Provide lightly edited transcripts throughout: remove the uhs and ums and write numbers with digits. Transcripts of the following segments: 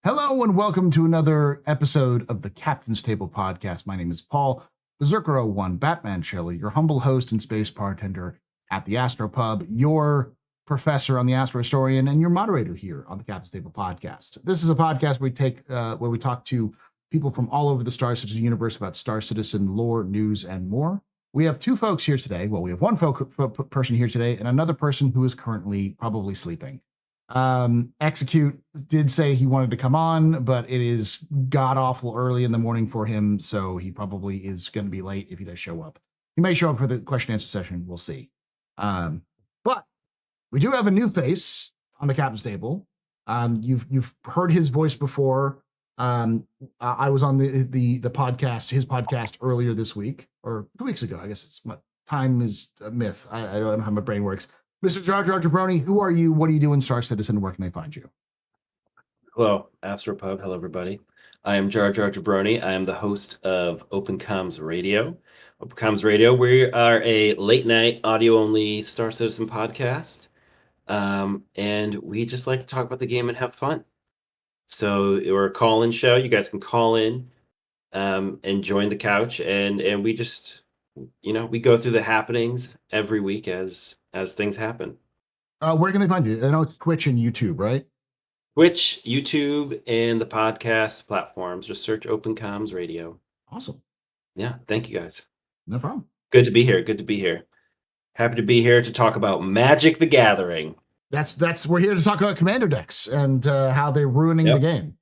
Hello and welcome to another episode of the Captain's Table podcast. My name is Paul, Berserker01, Batman Shelley, your humble host and space bartender at the Astropub, your professor on the Astro Historian, and your moderator here on the Captain's Table podcast. This is a podcast where we talk to people from all over the Star Citizen universe about Star Citizen lore, news, and more. We have two folks here today. Well, we have one person here today and another person who is currently probably sleeping. Execute did say he wanted to come on, but it is god awful early in the morning for him, so he probably is going to be late if he does show up. He may show up for the question answer session. We'll see. But we do have a new face on the Captain's Table. You've heard his voice before. I was on the podcast, his podcast earlier this week or 2 weeks ago. I guess it's time is a myth. I don't know how my brain works. Mr. Jar Jar Jabroni, who are you? What do you do in Star Citizen? Where can they find you? Hello, Astropub. Hello, everybody. I am Jar Jar Jabroni. I am the host of Open Comms Radio. Open Comms Radio, we are a late-night, audio-only Star Citizen podcast. And we just like to talk about the game and have fun. So we're a call-in show. You guys can call in and join the couch. And we just, we go through the happenings every week as things happen. Where can they find you? I know it's Twitch and YouTube, right? Twitch, YouTube, and the podcast platforms. Just search Open Comms Radio. Awesome. Yeah, thank you guys. No problem. Good to be here. Happy to be here to talk about Magic the Gathering. We're here to talk about Commander decks and how they're ruining the game,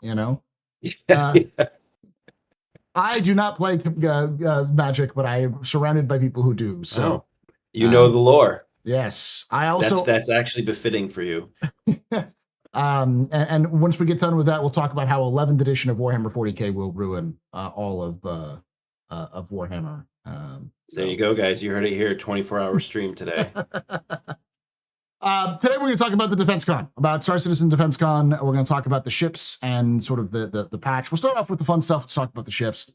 I do not play Magic, but I am surrounded by people who do. So you know the lore. Yes, I also. That's actually befitting for you. And once we get done with that, we'll talk about how 11th edition of Warhammer 40K will ruin all of Warhammer. There you go, guys. You heard it here. 24-hour stream today. Today we're going to talk about the DefenseCon, about Star Citizen DefenseCon. We're going to talk about the ships and sort of the patch. We'll start off with the fun stuff. Let's talk about the ships.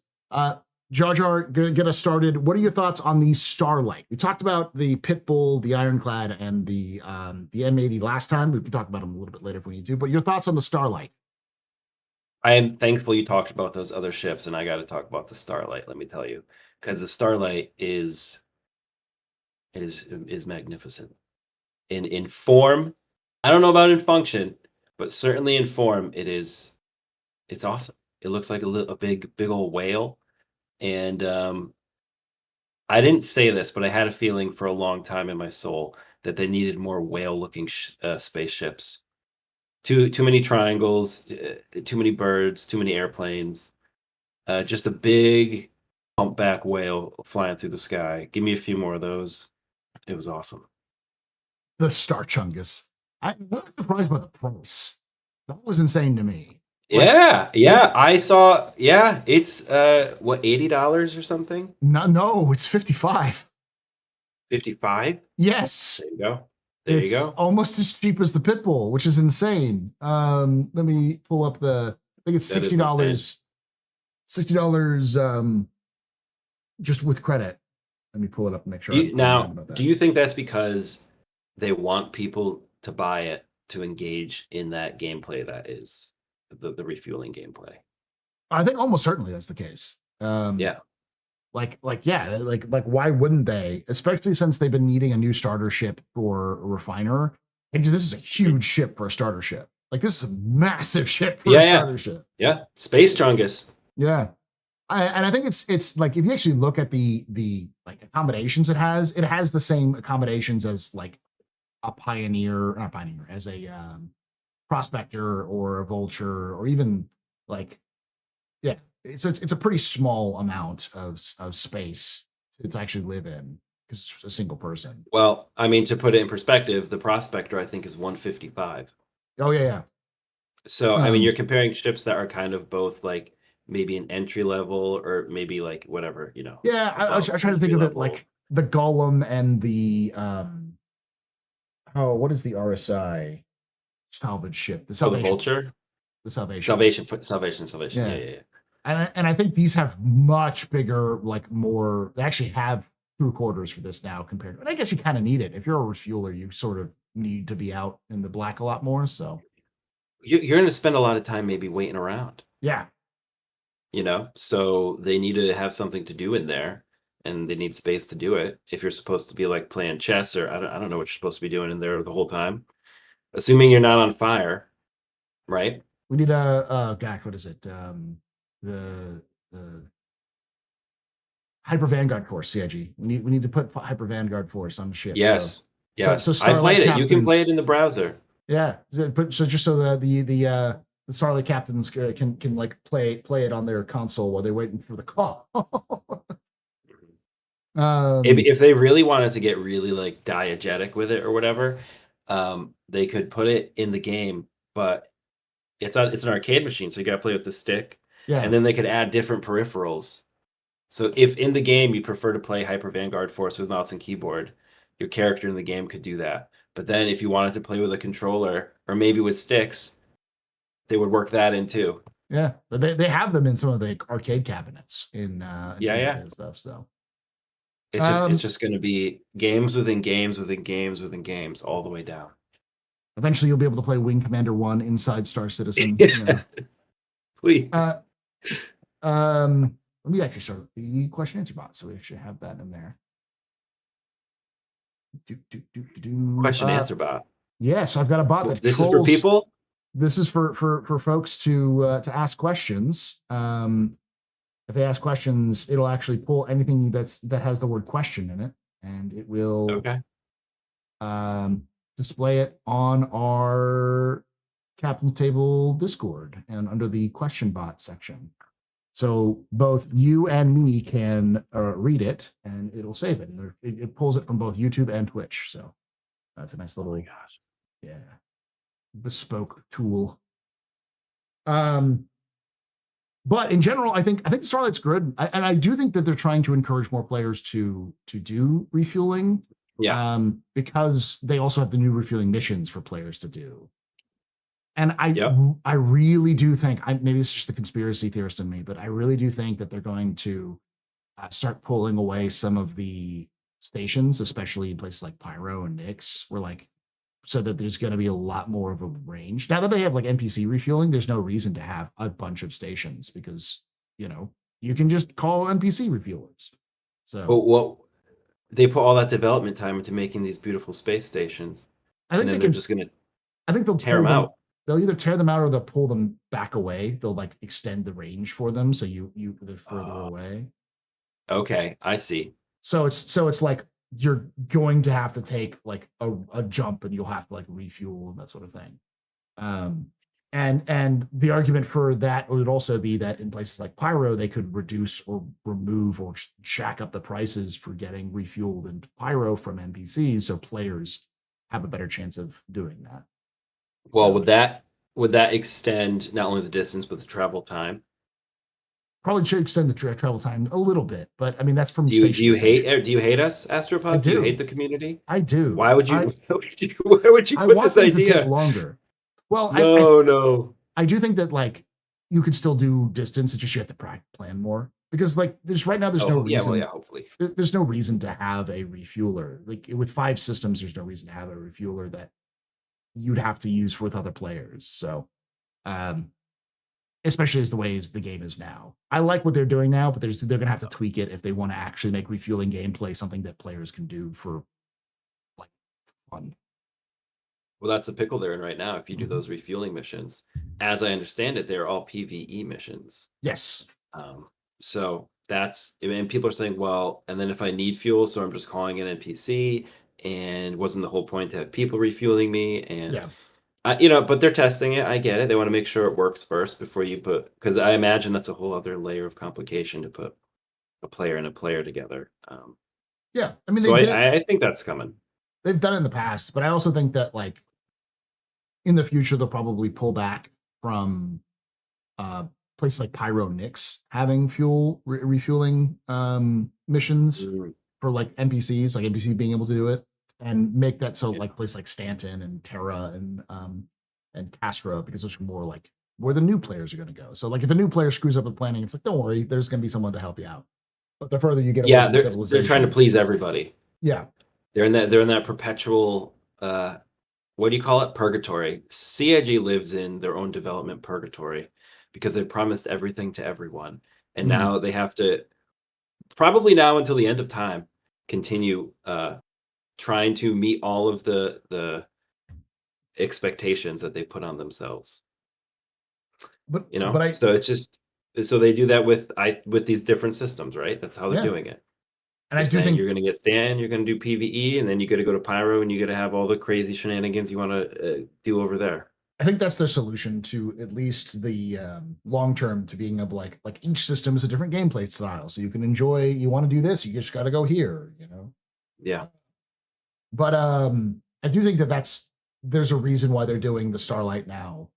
Jar Jar, get us started. What are your thoughts on the Starlight? We talked about the Pitbull, the Ironclad, and the M80 last time. We can talk about them a little bit later if we need to. But your thoughts on the Starlight? I am thankful you talked about those other ships, and I got to talk about the Starlight. Let me tell you, because the Starlight is magnificent. In form, I don't know about in function, but certainly in form, it's awesome. It looks like a big old whale. And I didn't say this, but I had a feeling for a long time in my soul that they needed more whale-looking spaceships. Too many triangles, too many birds, too many airplanes. Just a big humpback whale flying through the sky. Give me a few more of those. It was awesome. The Star Chungus. I was surprised by the price. That was insane to me. Yeah. I saw. Yeah, it's what, $80 or something? No, it's $55. 55? Yes. There you go. It's almost as cheap as the Pitbull, which is insane. Let me pull up I think it's $60. $60 just with credit. Let me pull it up and make sure. Do you think that's because they want people to buy it to engage in that gameplay that is the refueling gameplay? I think almost certainly that's the case. Like why wouldn't they? Especially since they've been needing a new starter ship for a refiner. And this is a huge ship for a starter ship. Like, this is a massive ship for a starter ship. Yeah, Space Chungus. Yeah. I think it's like, if you actually look at the like accommodations it has the same accommodations as like a as a prospector or a vulture, or even like, so it's a pretty small amount of space to actually live in because it's a single person. Well, I mean, to put it in perspective, the prospector I think is 155. Oh yeah. So I mean, you're comparing ships that are kind of both like maybe an entry level or maybe like whatever, Yeah, I was trying to think of it like the Golem and the what is the RSI salvage ship? The Salvation. The Vulture? The Salvation. Yeah. And I think these have much bigger, like more. They actually have crew quarters for this now compared to. And I guess you kind of need it if you're a refueler. You sort of need to be out in the black a lot more. So you're going to spend a lot of time maybe waiting around. Yeah. So they need to have something to do in there, and they need space to do it. If you're supposed to be like playing chess, or I don't know what you're supposed to be doing in there the whole time, assuming you're not on fire, right? We need a God, what is it? The the Hyper Vanguard Force, CIG. We need to put Hyper Vanguard Force on the ship. So Yes, so yes. I Starlight played it. You can play it captains. in the browser. Yeah. So just so the Starlight captains can like play it on their console while they're waiting for the call. If they really wanted to get really like diegetic with it or whatever, they could put it in the game, but it's an arcade machine, so you got to play with the stick, Yeah. and then they could add different peripherals. So if in the game you prefer to play Hyper Vanguard Force with mouse and keyboard, your character in the game could do that. But then if you wanted to play with a controller or maybe with sticks, they would work that in too. Yeah. But they have them in some of the arcade cabinets in Yeah, some of yeah. the stuff. So It's um just going to be games within games within games within games all the way down. eventually you'll be able to play Wing Commander 1 inside Star Citizen, you know. Please. Uh let me actually start with the question answer bot so we actually have that in there. Question answer bot. Yeah, so I've got a bot that This is for trolls. people? This is for folks to ask questions. If they ask questions, it'll actually pull anything that has the word question in it, and it will Okay. display it on our Captain's Table Discord and under the question bot section. So both you and me can read it, and it'll save it. And it pulls it from both YouTube and Twitch. So that's a nice Oh little, my gosh. yeah, bespoke tool. Um, but in general, I think the Starlight's good, and I do think that they're trying to encourage more players to do refueling. Yeah. Because they also have the new refueling missions for players to do. And Yep. I really do think, maybe it's just the conspiracy theorist in me, but I really do think that they're going to start pulling away some of the stations, especially in places like Pyro and Nyx, where like so that there's going to be a lot more of a range. Now that they have like NPC refueling, there's no reason to have a bunch of stations because you can just call NPC refuelers. So But they put all that development time into making these beautiful space stations, I and think then they they're can. just going to I think they'll tear pull them them. out. They'll either tear them out or they'll pull them back away. They'll like extend the range for them so they're further away. Okay, I see. So it's like you're going to have to take like a jump and you'll have to like refuel and that sort of thing. Um, and the argument for that would also be that in places like Pyro, they could reduce or remove or jack up the prices for getting refueled in Pyro from NPCs, so players have a better chance of doing that. Well, So would that extend not only the distance but the travel time? probably should extend the travel time a little bit, but I mean that's from Do station to you hate station. do you hate us, I Astropod? Do you hate do, the community? I do. Why would you where would you I put want this things to take idea? longer. Well, No, no. I do think that like you could still do distance. It's just you have to plan more because like there's right now there's no Oh, yeah, well, yeah, reason hopefully. there's no reason to have a refueler like with 5 systems. There's no reason to have a refueler that you'd have to use with other players. So, um, especially as the ways the game is now, I like what they're doing now, but they're gonna have to tweak it if they want to actually make refueling gameplay something that players can do for like fun. Well, that's the pickle they're in right now. If you do Mhm. those refueling missions, as I understand it, they're all PvE missions. Yes. Um, so that's, and people are saying, well, and then if I need fuel, so I'm just calling an NPC, and wasn't the whole point to have people refueling me? And Yeah. but they're testing it. I get it. They want to make sure it works first before you put, because I imagine that's a whole other layer of complication to put a player and a player together. Yeah. I mean, they So did it. I think that's coming. They've done it in the past, but I also think that like in the future they'll probably pull back from uh places like Pyro Nyx having refueling missions Mm, for like NPCs, like NPC being able to do it, and make that so yeah. like places like Stanton and Terra and Castro, because those are more like where the new players are going to go. So like if a new player screws up with planning, it's like don't worry, there's going to be someone to help you out. But the further you get away Yeah, from they're trying to civilization, please everybody. yeah, They're in that perpetual what do you call it? Purgatory. CIG lives in their own development purgatory because they promised everything to everyone. And Mhm. now they have to, probably now until the end of time, continue trying to meet all of the expectations that they put on themselves. But I So it's just, so they do that with these different systems, right? That's how they're yeah, doing it. and I They're do saying think you're going to get Stan, you're going to do PvE, and then you got to go to Pyro, and you got to have all the crazy shenanigans you want to do over there. I think that's their solution to at least the long term to being able like each system is a different gameplay style, so you can enjoy. You want to do this, you just got to go here, you know. Yeah, But I do think that there's a reason why they're doing the Starlight now,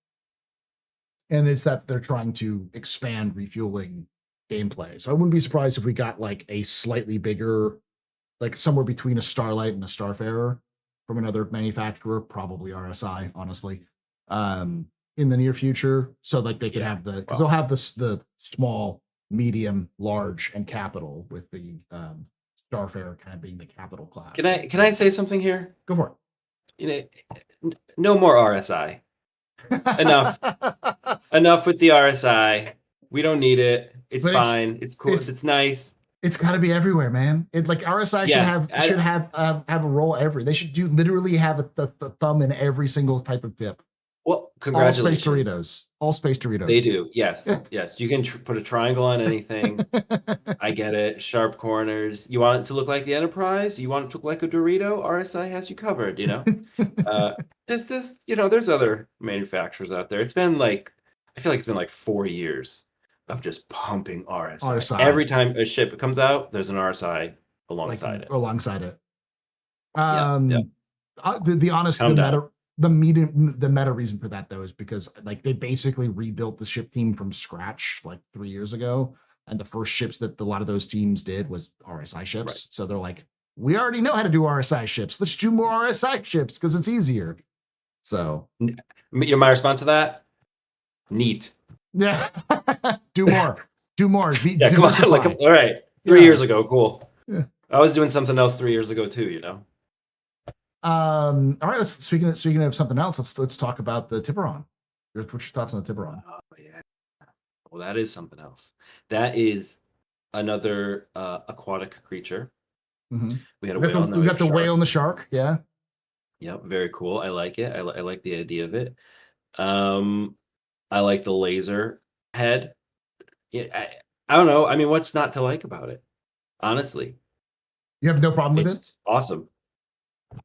and it's that they're trying to expand refueling gameplay. So I wouldn't be surprised if we got like a slightly bigger, like somewhere between a Starlight and a Starfarer from another manufacturer, probably RSI, honestly, in the near future. So like they could yeah. have because Well, they'll have the small, medium, large, and capital with the Starfarer kind of being the capital class. can I say something here? Go for You know, no more RSI. Enough. it. Enough with the RSI. We don't need it. It's But fine. It's cool. it's It's nice. it's got to be everywhere, man. It like RSI should Yeah. have a role every. They should do literally have the thumb in every single type of pip. Well, All space congratulations. Doritos. All space They Doritos. do. Yes. Yes. You can put a triangle on anything. I get it. Sharp corners. You want it to look like the Enterprise? You want it to look like a Dorito? RSI has you covered. Uh, there's just, there's other manufacturers out there. I feel like it's been like 4 years of just pumping RSI. RSI, Every time a ship comes out, there's an RSI like alongside it. alongside it. Yeah, yeah. Um, the honest Calm down. the meta reason for that though is because like they basically rebuilt the ship team from scratch like 3 years ago, and the first ships that a lot of those teams did was RSI ships. Right. So they're like, we already know how to do RSI ships. Let's do more RSI ships because it's easier. So My response to that? Neat. yeah, do more, do more. Yeah, come on. Like, Diversify. all right. 3 years ago, cool. Yeah. I was doing something else 3 years ago too. All right. Speaking of something else, let's talk about the Tiburon. What's your thoughts on the Tiburon? Oh yeah. Well, that is something else. That is another aquatic creature. Mm-hmm. We had a whale. We got the whale and the shark. Yeah. Yep, very cool. I like it. I like the idea of it. Um, I like the laser head. Yeah, I don't know. I mean, what's not to like about it? Honestly, You have no problem with it? it's awesome.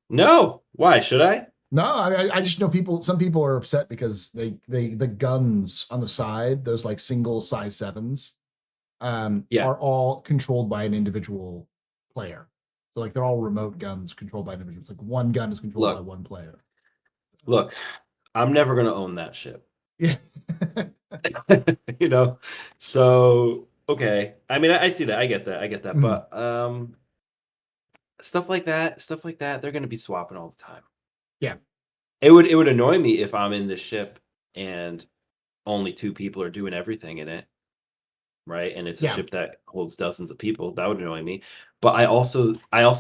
No, why should I? No, I just know people. Some people are upset because the guns on the side, those like single size sevens, Yeah, are all controlled by an individual player. So like they're all remote guns controlled by individuals. Like one gun is controlled by look, one player. look. I'm never gonna own that ship. Yeah. you know, so okay. I mean, I see that. I get that. I get that. Mhm. But stuff like that, they're gonna be swapping all the time. Yeah. It would annoy me if I'm in the ship and only two people are doing everything in it, right? And it's a Yeah. ship that holds dozens of people. That would annoy me. But I also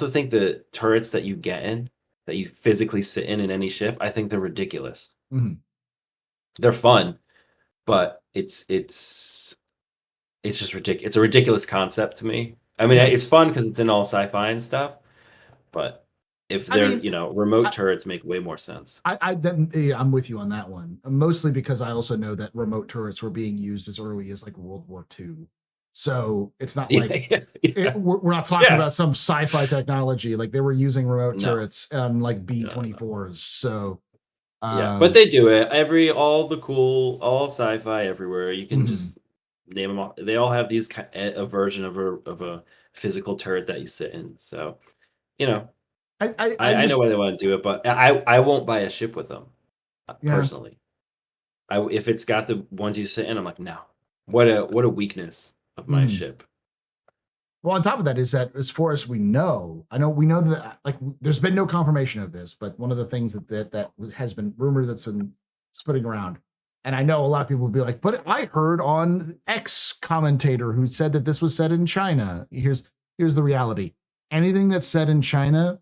think the turrets that you get in, that you physically sit in any ship, I think they're ridiculous. Mhm. They're fun, but it's just ridiculous. It's a ridiculous concept to me. I mean, Yeah. it's fun because it's in all sci-fi and stuff, but if I they're, mean, remote I, turrets make way more sense. yeah, I'm with you on that one. Mostly because I also know that remote turrets were being used as early as like World War II. So it's not Yeah, like yeah, yeah. we're not talking Yeah. about some sci-fi technology. Like they were using remote No, turrets on like no, no. B-24s. So Yeah, but um they do it. All the cool, all sci-fi everywhere. You can mhm. just name them all. They all have these a version of a physical turret that you sit in. So, you know, I I know just why they want to do it, but I won't buy a ship with them yeah. personally. If it's got the ones you sit in, I'm like, no. What a weakness of my Mhm. ship. Well, on top of that is that as far as we know, we know that like there's been no confirmation of this, but one of the things that has been rumored that's been splitting around, and I know a lot of people will be like, but I heard on X commentator who said that this was said in China. Here's the reality: anything that's said in China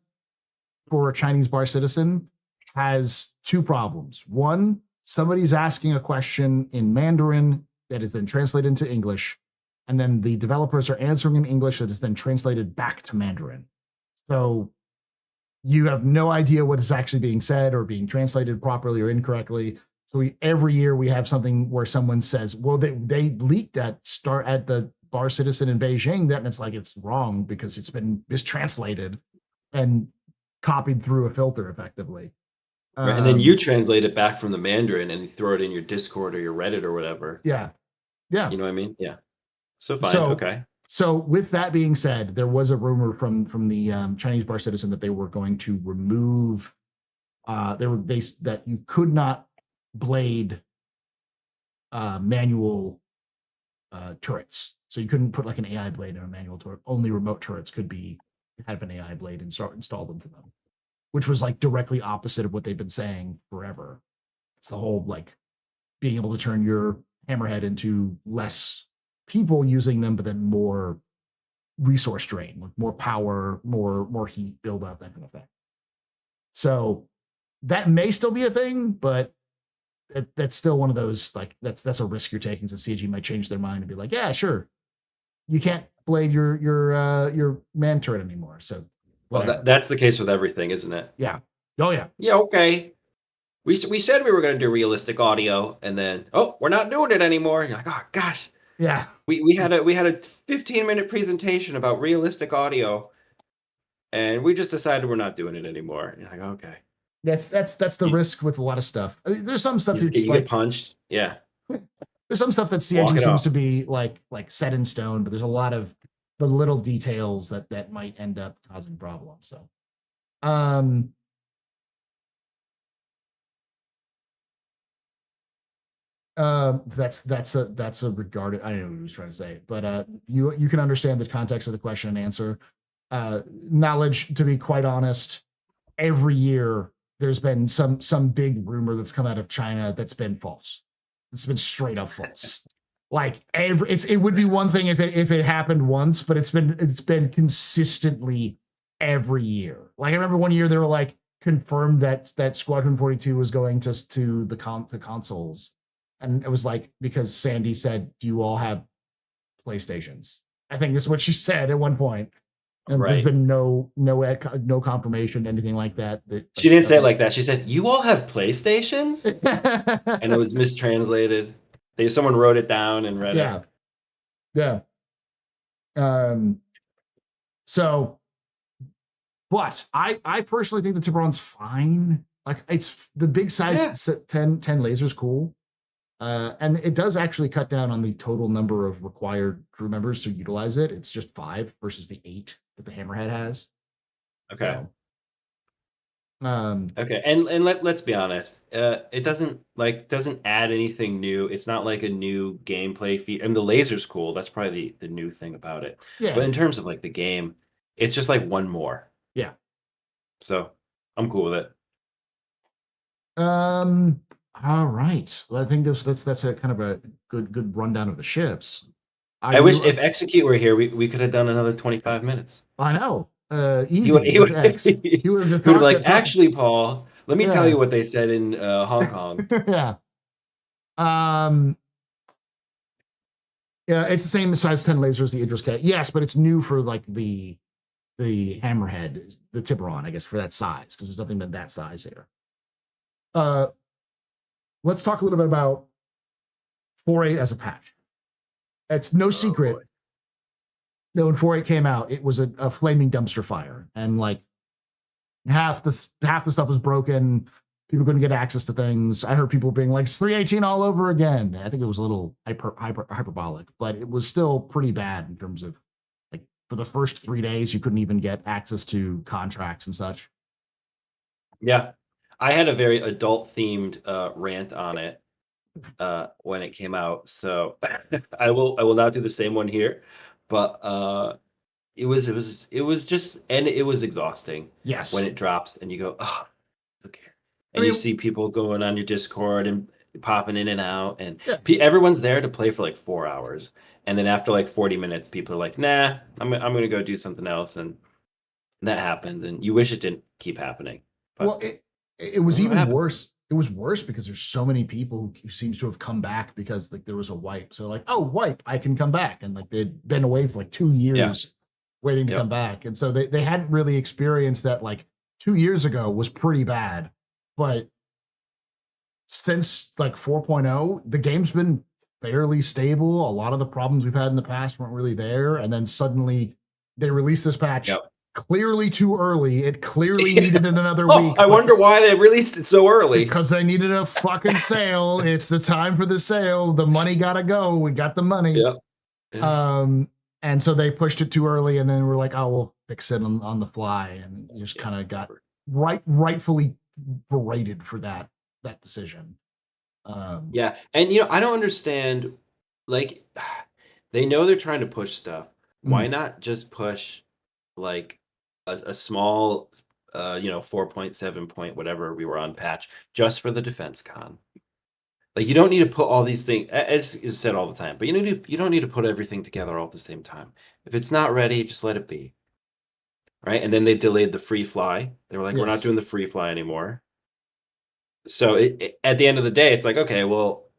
for a Chinese bar citizen has two problems. One, somebody's asking a question in Mandarin that is then translated into English, and then the developers are answering in English that is then translated back to Mandarin. So you have no idea what is actually being said or being translated properly or incorrectly. So every year we have something where someone says, well, they leaked at the Bar Citizen in Beijing, that, and it's like, it's wrong because it's been mistranslated and copied through a filter effectively. Right, and then you translate it back from the Mandarin and you throw it in your Discord or your Reddit or whatever. Yeah. Yeah. You know what I mean? Yeah. So fine. Okay. So with that being said, there was a rumor from the Chinese Bar Citizen that they were going to remove that you could not blade manual turrets. So you couldn't put like an AI blade in a manual turret. Only remote turrets could have an AI blade and start installed into them, which was like directly opposite of what they've been saying forever. It's the whole like being able to turn your hammerhead into less people using them, but then more resource drain, like more power, more heat buildup, that kind of thing. So that may still be a thing, but that's still one of those, like, that's a risk you're taking. So CG might change their mind and be like, yeah, sure, you can't blade your man turret anymore. So well, that's the case with everything, isn't it? Yeah. Oh yeah. Yeah. Okay. We said we were going to do realistic audio, and then we're not doing it anymore. And you're like, oh gosh. Yeah. We had a 15-minute presentation about realistic audio, and we just decided we're not doing it anymore. And you're like, okay. That's the risk with a lot of stuff. There's some stuff you that's like get punched. Yeah. There's some stuff that CIG seems to be like set in stone, but there's a lot of the little details that might end up causing problems. So, that's a regarded. I don't know what he was trying to say, but you can understand the context of the question and answer. Knowledge, to be quite honest, every year there's been some big rumor that's come out of China that's been false. It's been straight up false. Like it would be one thing if it happened once, but it's been consistently every year. Like I remember one year they were like confirmed that Squadron 42 was going to the consoles, and it was like because Sandy said, "Do you all have PlayStations?" I think that's what she said at one point. And there's been no confirmation, anything like that. She didn't say it like that. She said, "You all have PlayStations," and it was mistranslated. Someone wrote it down and read it. Yeah. So, but I personally think the Tiburon's fine. Like it's the big size 10 lasers cool. And it does actually cut down on the total number of required crew members to utilize it. It's just 5 versus the 8 that the Hammerhead has. Okay. So, okay, and let's be honest. It doesn't add anything new. It's not like a new gameplay feat. And the laser's cool. That's probably the new thing about it. Yeah. But in terms of like the game, it's just like one more. Yeah. So I'm cool with it. All right. Well, I think that's a kind of a good rundown of the ships. I wish if Execute were here, we could have done another 25 minutes. I know. He would have been like, actually, Paul, let me tell you what they said in Hong Kong. Yeah. Yeah, it's the same size 10 lasers, the Idris K. Yes, but it's new for like the Hammerhead, the Tiburon, I guess, for that size, because there's nothing but that size here. Let's talk a little bit about 4.8 as a patch. It's no secret that when 4.8 came out, it was a flaming dumpster fire, and like half the stuff was broken. People couldn't get access to things. I heard people being like, "It's 3.18 all over again." I think it was a little hyperbolic, but it was still pretty bad in terms of like for the first 3 days, you couldn't even get access to contracts and such. Yeah, I had a very adult-themed rant on it when it came out, so I will not do the same one here. But it was just, and it was exhausting. Yes, when it drops and you go, oh, okay, and you see people going on your Discord and popping in and out, and everyone's there to play for like 4 hours, and then after like 40 minutes, people are like, nah, I'm gonna go do something else, and that happens, and you wish it didn't keep happening. But, well, It was What even happens? worse. It was worse because there's so many people who seems to have come back because like there was a wipe. So like, oh, wipe, I can come back. And like they'd been away for like 2 Yeah. years waiting to come Yep. back. And so they hadn't really experienced that. Like 2 years ago was pretty bad. But since like 4.0, the game's been fairly stable. A lot of the problems we've had in the past weren't really there. And then suddenly they released this patch Yep. clearly too early. It clearly needed another Oh, week. I wonder why they released it so early. Because they needed a fucking sale. It's the time for the sale. The money gotta go. We got the money. Yep. Yeah. And so they pushed it too early, and then we're like, oh, we'll fix it on the fly, and you just kind of got rightfully berated for that decision. Yeah, and I don't understand. Like, they know they're trying to push stuff. Why not just push like a small, 4.7 point whatever we were on patch just for the DefenseCon? Like, you don't need to put all these things, as is said all the time, but you don't need to put everything together all at the same time. If it's not ready, just let it be, right? And then they delayed the free fly. They were like, we're not doing the free fly anymore. So at the end of the day, it's like, okay, well,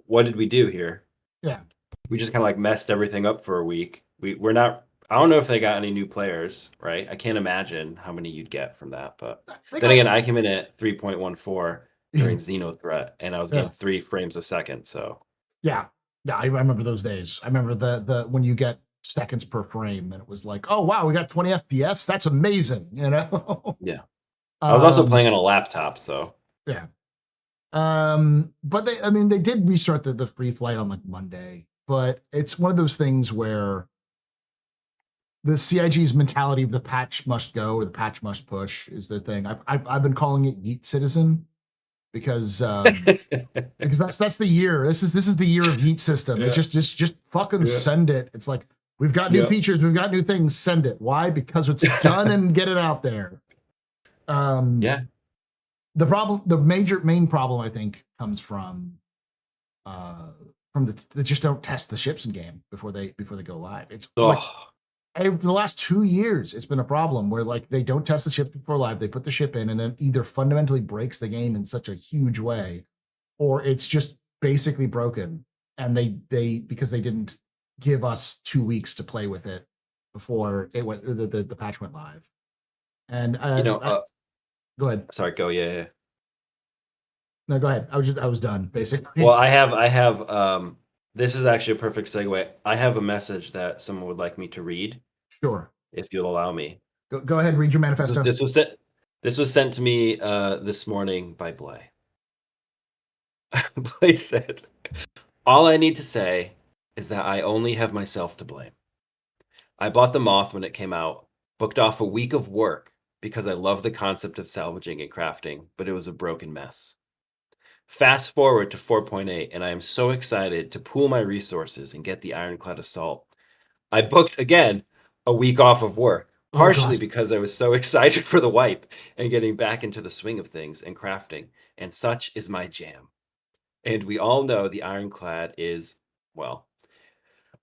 what did we do here? Yeah. We just kind of like messed everything up for a week. We're not. I don't know if they got any new players, right? I can't imagine how many you'd get from that. But then again, I came in at 3.14 during Xenothreat, and I was getting 3 frames a second. So yeah, I remember those days. I remember the when you get seconds per frame, and it was like, oh wow, we got 20 FPS. That's amazing, Yeah. I was also playing on a laptop, so yeah. But they did restart the free flight on like Monday, but it's one of those things where the CIG's mentality of the patch must go or the patch must push is the thing. I've been calling it Yeet Citizen because that's the year. This is the year of Yeet system. It's just fucking send it. It's like we've got new features, we've got new things, send it. Why? Because it's done and get it out there. Yeah. The main problem I think comes from they just don't test the ships in game before they go live. It's like for the last 2 years, it's been a problem where like they don't test the ships before live. They put the ship in, and then either fundamentally breaks the game in such a huge way, or it's just basically broken. And they because they didn't give us 2 weeks to play with it before it went the patch went live. And go ahead. Sorry, go. Yeah. No, go ahead. I was done basically. Well, I have this is actually a perfect segue. I have a message that someone would like me to read. Sure. If you'll allow me. Go ahead, read your manifesto. This was sent to me this morning by Blay. Blay said, "All I need to say is that I only have myself to blame. I bought the Moth when it came out, booked off a week of work because I love the concept of salvaging and crafting, but it was a broken mess. Fast forward to 4.8, and I am so excited to pool my resources and get the Ironclad Assault. I booked, again, a week off of work, partially because I was so excited for the wipe and getting back into the swing of things and crafting, and such is my jam. And we all know the Ironclad is, well,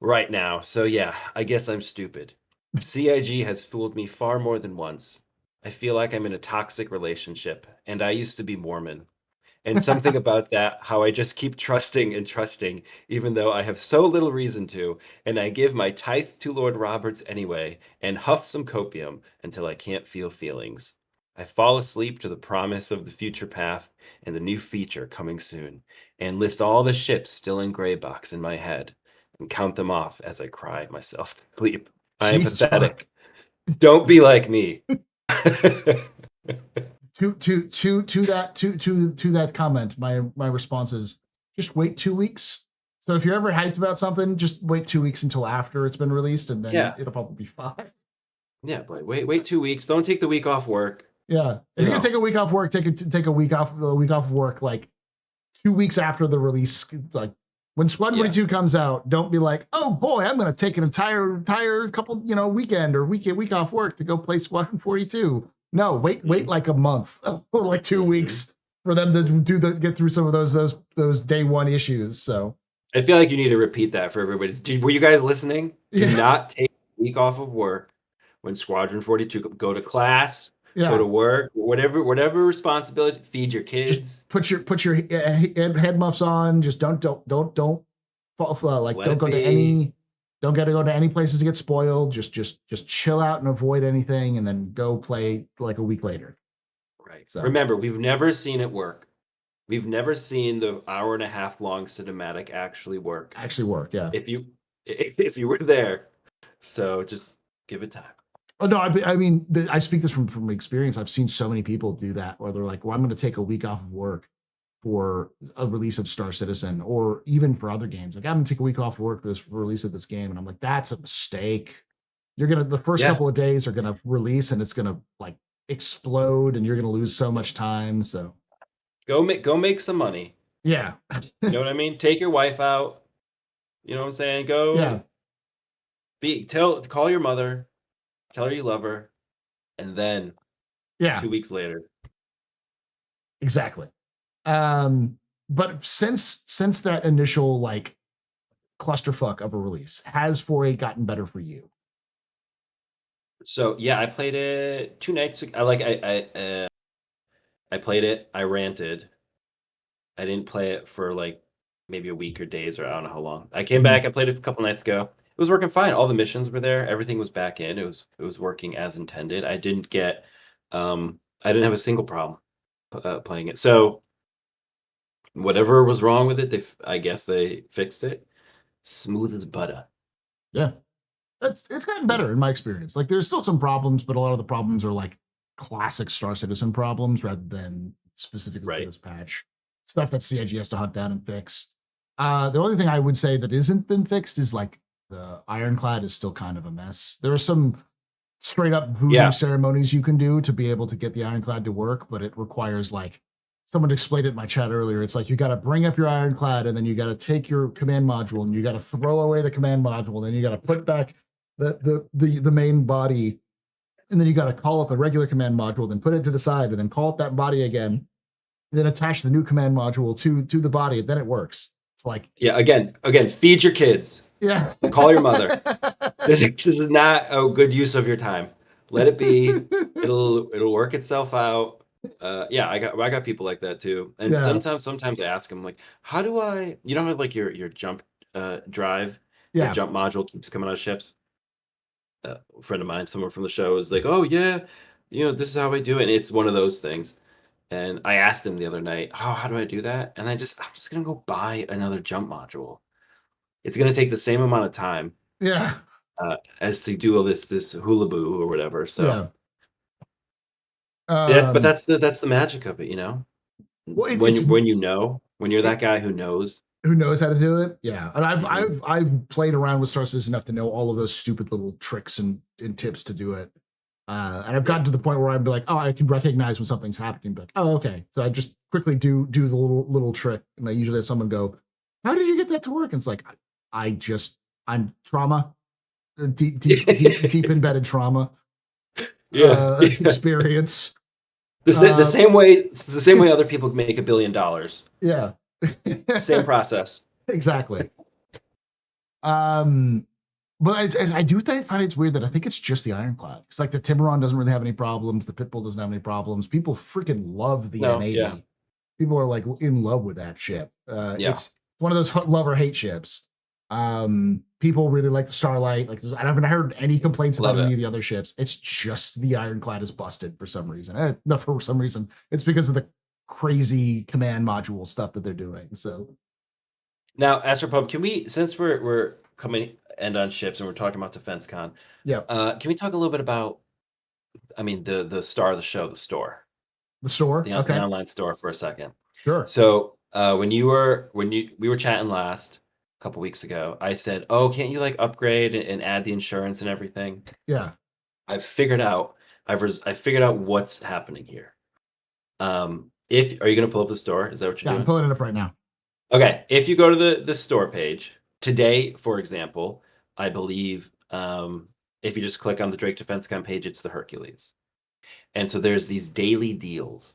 right now, so yeah, I guess I'm stupid. CIG has fooled me far more than once. I feel like I'm in a toxic relationship, and I used to be Mormon. And something about that, how I just keep trusting and trusting, even though I have so little reason to, and I give my tithe to Lord Roberts anyway, and huff some copium until I can't feel feelings. I fall asleep to the promise of the future path and the new feature coming soon, and list all the ships still in gray box in my head, and count them off as I cry myself to sleep. I am pathetic. Don't be like me." To that comment, my response is just wait 2 weeks. So if you're ever hyped about something, just wait 2 weeks until after it's been released, and then it'll probably be fine. Yeah, but wait 2 weeks. Don't take the week off work. Yeah, if you're gonna take a week off work, take a week off work like 2 weeks after the release. Like when Squad 42 comes out, don't be like, oh boy, I'm gonna take an entire couple weekend or week off work to go play Squadron 42. No, wait like a month or like 2 weeks for them to get through some of those day one issues. So I feel like you need to repeat that for everybody. Were you guys listening? Do not take a week off of work when Squadron 42 go to class, go to Yeah. work, whatever responsibility, feed your Just kids, put your head muffs on. Just don't like let don't it go to be. any don't get to go to any places to get spoiled. Just chill out and avoid anything, and then go play like a week later. Right. So Remember, we've never seen it work. We've never seen the hour and a half long cinematic actually work. actually work, yeah. If you if you were there, so just give it time. Oh no, I mean, I speak this from experience. I've seen so many people do that, where they're like, "Well, I'm going to take a week off of work for a release of Star Citizen," or even for other games. Like, I'm going to take a week off of work for this release of this game, and I'm like, "That's a mistake. You're gonna the first Yeah. couple of days are gonna release, and it's gonna like explode, and you're gonna lose so much time." So Go make some money. yeah, You know what I mean? Take your wife out. You know what I'm saying? yeah, Go call your mother, tell her you love her, and then yeah, 2 weeks later. exactly. But since that initial like clusterfuck of a release, has 4A gotten better for you? So yeah, I played it 2 nights ago. I played it. I ranted. I didn't play it for like maybe a week or days or I don't know how long. I came Mhm. back. I played it a couple nights ago. It was working fine. All the missions were there. Everything was back in. It was working as intended. I didn't have a single problem playing it. So whatever was wrong with it, I guess they fixed it. Smooth as butter. Yeah. It's gotten Yeah. better in my experience. Like, there's still some problems, but a lot of the problems are like classic Star Citizen problems rather than specifically for Right. this patch. Stuff that CIG has to hunt down and fix. The only thing I would say that isn't been fixed is like the Ironclad is still kind of a mess. There are some straight up voodoo Yeah. ceremonies you can do to be able to get the Ironclad to work, but it requires like someone explained it in my chat earlier. It's like you got to bring up your Ironclad and then you got to take your command module and you got to throw away the command module, and then you got to put back the main body, and then you got to call up a regular command module, then put it to the side, and then call up that body again, and then attach the new command module to the body, and then it works. It's like, Yeah. Again, feed your kids. yeah. Call your mother. This is not a good use of your time. Let it be. It'll work itself out. Yeah, I got people like that too. And Yeah. sometimes I ask them like, how do I? You know how like your jump drive, your Yeah. jump module keeps coming out of ships. A friend of mine, someone from the show, is like, oh yeah, this is how I do it. And it's one of those things. And I asked him the other night, how do I do that? And I'm just gonna go buy another jump module. It's gonna take the same amount of time Yeah. as to do all this hula boo or whatever. So Yeah. yeah, but Um, that's the magic of it, you know. well, When it's you when you know when you're it, that guy who knows. who knows how to do it. Yeah, and I've Hmm. I've I've played around with Star Citizen enough to know all of those stupid little tricks and tips to do it. And I've Yeah, gotten to the point where I'd be like, oh, I can recognize when something's happening. But oh, okay. So I just quickly do the little trick, and I usually have someone go, "How did you get that to work?" And it's like, I'm trauma, deep embedded trauma yeah, yeah. experience. The Uh, same way it's the same way other people make $1 billion. yeah, Same process. exactly. Um, but I do find it's weird that I think it's just the Ironclad. It's like the Tiburon doesn't really have any problems. The Pitbull doesn't have any problems. People freaking love the No, yeah, N80. People are like in love with that ship. yeah, It's one of those love or hate ships. People really like the Starlight. Like, I haven't heard any complaints about love any it. of the other ships. It's just the Ironclad is busted for some reason. No, for some reason, it's because of the crazy command module stuff that they're doing. So Now, Astropub, can we, since we're coming end on ships and we're talking about DefenseCon, yeah, can we talk a little bit about, I mean, the star of the show, the store, the store. the Okay, online store for a second. sure. So when we were chatting last a couple weeks ago, I said, "Oh, can't you like upgrade and add the insurance and everything?" Yeah, I've figured out I figured out what's happening here. If Are you gonna pull up the store? Is that what you're yeah. I'm doing? pulling it up right now. Okay. If you go to the store page today, for example, I believe if you just click on the Drake DefenseCon page, it's the Hercules, and so there's these daily deals.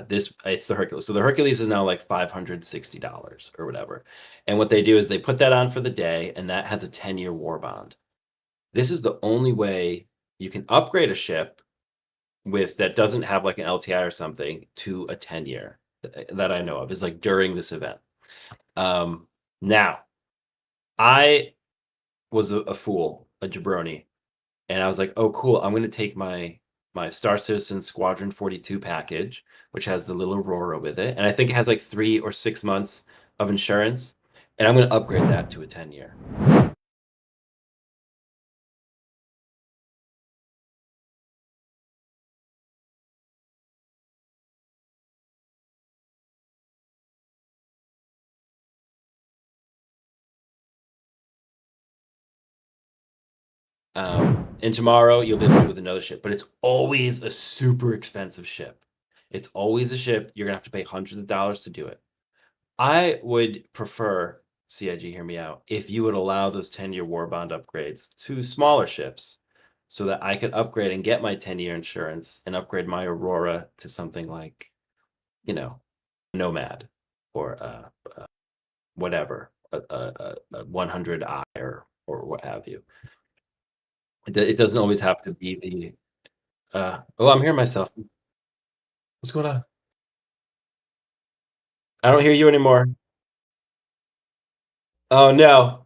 This It's the Hercules. So the Hercules is now like $560 or whatever. And what they do is they put that on for the day, and that has a 10-year war bond. This is the only way. you can upgrade a ship that doesn't have like an LTI or something to a 10-year that I know of. Is like during this event. Now, I was a fool, a jabroni, and I was like, "Oh, cool! I'm going to take my Star Citizen Squadron 42 package, which has the little Aurora with it, and I think it has like 3 or 6 months of insurance, and I'm going to upgrade that to a 10-year." And tomorrow you'll be able to do it with another ship, but it's always a super expensive ship. It's always a ship you're gonna have to pay hundreds of dollars to do it. I would prefer, CIG, hear me out, if you would allow those 10-year war bond upgrades to smaller ships so that I could upgrade and get my 10-year insurance and upgrade my Aurora to something like, you know, Nomad or whatever, a 100i or what have you. It doesn't always have to be the oh, I'm hearing myself. What's going on? I don't hear you anymore. Oh no.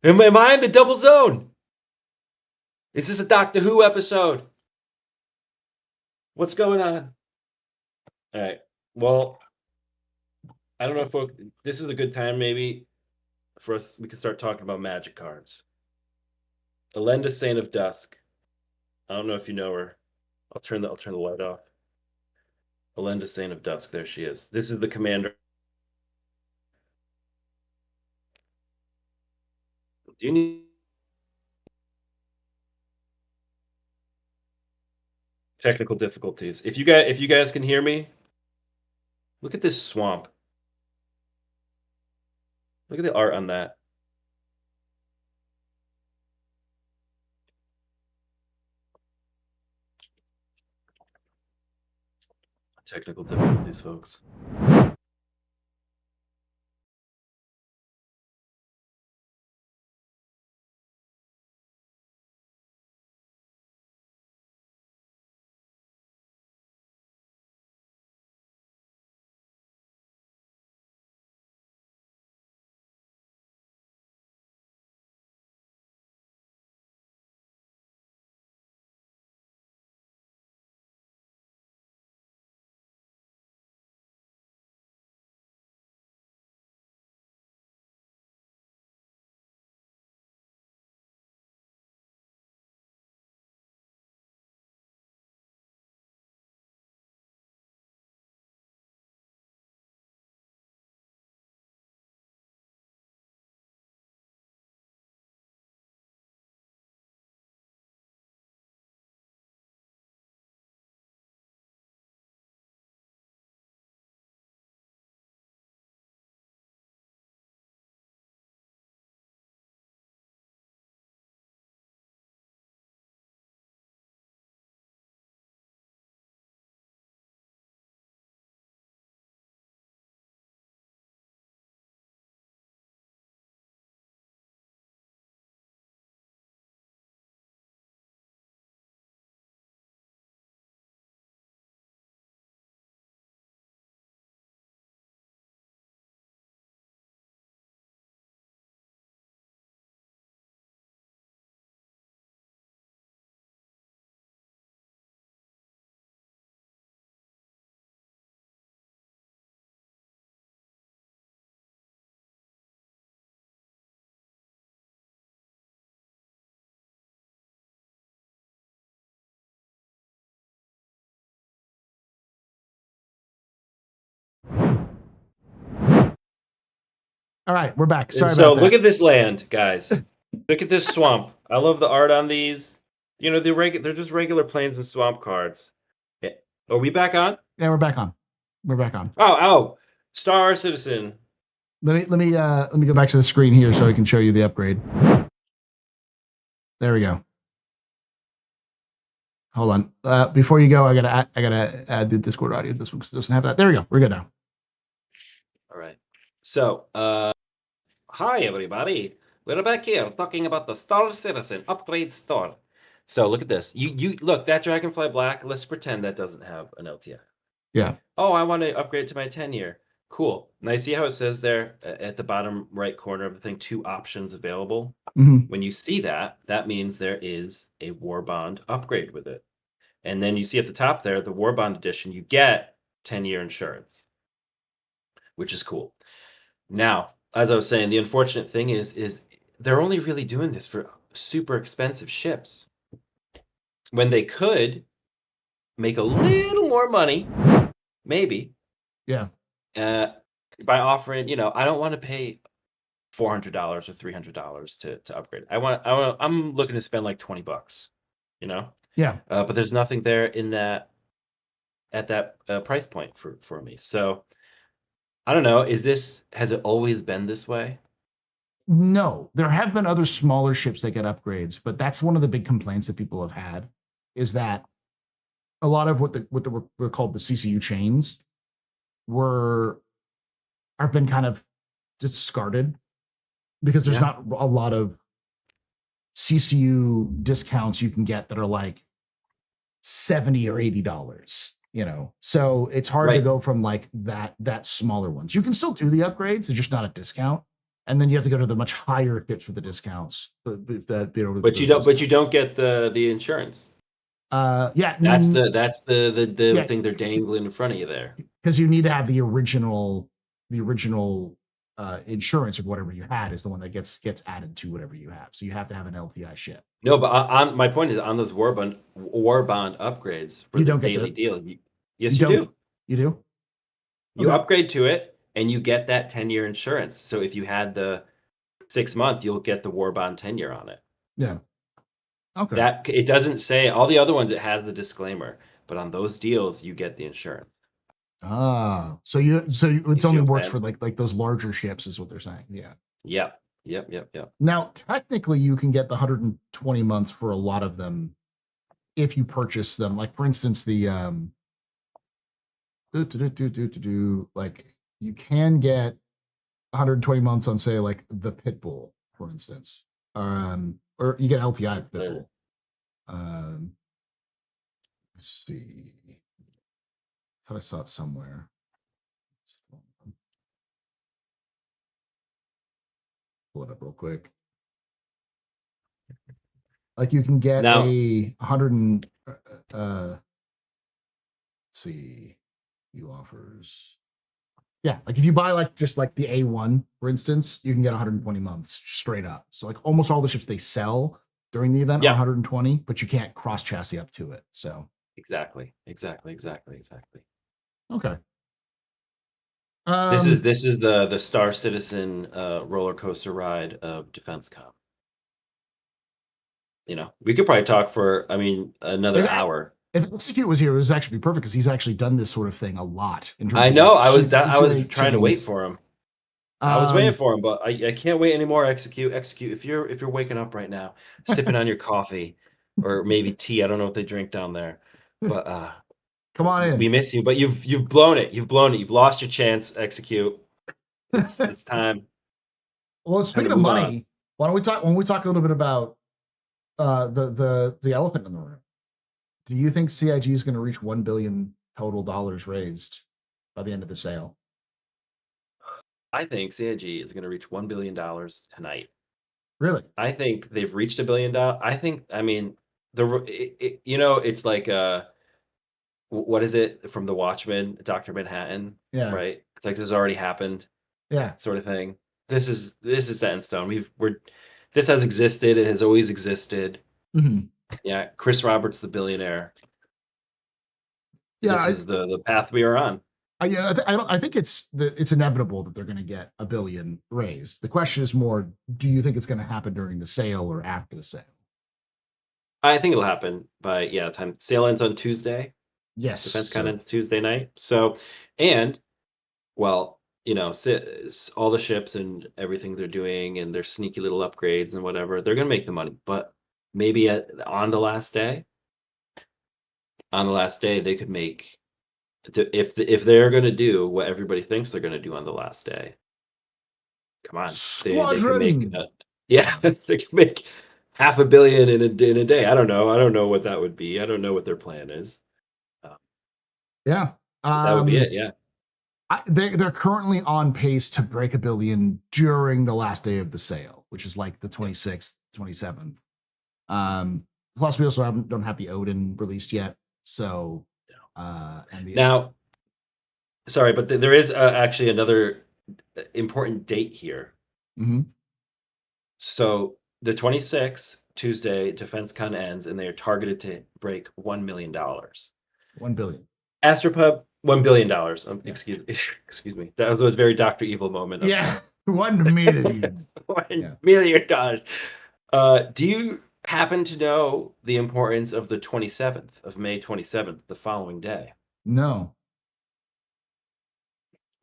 Am I in the double zone? Is this a Doctor Who episode? What's going on? All right. Well, I don't know if this is a good time maybe for us. We can start talking about magic cards. Elenda, Saint of Dusk. I don't know if you know her. I'll turn the light off. Elenda, Saint of Dusk. There she is. This is the commander. Do you need technical difficulties? If you guys can hear me, look at this swamp. Look at the art on that. Technical difficulties, folks. All right, we're back. Sorry So about that. look at this land, guys. Look at this swamp. I love the art on these. You know, they're just regular plains and swamp cards. Yeah. Are we back on? Yeah, we're back on. We're back on. Oh, Star Citizen. Let me go back to the screen here so I can show you the upgrade. There we go. Hold on. Before you go, I gotta add the Discord audio. This one doesn't have that. There we go. We're good now. All right. So, hi everybody. We're back here talking about the Star Citizen upgrade store. So look at this. You look that Dragonfly Black. Let's pretend that doesn't have an LTI. Yeah. Oh, I want to upgrade to my 10-year. Cool. Now you see how it says there at the bottom right corner of the thing, 2 options available. Mhm. When you see that, that means there is a War Bond upgrade with it. And then you see at the top there, the War Bond edition, you get 10-year insurance, which is cool. Now, as I was saying, the unfortunate thing is they're only really doing this for super expensive ships when they could make a little more money, maybe, Yeah. uh, by offering, I don't want to pay $400 or $300 to upgrade. I'm looking to spend like $20, you know? Yeah. But there's nothing there in that at that price point for me. So I don't know. Has it always been this way? No, there have been other smaller ships that get upgrades, but that's one of the big complaints that people have had is that a lot of what were called the CCU chains were have been kind of discarded because there's Yeah. not a lot of CCU discounts you can get that are like $70 or $80, so it's hard to Right. go from like that smaller ones. You can still do the upgrades, they're just not a discount, and then you have to go to the much higher tips for the discounts, But you don't get the insurance. Yeah. That's the Yeah, thing they're dangling in front of you there. because you need to have the original insurance, or whatever you had is the one that gets added to whatever you have, so you have to have an LTI ship. No, but my point is on those war bond upgrades for You the don't get daily the deal. Yes, you you don't do. you do You Okay. upgrade to it, and you get that 10-year insurance. So if you had the 6-month, you'll get the war bond 10-year on it. Yeah. Okay. That it doesn't say all the other ones. It has the disclaimer, but on those deals, you get the insurance. It You see only what I'm works saying? for like those larger ships is what they're saying. Yeah. Yep. Yep. Yep. Yep. Now, technically, you can get the 120 months for a lot of them if you purchase them. Like, for instance, the like you can get 120 months on, say, like the Pitbull, for instance, or you get LTI Pitbull. Um, let's see. I thought I saw it somewhere. Pull it up real quick. Like you can get Now, a 100 and let's see, you offers. Yeah, like if you buy like just like the A1, for instance, you can get 120 months straight up. So like almost all the ships they sell during the event are yeah, 120, but you can't cross chassis up to it. So exactly. okay. This is the Star Citizen roller coaster ride of DefenseCon. We could probably talk for, another If, hour. if Execute was here, it was actually perfect because he's actually done this sort of thing a lot in terms I of know. like I was CCU trying to wait chains. for him. I was waiting Um, for him, but I can't wait anymore. Execute. If you're waking up right now, sipping on your coffee or maybe tea. I don't know what they drink down there, but come on we in. miss you. But you've blown it. You've blown it. You've lost your chance. Execute. It's time. Well, Time to speaking of move on. money, why don't we talk when we talk a little bit about the elephant in the room? Do you think CIG is going to reach 1 billion total dollars raised by the end of the sale? I think CIG is going to reach $1 billion tonight. Really? I think they've reached $1 billion. I think. I mean, it's like what is it from The Watchmen, Dr. Manhattan, Yeah. right? It's like this already happened, Yeah. sort of thing. This is set in stone. This has existed. It has always existed. Mhm. Yeah, Chris Roberts, the billionaire. Yeah. This is the path we are on. Yeah, I think it's inevitable that they're going to get a billion raised. The question is more, do you think it's going to happen during the sale or after the sale? I think it'll happen by time. Sale ends on Tuesday. Yes. DefenseCon ends Tuesday night. So, and well, all the ships and everything they're doing and their sneaky little upgrades and whatever, they're gonna make the money. But maybe on the last day, they could make if they're gonna do what everybody thinks they're gonna do on the last day. Come on, they can make Squadron. yeah, they can make half a billion in a day. I don't know. I don't know what that would be. I don't know what their plan is. Uh, Yeah. that would be it. Yeah. They're currently on pace to break a billion during the last day of the sale, which is like the 26th, 27th. Plus, we also don't have the Odin released yet. So, now, sorry, but there is actually another important date here. Mm-hmm. So the 26th, Tuesday, DefenseCon ends, and they are targeted to break $1 million. $1 billion. Astropub, $1 billion. Yeah. Excuse me. That was a very Dr. Evil moment. Yeah, $1 million. $1 million. Do you happen to know the importance of the 27th of May 27th, the following day? No.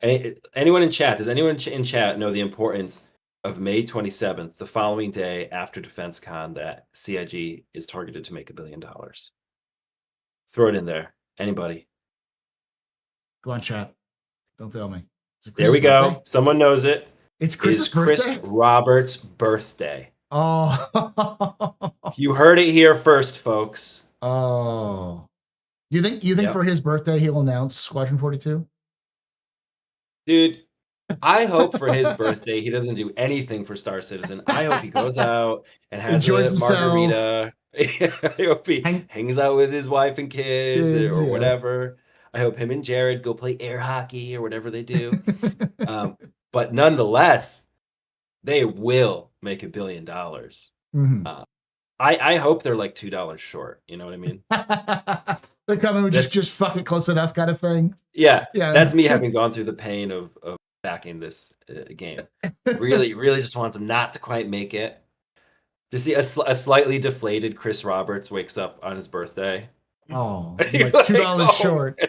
Anyone in chat? Does anyone in chat know the importance of May 27th, the following day after DefenseCon, that CIG is targeted to make $1 billion? Throw it in there. Anybody? Go on, chat. Don't fail me. There we go. Someone knows it. It's Chris's birthday? Chris Roberts' birthday. Oh. You heard it here first, folks. Oh. You think for his birthday he'll announce Squadron 42? Dude, I hope for his birthday he doesn't do anything for Star Citizen. I hope he goes out and has Enjoys a margarita. I hope he hangs out with his wife and kids or whatever. I hope him and Jared go play air hockey or whatever they do. But nonetheless, they will make $1 billion. Mm-hmm. I hope they're like $2 short. You know what I mean? They're coming with just fucking close enough kind of thing. Yeah. That's me having gone through the pain of backing this game. Really, really just want them not to quite make it. To see a slightly deflated Chris Roberts wakes up on his birthday. Oh, like $2 short.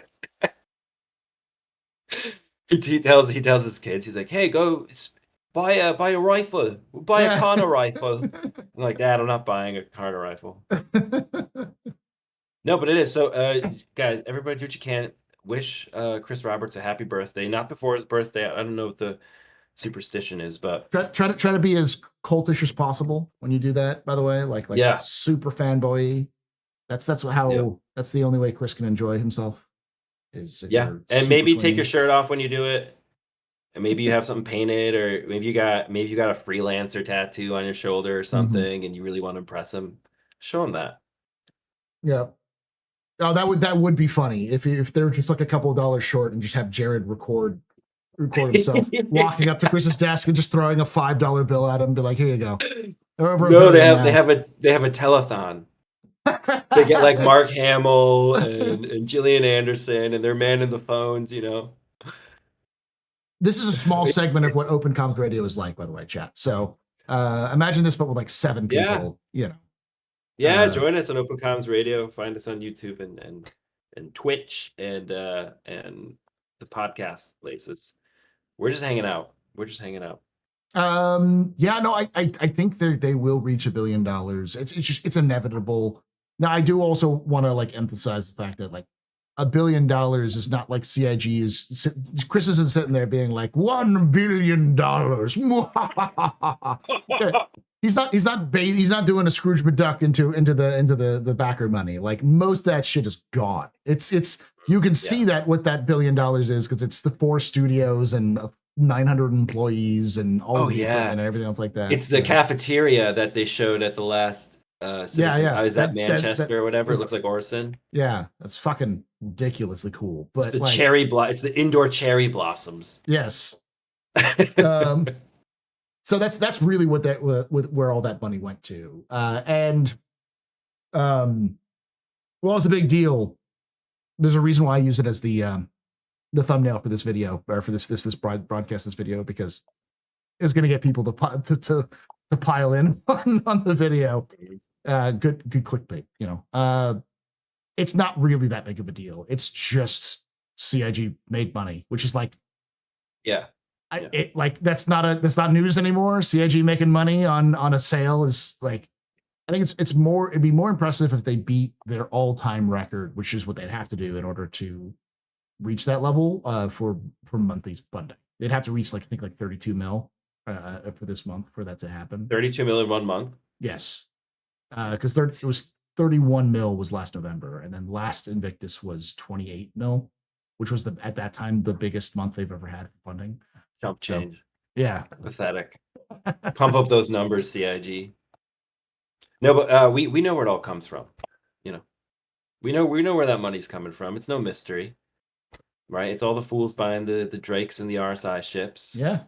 He tells his kids, he's like, "Hey, go buy a rifle, buy a Connor rifle." I'm like, "Dad, I'm not buying a Connor rifle." No, but it is. So, guys, everybody do what you can. Wish Chris Roberts a happy birthday. Not before his birthday. I don't know what the superstition is, but try to be as cultish as possible when you do that. By the way, like super fanboy. That's the only way Chris can enjoy himself. Is and maybe take your shirt off when you do it, and maybe you have something painted, or maybe you got a freelancer tattoo on your shoulder or something, and you really want to impress him. Show him that. Yeah. Oh, that would be funny if they were just like a couple of dollars short and just have Jared record himself walking up to Chris's desk and just throwing a $5 bill at him and be like, "Here you go." No, they have a telethon. They get like Mark Hamill and Gillian Anderson, and they're manning the phones, you know. This is a small segment of what Open Comms Radio is like, by the way, chat. So imagine this, but with like 7 people, you know. Yeah, join us on Open Comms Radio. Find us on YouTube and Twitch and the podcast places. We're just hanging out. Yeah, no, I think they will reach $1 billion. It's inevitable. Now, I do also want to like emphasize the fact that like $1 billion is not like CIG is. Chris isn't sitting there being like $1 billion. He's not doing a Scrooge McDuck into the backer money. Like most of that shit is gone. It's you can see that what that $1 billion is because it's the 4 studios and 900 employees and all the equipment and everything else like that. It's the cafeteria that they showed at the last is that Manchester or whatever? It looks like Orson. Yeah, that's fucking ridiculously cool. But it's the it's the indoor cherry blossoms. Yes. So that's really what where all that money went to. Well, it's a big deal. There's a reason why I use it as the thumbnail for this video or for this broadcast this video, because it's going to get people to pile in on the video. Good clickbait, you know. It's not really that big of a deal. It's just CIG made money, which is like, that's not news anymore. CIG making money on a sale is like, I think it'd be more impressive if they beat their all-time record, which is what they'd have to do in order to reach that level for monthly funding. They'd have to reach like 32 mil for this month for that to happen. 32 mil in 1 month. Yes. because it was 31 mil was last November, and then last Invictus was 28 mil, which was at that time the biggest month they've ever had for funding. Chump So change. yeah, Pathetic. Pump up those numbers, CIG. No, but we know where it all comes from. You know, we know where that money's coming from. It's no mystery, right? It's all the fools buying the Drakes and the RSI ships, yeah.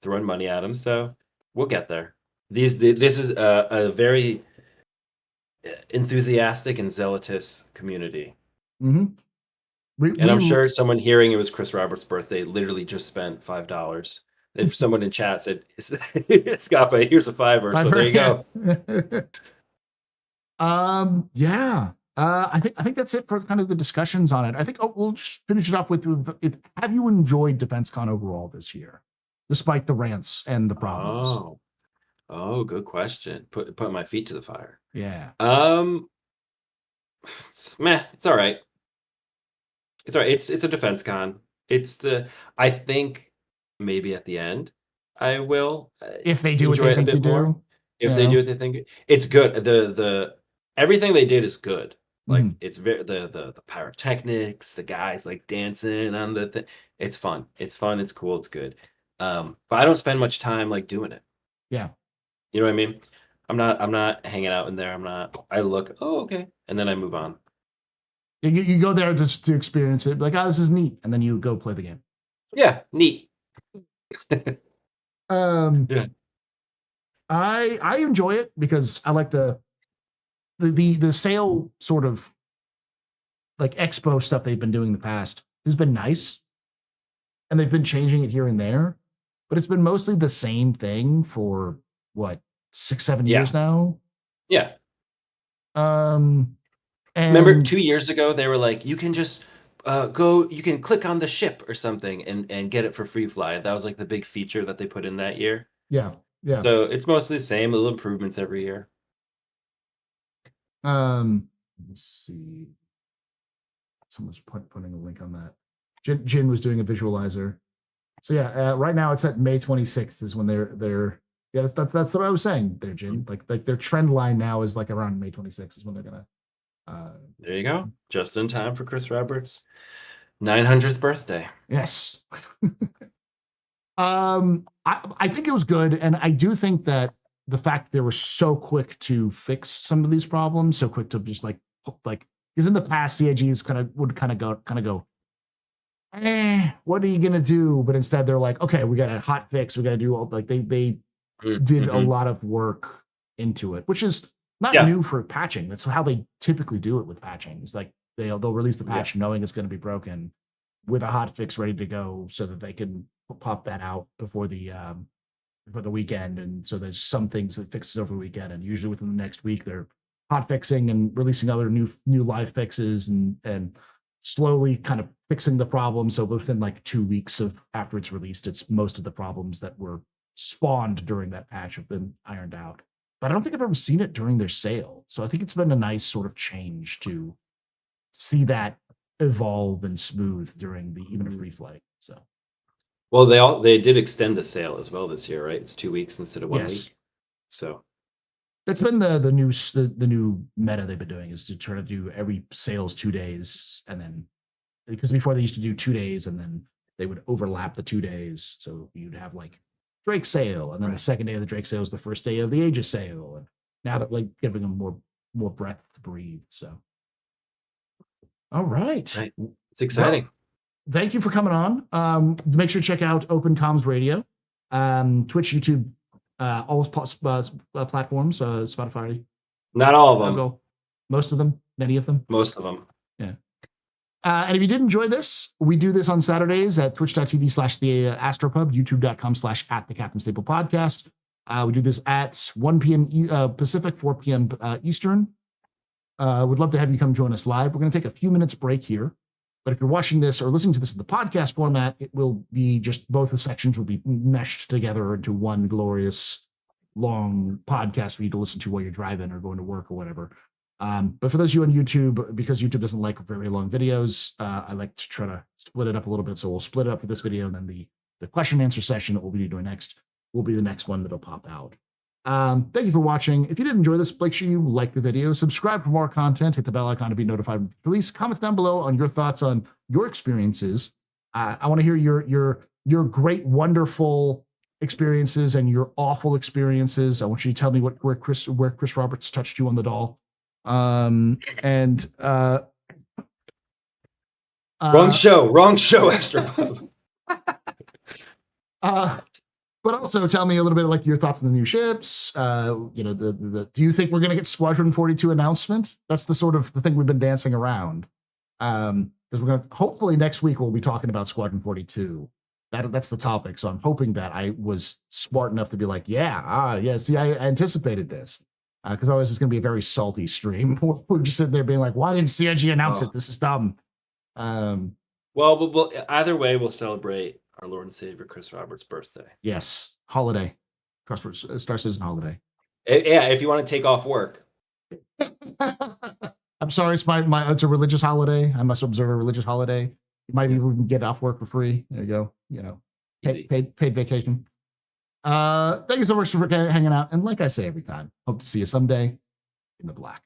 throwing money at them. So we'll get there. This is a very enthusiastic and zealotous community. Mm-hmm. And I'm sure someone hearing it was Chris Roberts' birthday literally just spent $5. If someone in chat said, Scott, here's a $5, so there you go. Yeah. I think that's it for kind of the discussions on it. I think we'll just finish it up with have you enjoyed DefenseCon overall this year, despite the rants and the problems? Oh, good question. Put my feet to the fire. Yeah. Meh, it's all right. It's all right. It's a DefenseCon. I think maybe at the end I will If they do what enjoy they it a think you bit more. do. If they do what they think, it's good. The everything they did is good. Like it's very the pyrotechnics, the guys like dancing on the thing. It's fun. It's fun. It's cool. It's good. But I don't spend much time like doing it. Yeah. You know what I mean? I'm not hanging out in there. I look, oh, okay. And then I move on. You go there just to experience it, like, oh, this is neat, and then you go play the game. Yeah, neat. Yeah. I enjoy it because I like the sale sort of like expo stuff they've been doing in the past has been nice. And they've been changing it here and there, but it's been mostly the same thing for what, 6-7 years now. Yeah. And remember 2 years ago they were like, you can just you can click on the ship or something and get it for free fly. That was like the big feature that they put in that year. Yeah. So it's mostly the same, little improvements every year. Let me see. Someone's putting a link on that. Jin was doing a visualizer. So yeah, right now it's at May 26th is when they're yeah, that's what I was saying there, Jin. Like their trend line now is like around May 26th is when they're gonna there you go. Just in time for Chris Roberts' 900th birthday. Yes. I think it was good, and I do think that the fact they were so quick to fix some of these problems, so quick to just like because in the past CIGs would go, what are you gonna do? But instead they're like, okay, we got a hot fix, we got to do all they did a lot of work into it, which is not new for patching. That's how they typically do it with patching. It's like they'll release the patch knowing it's going to be broken with a hot fix ready to go so that they can pop that out before the weekend. And so there's some things that fixes over the weekend, and usually within the next week they're hot fixing and releasing other new live fixes and slowly kind of fixing the problem. So within like 2 weeks of after it's released, it's most of the problems that were spawned during that patch have been ironed out. But I don't think I've ever seen it during their sale. So I think it's been a nice sort of change to see that evolve and smooth during even a free flight. So, well, they did extend the sale as well this year, right? It's 2 weeks instead of 1 week. So that's been the new meta they've been doing, is to try to do every sales 2 days, and then because before they used to do 2 days and then they would overlap the 2 days, so you'd have like Drake sale, and then the second day of the Drake sale is the first day of the Aegis sale, and now that like giving them more breath to breathe. So, all right, it's exciting. Well, thank you for coming on. Make sure to check out Open Comms Radio, Twitch, YouTube, all platforms, Spotify. Not all of them. Most of them. Many of them. Most of them. Yeah. And if you did enjoy this, we do this on Saturdays at twitch.tv/the Astropub, youtube.com/at the Captain's Table Podcast. We do this at 1 p.m. Pacific, 4 p.m. Eastern. Would love to have you come join us live. We're going to take a few minutes break here. But if you're watching this or listening to this in the podcast format, it will be just both the sections will be meshed together into one glorious long podcast for you to listen to while you're driving or going to work or whatever. But for those of you on YouTube, because YouTube doesn't like very long videos, I like to try to split it up a little bit. So we'll split it up for this video, and then the question and answer session that we'll be doing next will be the next one that'll pop out. Thank you for watching. If you did enjoy this, make sure you like the video, subscribe for more content, hit the bell icon to be notified of release. Comments down below on your thoughts on your experiences. I want to hear your great, wonderful experiences and your awful experiences. I want you to tell me where Chris Roberts touched you on the doll. Wrong show, Astro. But also tell me a little bit like your thoughts on the new ships. Do you think we're going to get Squadron 42 announcement? That's the sort of the thing we've been dancing around. Because we're going to, hopefully next week we'll be talking about Squadron 42. That's the topic. So I'm hoping that I was smart enough to be like, see, I anticipated this. Because otherwise it's going to be a very salty stream. We're just sitting there being like, why didn't CIG announce it? This is dumb. Well, either way, we'll celebrate our Lord and Savior Chris Roberts' birthday. Yes, holiday. Star Citizen holiday. Yeah, if you want to take off work. I'm sorry, it's it's a religious holiday. I must observe a religious holiday. You might even get off work for free. There you go. Paid vacation. Thank you so much for hanging out. And like I say every time, hope to see you someday in the black.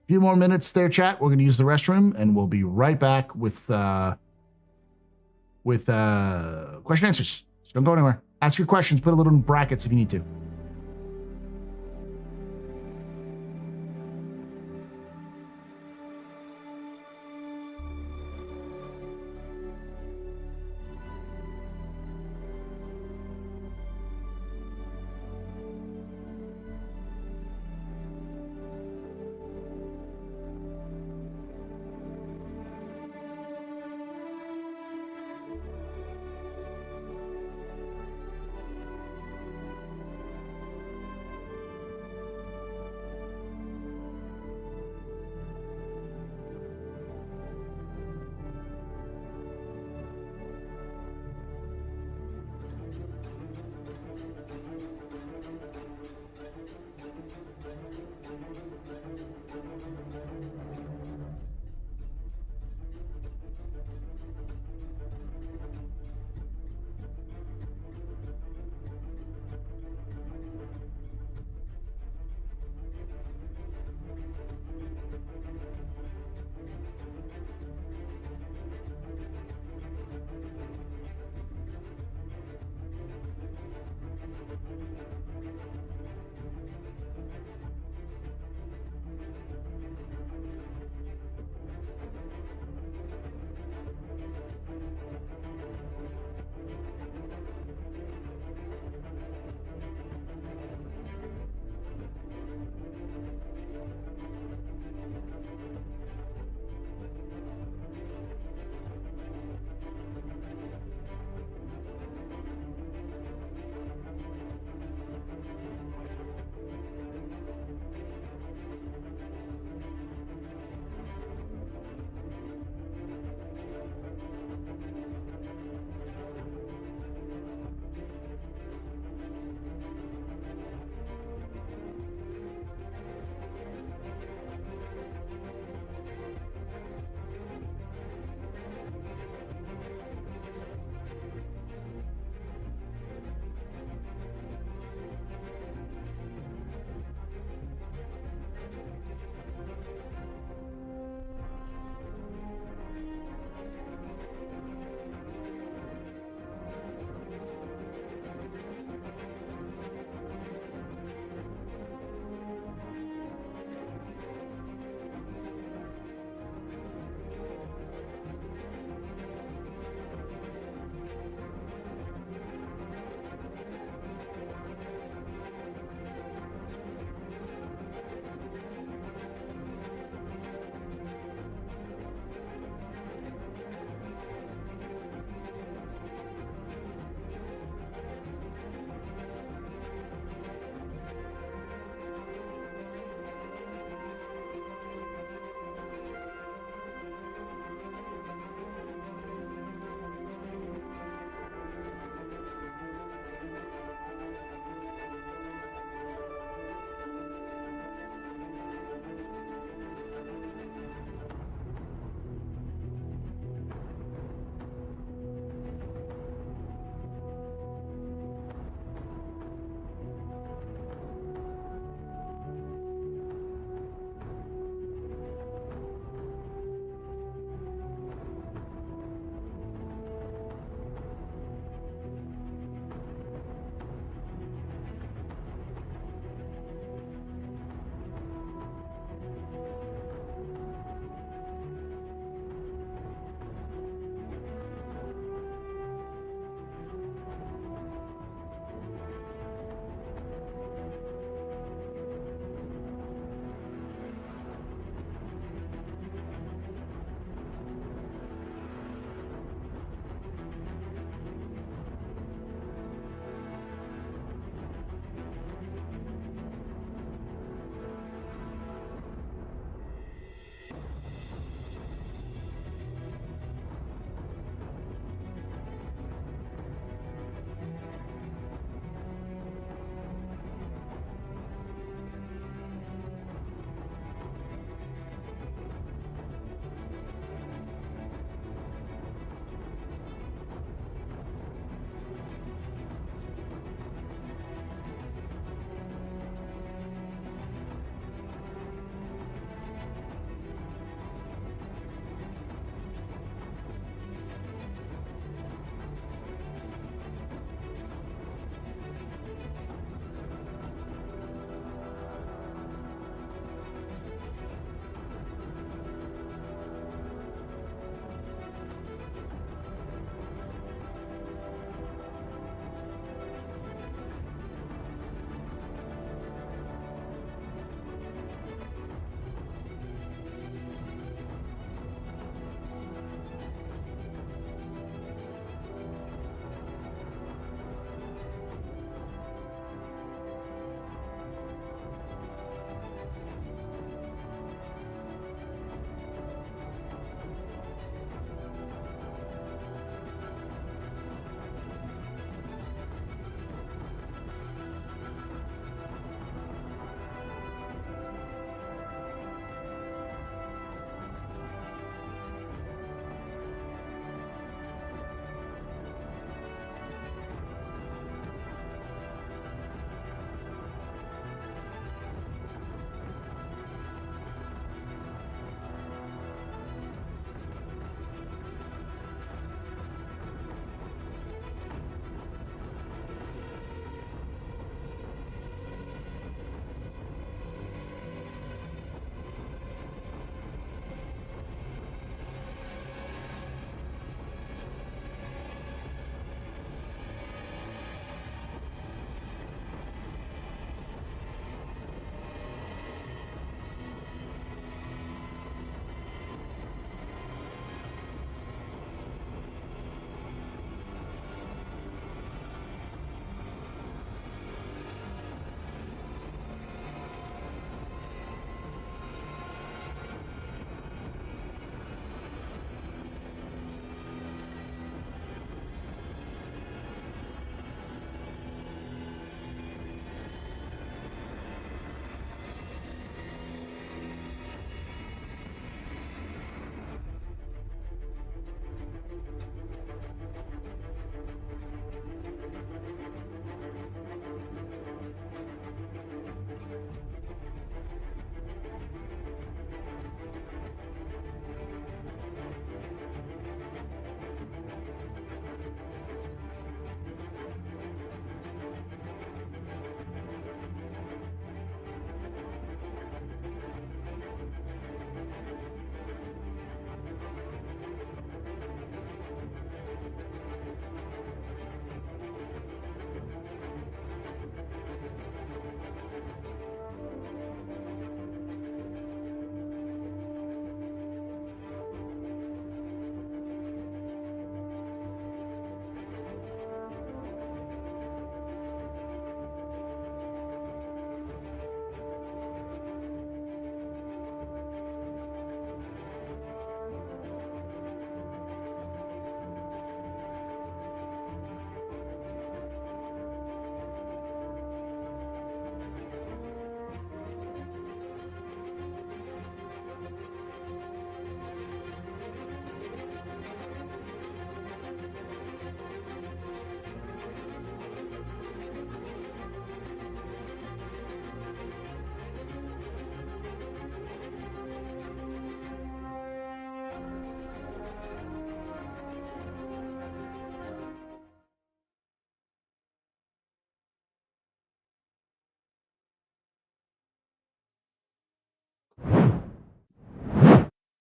Few more minutes there, chat. We're going to use the restroom, and we'll be right back with question answers. So don't go anywhere. Ask your questions. Put a little in brackets if you need to.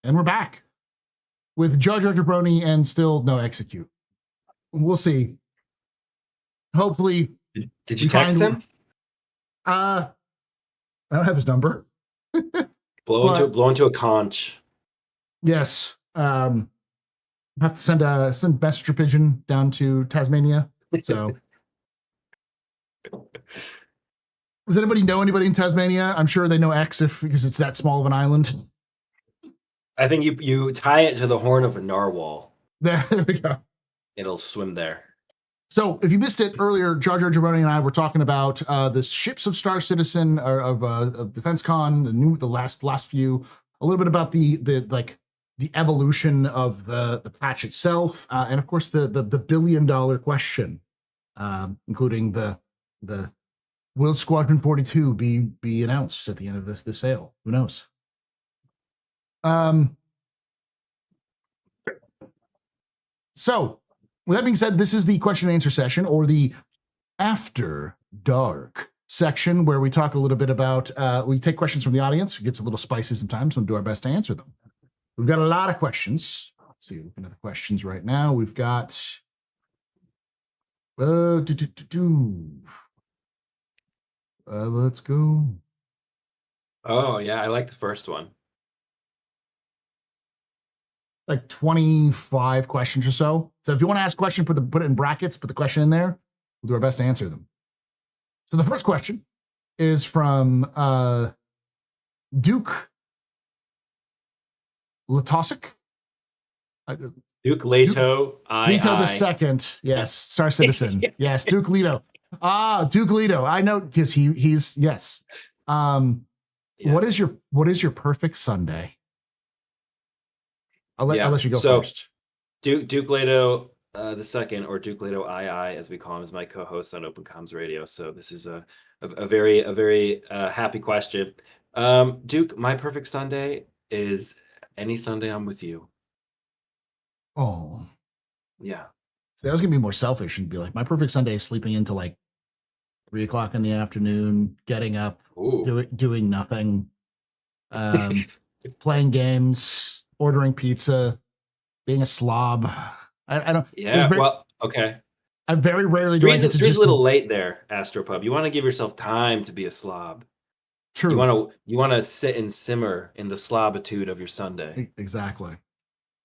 And we're back with Jar Jar Jabroni and still no execute. We'll see. Hopefully, Did you we text find. him? I don't have his number. Blow But into a conch. yes, have to send messenger pigeon down to Tasmania. So, does anybody know anybody in Tasmania? I'm sure they know X because it's that small of an island. I think you tie it to the horn of a narwhal. There we go. It'll swim there. So, if you missed it earlier, Jar Jar Jabroni and I were talking about the ships of Star Citizen of DefenseCon, the last few, a little bit about the evolution of the patch itself, and of course the $1 billion question, including the will Squadron 42 be announced at the end of this sale? Who knows? So, with that being said, this is the question and answer session, or the After Dark section, where we talk a little bit about, we take questions from the audience. It gets a little spicy sometimes. We'll do our best to answer them. We've got a lot of questions. Let's see, looking at the questions right now. We've got, let's go. Oh, yeah, I like the first one. Like 25 questions or so. So if you want to ask a question, put it in brackets, put the question in there. We'll do our best to answer them. So the first question is from Duke Latosic. Duke Leto, Leto the second. Yes, Star Citizen. Yes, Duke Leto. Duke Leto. I know because he's yes. Yes. What is your perfect Sunday? I'll let you go first. Duke Leto the second, or Duke Leto II, as we call him, is my co-host on Open Comms Radio. So this is a very happy question. Duke, my perfect Sunday is any Sunday I'm with you. Oh, yeah. See, I was gonna be more selfish and be like, my perfect Sunday is sleeping into like 3 o'clock in the afternoon, getting up, doing nothing, playing games, ordering pizza, being a slob. I don't. Yeah. Well, okay. I very rarely do I get to just a little late there, Astropub. You want to give yourself time to be a slob. True. You want to sit and simmer in the slobitude of your Sunday. Exactly.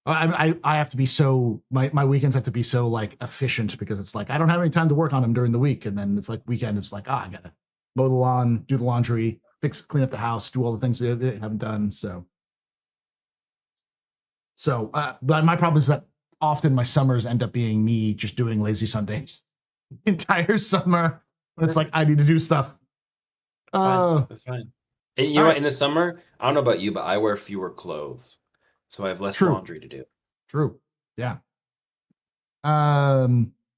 I have to be so my weekends have to be so like efficient, because it's like I don't have any time to work on them during the week, and then it's like weekend. It's like I gotta mow the lawn, do the laundry, clean up the house, do all the things we haven't done. But my problem is that often my summers end up being me just doing lazy Sundays the entire summer. But it's like I need to do stuff. That's fine. And you know what? In the summer, I don't know about you, but I wear fewer clothes, so I have less laundry to do. True. Yeah.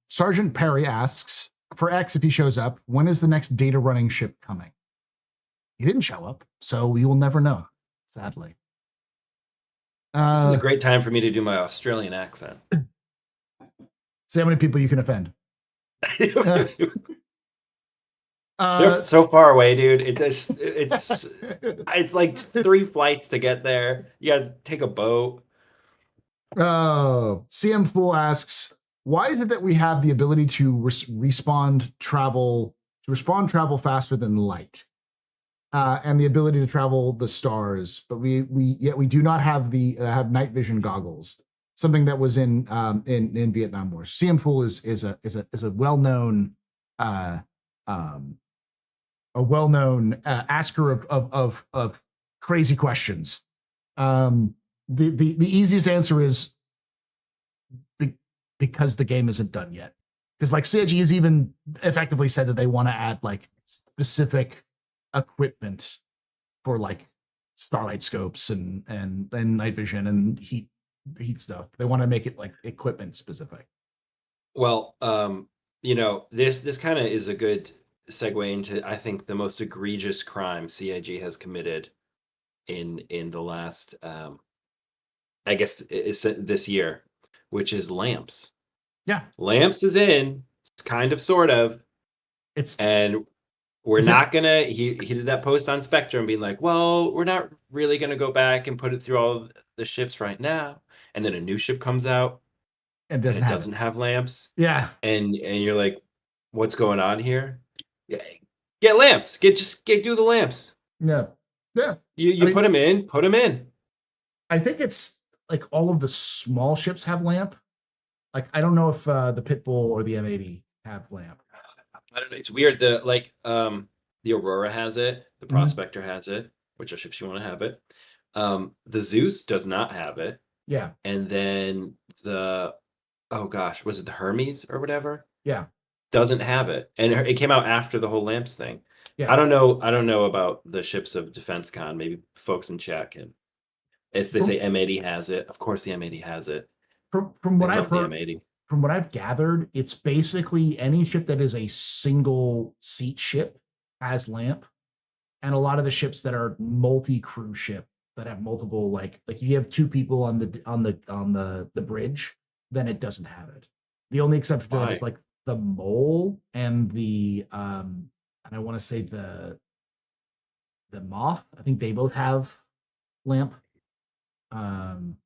Sergeant Perry asks, for X, if he shows up, when is the next data running ship coming? He didn't show up, so we will never know, sadly. This is a great time for me to do my Australian accent. See how many people you can offend. They're so far away, dude. It's like 3 flights to get there. You gotta take a boat. CM Fool asks, why is it that we have the ability to respond travel faster than light, and the ability to travel the stars, but we do not have have night vision goggles, something that was in Vietnam War. CM Fool is a well-known asker of crazy questions. The easiest answer is because the game isn't done yet. Because like CIG has even effectively said that they want to add like specific equipment for like starlight scopes and night vision and heat stuff. They want to make it like equipment specific. Well, this kind of is a good segue into, I think, the most egregious crime CIG has committed in the last I guess it's this year, which is lamps. Yeah. Lamps is in, it's kind of sort of. It's and we're not gonna. He did that post on Spectrum, being like, "Well, we're not really gonna go back and put it through all the ships right now." And then a new ship comes out, It and doesn't it have doesn't it. have lamps, Yeah. and you're like, "What's going on here?" Yeah, get lamps. Do the lamps. Yeah. Yeah. I You put mean, them in. Put them in. I think it's like all of the small ships have lamp. Like I don't know if the Pitbull or the M80 have lamp. I don't know. It's weird. The Aurora has it. The Mhm. Prospector has it. Which are ships you want to have it. The Zeus does not have it. Yeah. And then the oh gosh, was it the Hermes or whatever? Yeah. Doesn't have it, and it came out after the whole lamps thing. Yeah. I don't know about the ships of DefenseCon. Maybe folks in chat can. As they From say, M80 has it. Of course, the M80 has it. from They what I've love the heard, M80. from what I've gathered, it's basically any ship that is a single seat ship has lamp, and a lot of the ships that are multi-crew ship that have multiple like you have two people on the bridge, then it doesn't have it. The only exception to that is Why? like the mole and the and I want to say the moth. I think they both have lamp. Um,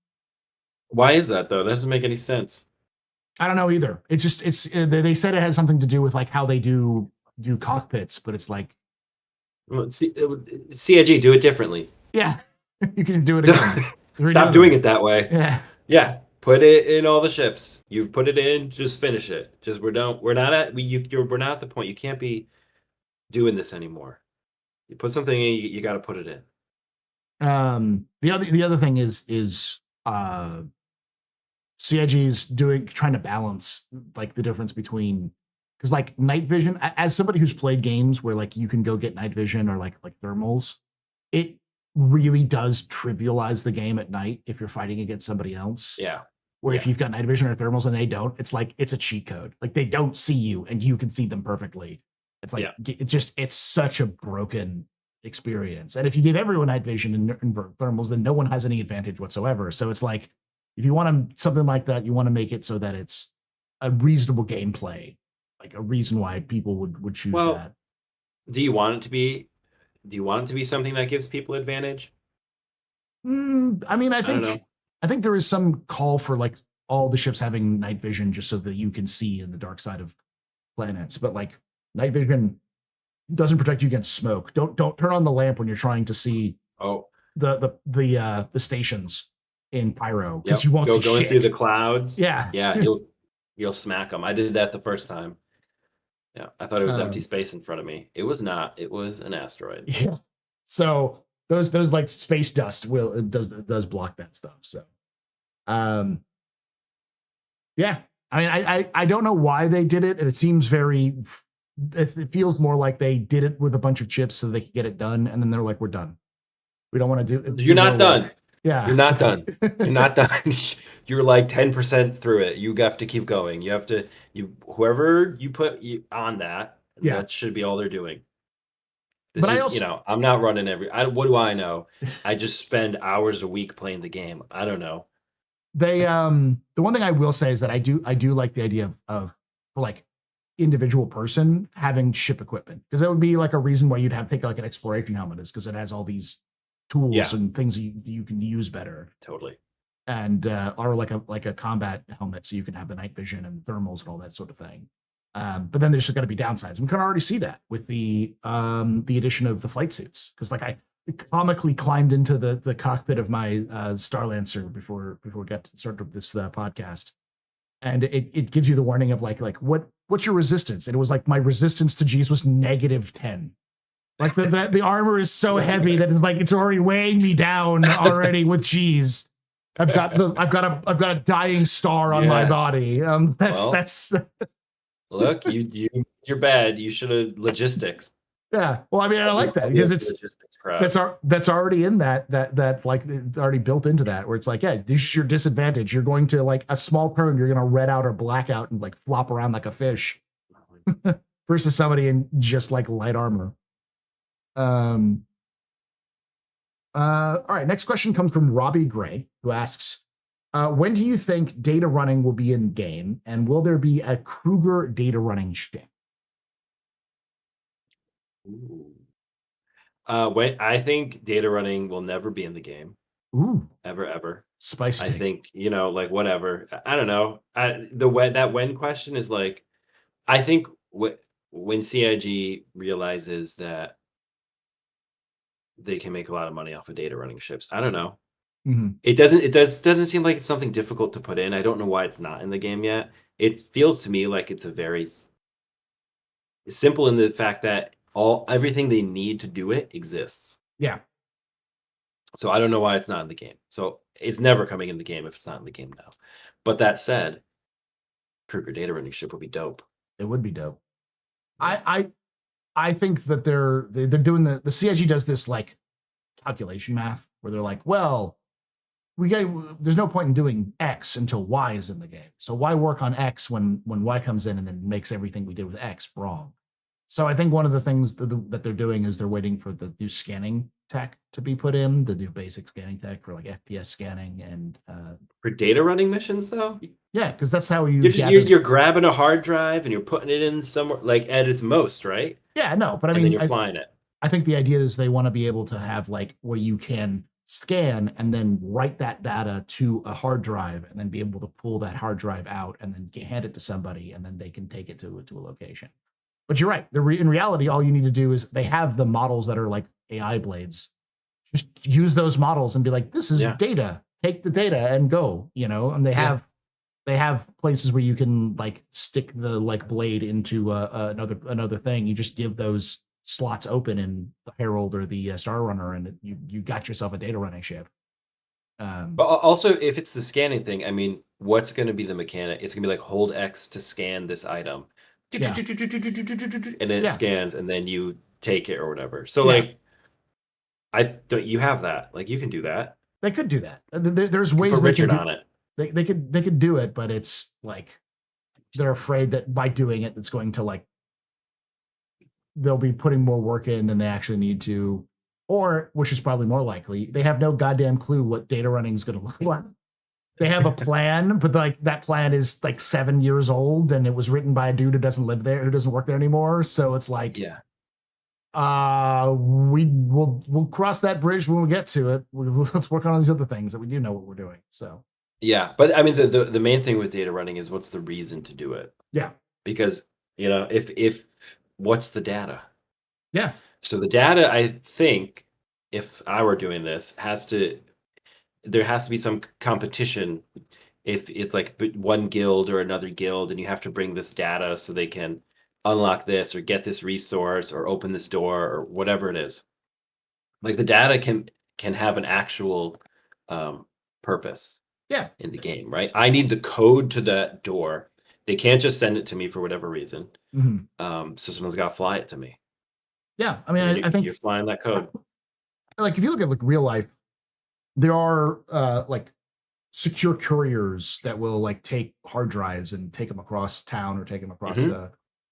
Why is that though? That doesn't make any sense. I don't know either. It's just they said it has something to do with like how they do cockpits, but it's like Well, CIG, do it differently. yeah, you can do it again. Stop Redo doing them. it that way. Yeah. Yeah, put it in all the ships. You put it in, just finish it. Just we're done. We're not at we you you're we're not at the point. You can't be doing this anymore. You put something in, you got to put it in. The other thing is CIG is trying to balance like the difference between because like night vision as somebody who's played games where like you can go get night vision or like thermals, it really does trivialize the game at night if you're fighting against somebody else. Yeah, Where if yeah, you've got night vision or thermals and they don't, it's like it's a cheat code. Like they don't see you and you can see them perfectly. It's like yeah. it's such a broken experience. And if you give everyone night vision and thermals, then no one has any advantage whatsoever. So it's like if you want something like that, you want to make it so that it's a reasonable gameplay, like a reason why people would choose Well, that. do you want it to be? Do you want it to be something that gives people advantage? I mean, I don't know. I think there is some call for like all the ships having night vision just so that you can see in the dark side of planets, but like night vision doesn't protect you against smoke. Don't turn on the lamp when you're trying to see Oh, the stations in Pyro because yep. you won't see Going through the shit. clouds. Yeah. Yeah, you'll smack them. I did that the first time. Yeah, I thought it was empty Um, space in front of me. It was not. It was an asteroid. yeah. So those like space dust will it does block that stuff. So um yeah. I mean I don't know why they did it, and it seems very it feels more like they did it with a bunch of chips so they could get it done, and then they're like, we're done. We don't want to You're do more not done. work. Yeah. You're not done. You're not done. You're like 10% through it. You have to keep going. You have to whoever you put on that, Yeah. that should be all they're doing. This But I is, also I'm not running what do I know? I just spend hours a week playing the game. I don't know. they the one thing I will say is that I do like the idea of for like individual person having ship equipment because that would be like a reason why you'd have to take like an exploration helmet is because it has all these tools Yeah, and things you can use better totally. and or like a combat helmet so you can have the night vision and thermals and all that sort of thing. But then there's just got to be downsides. We can already see that with the addition of the flight suits because like I comically climbed into the cockpit of my Starlancer before we got to start this podcast, and it gives you the warning of like what's your resistance, and it was like my resistance to G's was -10. Like the armor is so heavy that it's like it's already weighing me down already with G's. I've got a dying star on my Yeah. body. Well, That's look, you're bad. You should have logistics. yeah. Well, I mean, I like that because Obvious it's logistics crap. that's already in that like it's already built into that where it's like, yeah, this is your disadvantage. You're going to like a small turn, you're gonna red out or black out and like flop around like a fish versus somebody in just like light armor. Um all right, next question comes from Robbie Gray, who asks, when do you think data running will be in game, and will there be a Kruger data running ship? Ooh. When I think data running will never be in the game, Ooh, ever, ever. spicy I take. think, like whatever. I don't know. That when question is like, I think when CIG realizes that they can make a lot of money off of data running ships. I don't know. Mhm. It doesn't seem like it's something difficult to put in. I don't know why it's not in the game yet. It feels to me like it's a very simple in the fact that all everything they need to do it exists. Yeah, So I don't know why it's not in the game. So it's never coming in the game if it's not in the game now. But that said, Kruger data running ship would be dope. it would be dope. Yeah. I I think that they're doing the CIG does this like calculation math where they're like, well, we get there's no point in doing X until Y is in the game. So why work on X when Y comes in and then makes everything we did with X wrong? So I think one of the things that they're doing is they're waiting for the new scanning tech to be put in, the new basic scanning tech for like FPS scanning and For data running missions though, yeah, because that's how you you're just you're, gather. you're grabbing a hard drive and you're putting it in somewhere like at its most, right? Yeah, no, but I And then mean, you're flying it. I think the idea is they want to be able to have like where you can scan and then write that data to a hard drive and then be able to pull that hard drive out and then hand it to somebody and then they can take it to a location. But you're right. In reality, all you need to do is they have the models that are like AI blades. Just use those models and be like, this is Yeah. data. Take the data and go. And Yeah. they have places where you can like stick the like blade into another thing. You just give those slots open in the Herald or the Star Runner, and you got yourself a data running ship. But Um, also, if it's the scanning thing, I mean, what's going to be the mechanic? It's going to be like hold X to scan this item, and yeah, then it yeah, scans, and then you take it or whatever. So, yeah. like, I don't you have that? Like, you can do that. They could do that. There's You can ways put they could Richard do. on it. They could do it, but it's like they're afraid that by doing it, it's going to like they'll be putting more work in than they actually need to, or which is probably more likely, they have no goddamn clue what data running is going to look like. They have a plan, but like that plan is like 7 years old, and it was written by a dude who doesn't live there, who doesn't work there anymore. So it's like, Yeah. we'll cross that bridge when we get to it. Let's work on all these other things that we do know what we're doing. So Yeah, but I mean, the main thing with data running is what's the reason to do it? yeah, Because if what's the data? yeah, So the data, I think, if I were doing this, there has to be some competition if it's like one guild or another guild and you have to bring this data so they can unlock this or get this resource or open this door or whatever it is. Like the data can have an actual purpose yeah. in the game, right? I need the code to that door. They can't just send it to me for whatever reason. Mhm. So someone's got to fly it to me, Yeah. I mean, and then I you're think flying that code. like if you look at like real life, there are like secure couriers that will like take hard drives and take them across town or take them across Hmm.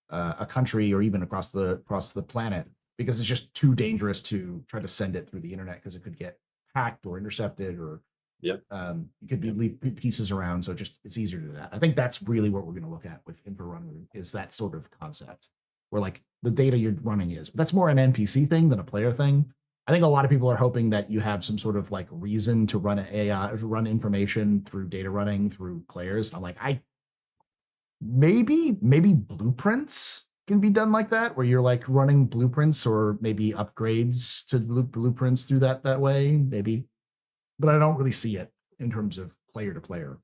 a country or even across the planet because it's just too dangerous to try to send it through the internet because it could get hacked or intercepted or Yep. it could be leave pieces around. So it's easier to do that. I think that's really what we're going to look at with info running is that sort of concept where like the data you're running is. But that's more an NPC thing than a player thing. I think a lot of people are hoping that you have some sort of like reason to run an AI, to run information through data running through players. I'm like, maybe blueprints can be done like that, where you're like running blueprints or maybe upgrades to blueprints through that way, maybe. But I don't really see it in terms of player to player.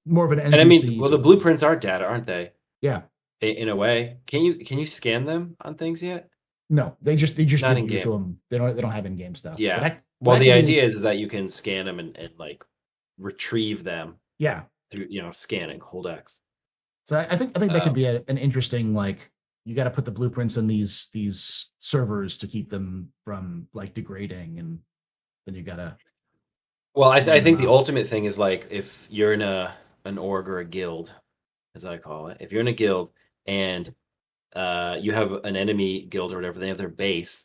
More of an And I mean, NPC well, the sort of thing. blueprints are data, aren't they? Yeah. In a way. Can you scan them on things yet? No, they just Not give in you to game. them. They don't have in game stuff. But Yeah. but Well, that the could be idea is that you can scan them and like retrieve them yeah. through, scanning, hold X. So I think that could Um, be an interesting like you got to put the blueprints in these servers to keep them from like degrading, and then you got to well, I run them think the off. ultimate thing is like if you're in an org or a guild, as I call it, if you're in a guild and you have an enemy guild or whatever, they have their base,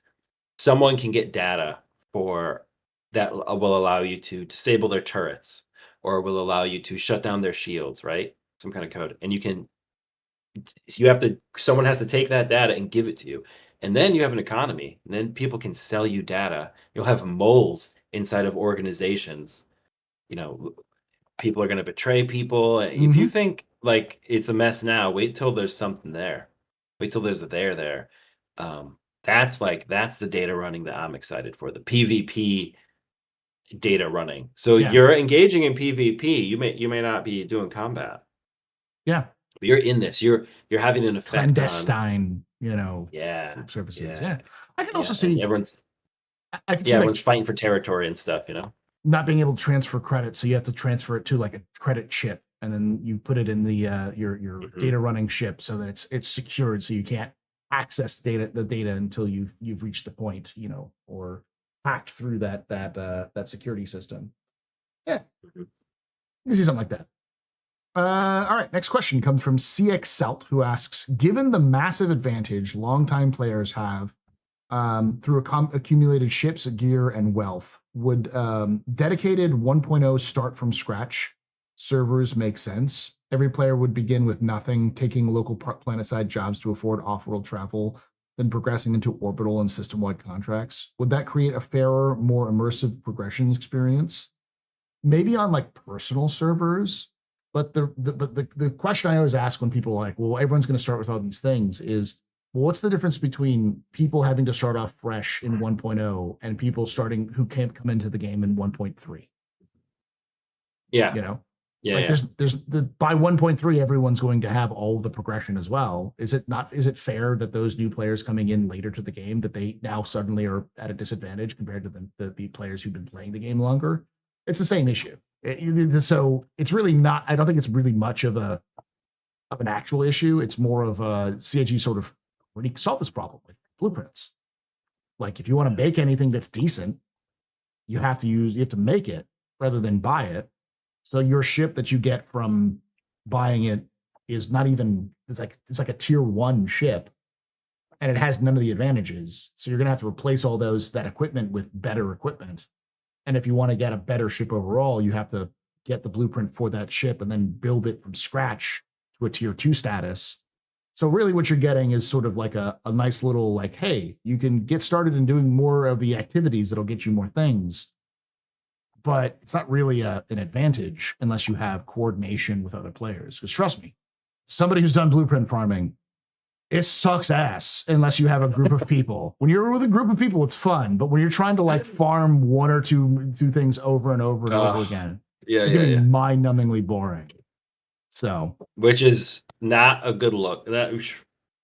someone can get data for that will allow you to disable their turrets or will allow you to shut down their shields, right? Some kind of code. And you have to someone has to take that data and give it to you. And then you have an economy, and then people can sell you data. You'll have moles inside of organizations. You know, people are going to betray people. If you think like it's a mess now, wait till there's something there. Wait till there's a there. That's the data running that I'm excited for. The PvP data running. So Yeah. you're engaging in PvP. You may not be doing combat. Yeah. But you're in this. You're having an effect on. Clandestine, Yeah, group services. yeah, Yeah. I can also yeah. And see, I can see everyone's like fighting for territory and stuff. not being able to transfer credit. So you have to transfer it to like a credit chip, and then you put it in the your Mhm. data running chip so that it's secured, so you can't access the data until you've reached the point, or hacked through that security system. Yeah, Mhm. you can see something like that. All right, next question comes from CX Selt, who asks, given the massive advantage longtime players have through accumulated ships, gear, and wealth, would dedicated 1.0 start from scratch servers make sense? Every player would begin with nothing, taking local planet-side jobs to afford off-world travel, then progressing into orbital and system-wide contracts. Would that create a fairer, more immersive progression experience? Maybe on like personal servers, but the question I always ask when people are like, well, everyone's going to start with all these things is, well, what's the difference between people having to start off fresh in 1.0 and people starting who can't come into the game in 1.3? Yeah, You know, yeah, like yeah. there's the by 1.3, everyone's going to have all the progression as well. Is it fair that those new players coming in later to the game, that they now suddenly are at a disadvantage compared to the players who've been playing the game longer? It's the same issue. So it's really not. I don't think it's really much of an actual issue. It's more of a CIG sort of already solved this problem with blueprints. Like if you want to make anything that's decent, you have to make it rather than buy it. So your ship that you get from buying it is not even, it's like a tier 1 ship, and it has none of the advantages. So you're gonna have to replace all that equipment with better equipment. And if you want to get a better ship overall, you have to get the blueprint for that ship and then build it from scratch to a tier 2 status. So really what you're getting is sort of like a nice little like, hey, you can get started in doing more of the activities that'll get you more things, but it's not really an advantage unless you have coordination with other players. Because trust me, somebody who's done blueprint farming, it sucks ass unless you have a group of people. When you're with a group of people, it's fun, but when you're trying to like farm one or two things over and over and over again, Yeah, it can yeah, be yeah. mind-numbingly boring. So, Which is not a good look.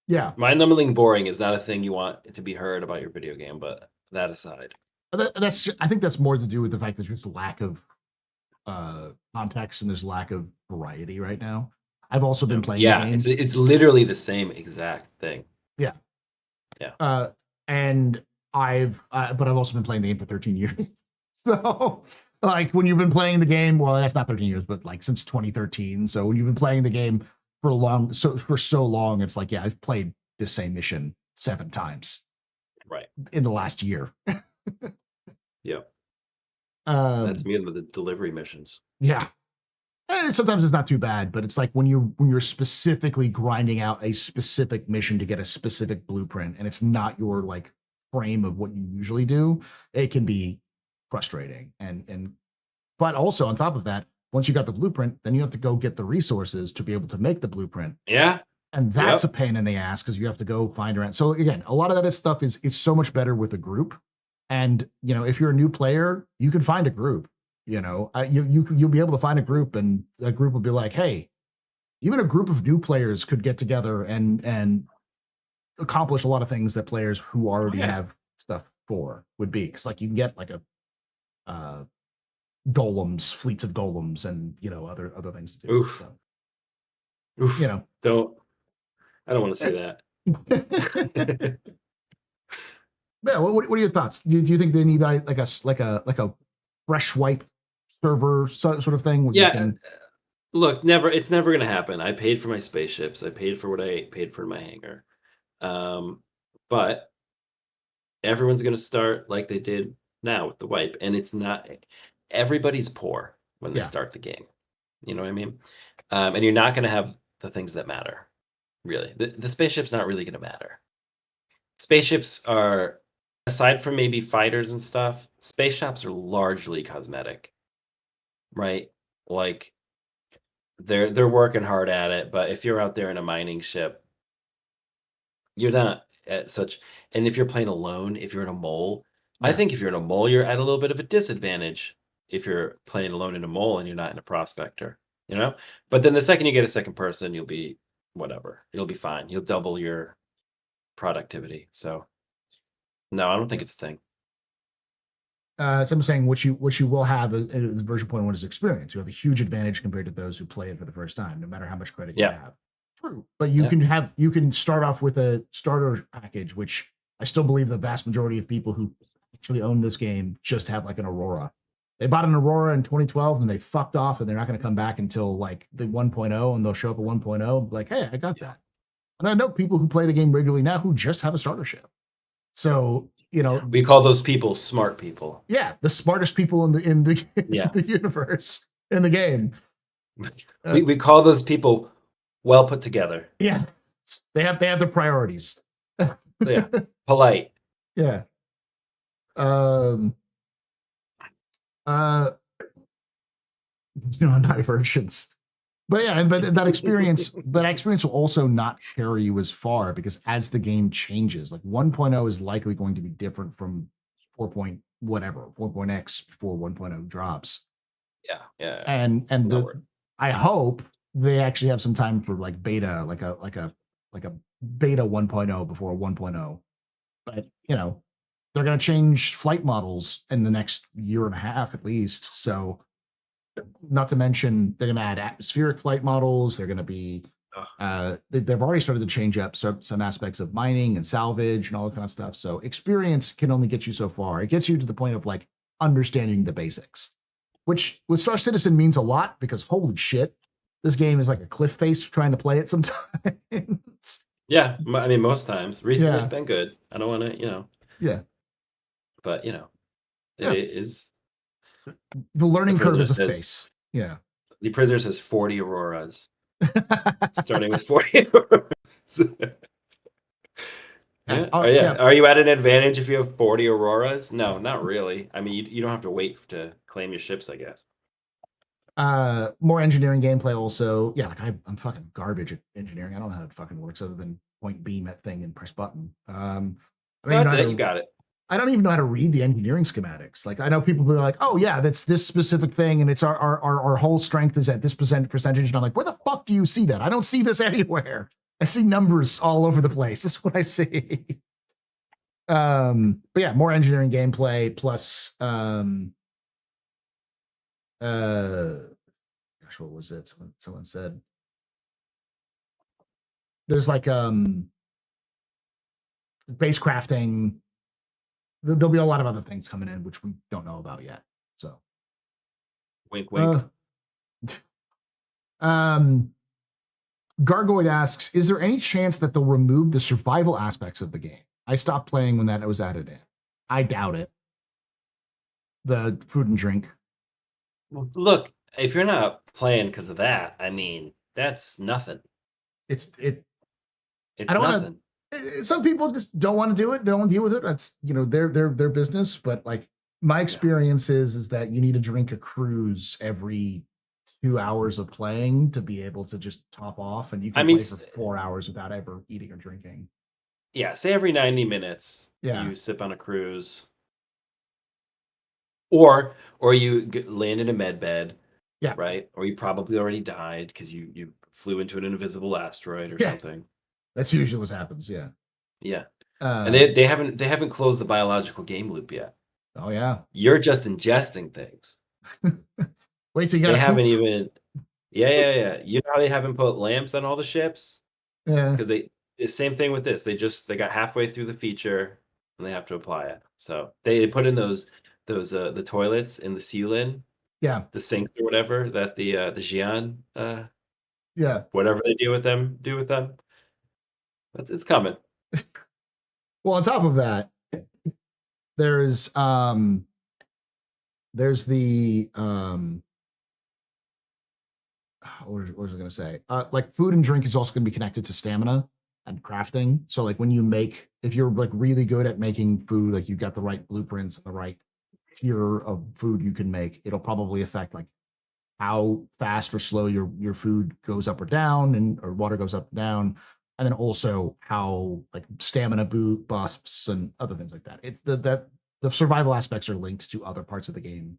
yeah, Mind-numbingly boring is not a thing you want to be heard about your video game. But that aside, I think that's more to do with the fact that there's lack of context and there's lack of variety right now. I've also been playing the yeah, game. it's literally the same exact thing. Yeah. Yeah. And but I've also been playing the game for 13 years. So, like, when you've been playing the game, well, that's not 13 years, but like since 2013. So when you've been playing the game for so long, it's like, yeah, I've played this same mission 7 times Right. in the last year. Yeah. That's Um, me with the delivery missions. yeah. And sometimes it's not too bad, but it's like when you're specifically grinding out a specific mission to get a specific blueprint, and it's not your like frame of what you usually do, it can be frustrating. And but also on top of that, once you got the blueprint, then you have to go get the resources to be able to make the blueprint. Yeah. And that's a Yep. pain in the ass because you have to go find around. So again, a lot of that stuff is it's so much better with a group. And if you're a new player, you can find a group. You'll be able to find a group, and a group will be like, hey, even a group of new players could get together and accomplish a lot of things that players who already yeah. have stuff for would be. Because like you can get like a golems, fleets of golems, and other things to do. Oof. So Oof. I don't want to see yeah. that. What are your thoughts? Do you think they need like a fresh wipe server sort of thing where you Yeah. can? Look, it's never gonna happen. I paid for my spaceships. I paid for what I paid for my hangar. But everyone's gonna start like they did now with the wipe, and it's not everybody's poor when they Yeah. start the game. You know what I mean? And you're not gonna have the things that matter, really. The spaceship's not really gonna matter. spaceships are, aside from maybe fighters and stuff, space shops are largely cosmetic, right? Like they're working hard at it, but if you're out there in a mining ship, you're not at such, and if you're playing alone, if you're in a mole, I Yeah. think if you're in a mole, you're at a little bit of a disadvantage if you're playing alone in a mole and you're not in a prospector, you know? But then the second you get a second person, you'll be whatever. You'll be fine. You'll double your productivity. So no, I don't think Yeah. it's a thing. So I'm saying what you will have is version 0.1 is experience. You have a huge advantage compared to those who play it for the first time, no matter how much credit you Yeah. have. True. But Yeah. you can start off with a starter package, which I still believe the vast majority of people who actually own this game just have like an Aurora. They bought an Aurora in 2012 and they fucked off and they're not going to come back until like the 1.0 and they'll show up at 1.0 like, hey, I got Yeah. that. And I know people who play the game regularly now who just have a starter ship. So, you know, We call those people smart people. yeah, the smartest people in the Yeah. the universe in the game. We call those people well put together. Yeah, they have their priorities. Yeah. Polite. Yeah. Um. Uh. Diversions. But yeah, but that experience will also not carry you as far because as the game changes, like 1.0 is likely going to be different from 4. Whatever 4.x before 1.0 drops. Yeah. Yeah. And I hope they actually have some time for like beta, like a beta 1.0 before 1.0. But you know, they're going to change flight models in the next year and a half at least. So not to mention they're going to add atmospheric flight models. They're going to be they've already started to change up some aspects of mining and salvage and all that kind of stuff. So experience can only get you so far. It gets you to the point of like understanding the basics, which with Star Citizen means a lot because holy shit, this game is like a cliff face trying to play it sometimes. Yeah. I mean, most times. Recently, Yeah. it's been good. I don't want to, Yeah. but it Yeah. is. The The learning curve prisoner is a says face. Yeah. the prisoner says 40 auroras, starting with 40 auroras. Yeah. Yeah. Oh, Yeah. yeah. Are you at an advantage if you have 40 auroras? No, not really. I mean, you don't have to wait to claim your ships, I guess. More engineering gameplay also. Yeah, like I'm fucking garbage at engineering. I don't know how it fucking works other than point beam that thing and press button. I don't even know That's how it. You to got it. I don't even know how to read the engineering schematics. Like I know people who are like, oh yeah, that's this specific thing, and it's our whole strength is at this percentage. And I'm like, where the fuck do you see that? I don't see this anywhere. I see numbers all over the place. This is what I see. But yeah, more engineering gameplay plus gosh, what was it? Someone said there's like base crafting. There'll be a lot of other things coming in which we don't know about yet. So Wink, wink. Um, Gargoyd asks, is there any chance that they'll remove the survival aspects of the game? I stopped playing when that was added in. I doubt it. The food and drink. Look, if you're not playing because of that, I mean, that's nothing. It's I It's don't want nothing. to. Some people just don't want to do it. Don't want to deal with it. That's their business. But like my experience is that you need to drink a cruise every 2 hours of playing to be able to just top off, and you I can mean, play for 4 hours without ever eating or drinking. yeah, say every 90 minutes Yeah, you sip on a cruise, or you land in a med bed, yeah, right? Or you probably already died because you flew into an invisible asteroid or yeah. something. That's usually what happens. Yeah. Yeah. And Um, they haven't closed the biological game loop yet. oh yeah. You're just ingesting things. Wait till you They gotta haven't poop. even. Yeah. You know how they haven't put lamps on all the ships? Yeah, Because the same thing with this. They got halfway through the feature and they have to apply it. So they put in those the toilets in the ceiling, yeah, the sinks or whatever that the Xi'an yeah. whatever they do with them. It's coming. Well, on top of that, there's there's the what was I gonna say? Like food and drink is also gonna be connected to stamina. and crafting. So like when you make, if you're like really good at making food, like you've got the right blueprints and the right tier of food you can make, it'll probably affect like how fast or slow your food goes up or down, and or water goes up and down, and then also how like stamina buffs and other things like that. It's the survival aspects are linked to other parts of the game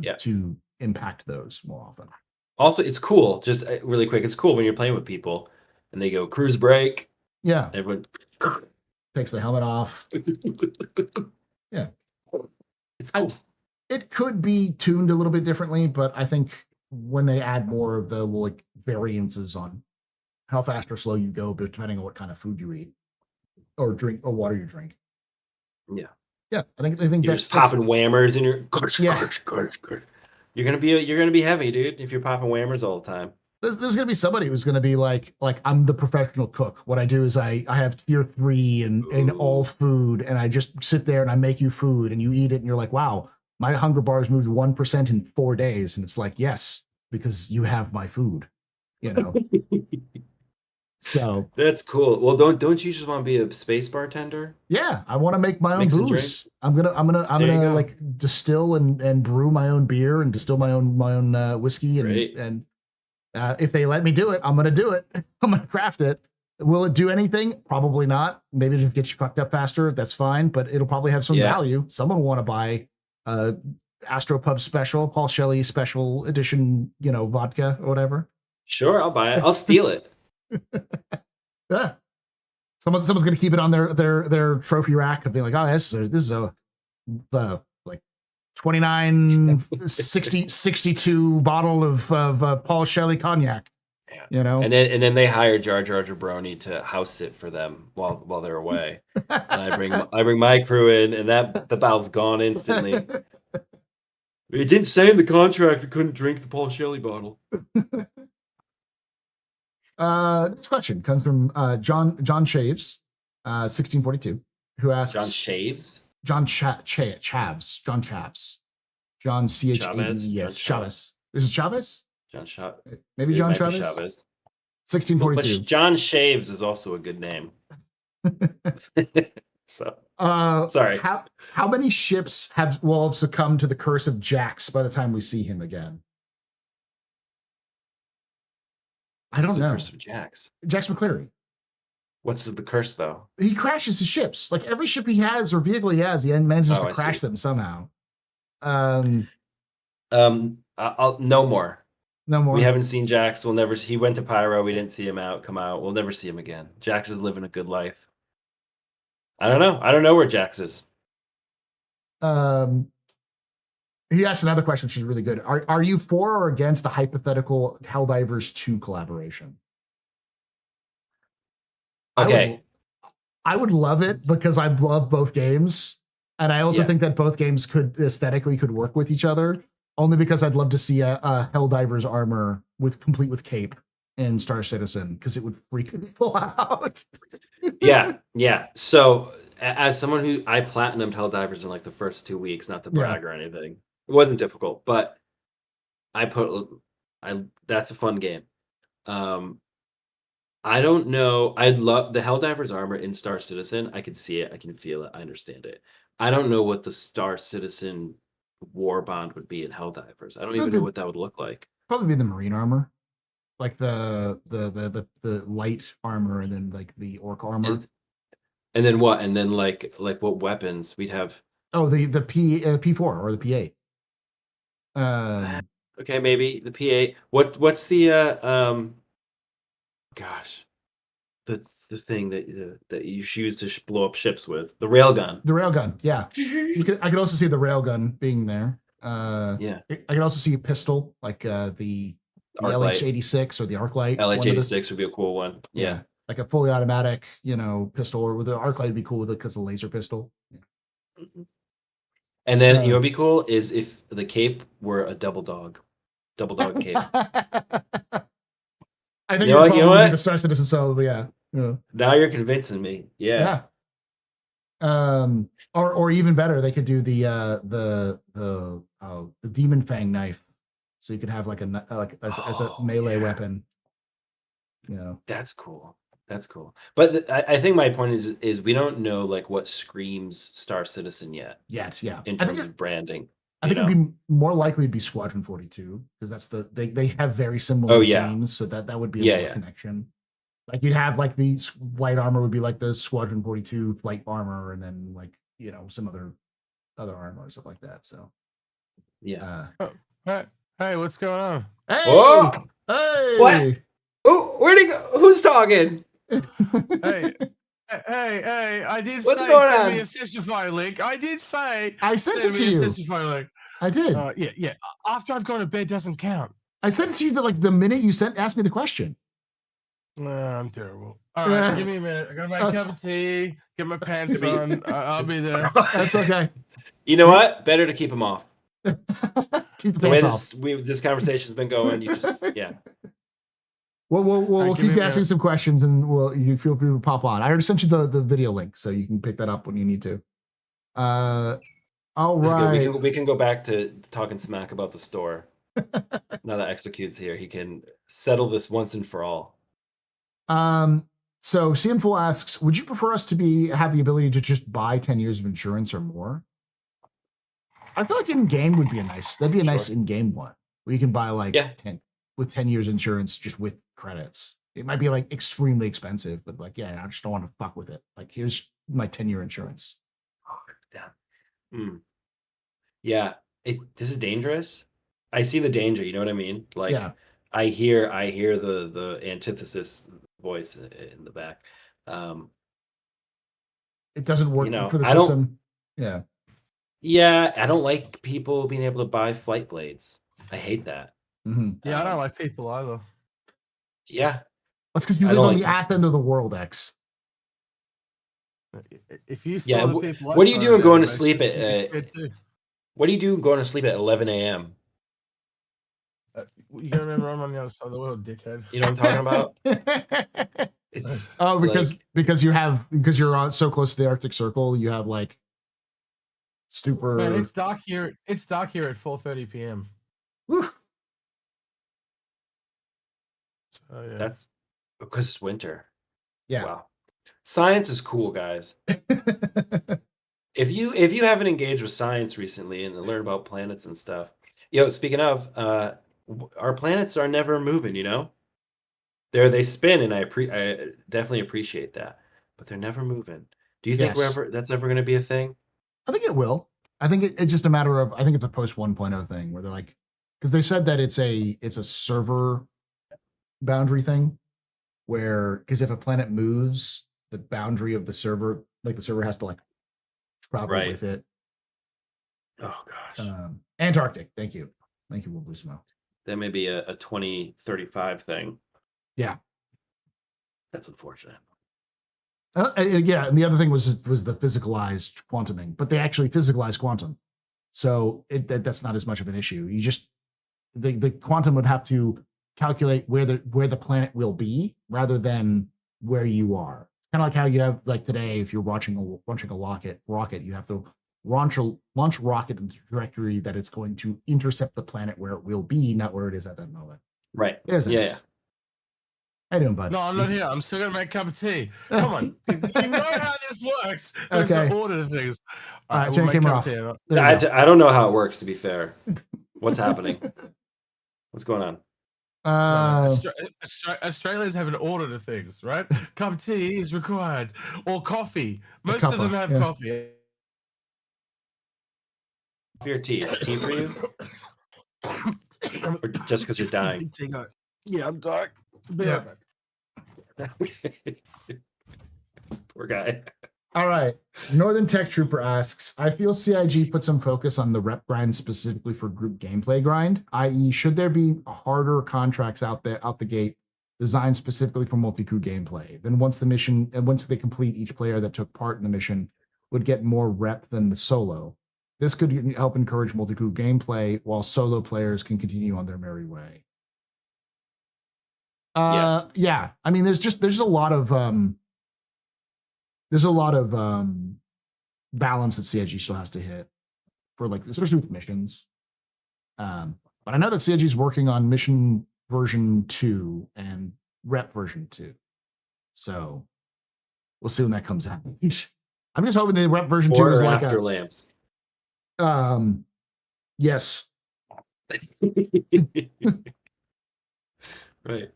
Yeah. to impact those more often. Also, it's cool. Just really quick, it's cool when you're playing with people and they go cruise break. Yeah, Everyone takes the helmet off. Yeah, it's cool. It could be tuned a little bit differently, but I think when they add more of the like variances on how fast or slow you go, but depending on what kind of food you eat or drink or water you drink. Yeah. Yeah, I think You're just popping whammers and you're Yeah. You're gonna be heavy, dude, if you're popping whammers all the time. There's gonna be somebody who's gonna be like I'm the professional cook. What I do is I have tier 3 in all food, and I just sit there and I make you food and you eat it and you're like, wow, my hunger bars moved 1% in 4 days, and it's like, yes, because you have my food, you know. So That's cool. Well, don't you just want to be a space bartender? yeah, I want to make my own Mix and booze. drink? I'm There you gonna go. like distill and brew my own beer and distill my own whiskey Great. and if they let me do it, I'm gonna do it. I'm gonna craft it. Will it do anything? Probably not. Maybe it'll get you fucked up faster. That's fine, but it'll probably have some Yeah. value. Someone will want to buy Astropub special, Paul Shelley special edition, vodka or whatever. Sure, I'll buy it. I'll steal it. Yeah. Someone's gonna keep it on their trophy rack and be like, oh, this is a the like 29 62 bottle of Paul Shelley cognac. Yeah. And then they hire Jar Jar Jabroni to house sit for them while they're away. And I bring my crew in, and the bottle's gone instantly. It didn't say in the contract we couldn't drink the Paul Shelley bottle. This question comes from John Shaves, 1642, who asks John Shaves? John Chavs. John Chavs. John Chavez. Chavez. Is it Chavez? John Chavez. Maybe John Chavez. 1642. But John Shaves is also a good name. So sorry. How many ships will have succumbed to the curse of Jax by the time we see him again? I don't know. The curse of Jax. Jax McCleary. What's the curse though? He crashes his ships. Like every ship he has or vehicle he has, he manages to crash them somehow. I'll no more. No more. We haven't seen Jax. We'll never. He went to Pyro. We didn't see him come out. We'll never see him again. Jax is living a good life. I don't know. I don't know where Jax is. He asked another question, which is really good. Are you for or against the hypothetical Helldivers 2 collaboration? Okay. I would love it because I love both games. And I also think that both games could aesthetically work with each other. Only because I'd love to see a Helldivers armor complete with cape in Star Citizen, because it would freak people out. Yeah. So as someone who I platinumed Helldivers in like the first 2 weeks, not to brag or anything, it wasn't difficult, but that's a fun game. I don't know. I'd love the Helldivers armor in Star Citizen. I can see it. I can feel it. I understand it. I don't know what the Star Citizen war bond would be in Helldivers. I don't even know what that would look like. Probably be the Marine armor, like the light armor, and then like the orc armor. And then what? And then like what weapons we'd have? Oh, the P4 or the P8. Okay, maybe the P8. What's the gosh, the thing that you use to blow up ships with, the railgun. The railgun, yeah. I could also see the railgun being there. Yeah. I could also see a pistol, like the LH86 or the Arclight. LH86 would be a cool one. Yeah. Like a fully automatic, pistol, or with the Arclight would be cool with it because the laser pistol. Yeah. And then you know what'd be cool is if the cape were a double dog cape. I think you know what? The Star Citizen solo, yeah. Now you're convincing me. Yeah. Or even better, they could do the Demon Fang knife, so you could have like as a melee weapon. That's cool. That's cool. But I think my point is we don't know like what screams Star Citizen yet Yet, yeah. in terms of branding. I think it'd be more likely to be Squadron 42 because that's they have very similar Oh yeah, themes, so that would be a yeah, more yeah. connection. Like you'd have like the light armor would be like the Squadron 42 flight armor, and then like some other armor and stuff like that. So Yeah. Hey, what's going on? Hey, Oh! hey, What? Oh, where'd he go? Who's talking? Hey, hey! I did What's say going send on? me a Sessify link. I did say I sent send it to me you. a Sessify link. I did. Yeah. After I've gone to bed doesn't count. I sent it to you the minute you asked me the question. I'm terrible. All right, give me a minute. I gotta make a cup of tea, get my pants on. I'll be there. That's okay. You know what? Better to keep him off. Keep the The way pants off. this conversation's been going, you just We'll give keep me a asking minute. some questions, and you feel free to pop on. I already sent you the video link, so you can pick that up when you need to. All This is good. right. We can go back to talking smack about the store. Now that Execute's here, he can settle this once and for all. So CMFull asks, would you prefer us to have the ability to just buy 10 years of insurance or more? I feel like in game would be that'd be a nice in-game one where you can buy like 10 years insurance just with credits. It might be like extremely expensive, but like, I just don't want to fuck with it. Like, here's my 10-year insurance. Yeah, this is dangerous. I see the danger, you know what I mean? Like, yeah. I hear the antithesis voice in the back. It doesn't work for the I system. Yeah, I don't like people being able to buy flight blades. I hate that. Mm-hmm. Yeah, I don't like people either. Yeah. That's because you live on the ass end of the world, X. If you saw the people, what are you doing going to sleep at? What do you do going to sleep at 11 a.m.? You gotta remember I'm on the other side of the world, dickhead. You know what I'm talking about? It's because you're so close to the Arctic Circle, you have like super. Man, it's dark here. It's dark here at 4:30 p.m. Whew. So, yeah. That's because it's winter. Yeah. Wow. Science is cool, guys. If you haven't engaged with science recently and learned about planets and stuff, speaking of, our planets are never moving. They spin, and I definitely appreciate that, but they're never moving. Do you think that's ever going to be a thing? I think it will. I think it's just a matter of. I think it's a post 1.0 thing where they're like, because they said that it's a server boundary thing, because if a planet moves, the boundary of the server, like the server has to like travel with it. Oh gosh. Antarctic. Thank you, Will Blue Smoke. That may be a 2035 thing. Yeah, that's unfortunate. Yeah, and the other thing was the physicalized quantuming, but they actually physicalized quantum, so that's not as much of an issue. You just the quantum would have to calculate where the planet will be rather than where you are. Kind of like how you have like today, if you're launching a rocket, you have to launch rocket in the trajectory that it's going to intercept the planet where it will be, not where it is at that moment. Right. There's yeah. How you doing, bud? No, I'm not here. I'm still gonna make a cup of tea. Come on, you know how this works. There's Okay. an order to things. All right, turn camera off. I don't know how it works. To be fair, what's happening? What's going on? Australians have an order to things, right? Cup of tea is required, or coffee. Most of them have coffee. Coffee or tea? Is tea for you? Or just because you're dying? Yeah, I'm dying. Yeah. Poor guy. All right. Northern Tech Trooper asks, I feel CIG put some focus on the rep grind specifically for group gameplay grind, i.e., should there be harder contracts out the gate designed specifically for multi-crew gameplay? Then once they complete, each player that took part in the mission would get more rep than the solo. This could help encourage multi-crew gameplay while solo players can continue on their merry way. Yes. Yeah. I mean, there's a lot of balance that CIG still has to hit for like, especially with missions. But I know that CIG is working on mission version 2 and rep version 2. So we'll see when that comes out. I'm just hoping the rep version 2 Or is like after Lambs. Yes. Right.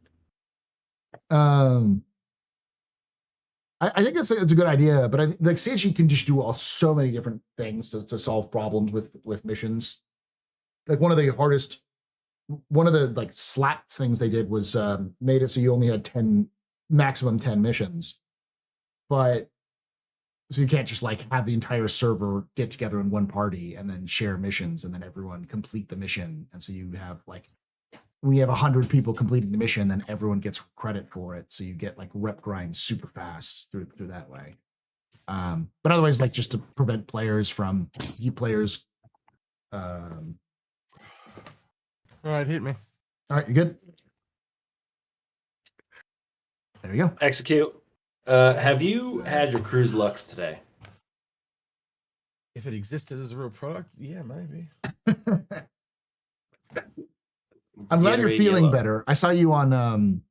I think it's a good idea, but I think like CHE can just do so many different things to solve problems with missions. Like one of the like slack things they did was made it so you only had maximum 10 missions, but so you can't just like have the entire server get together in one party and then share missions and then everyone complete the mission. And so you have like, when you have 100 people completing the mission, then everyone gets credit for it. So you get like rep grind super fast through that way. But otherwise, like just to prevent players from players. All right, hit me. All right, you good? There you go. Execute. Have you had your cruise Lux today? If it existed as a real product, yeah, maybe. I'm glad you're feeling yellow. better. I saw you on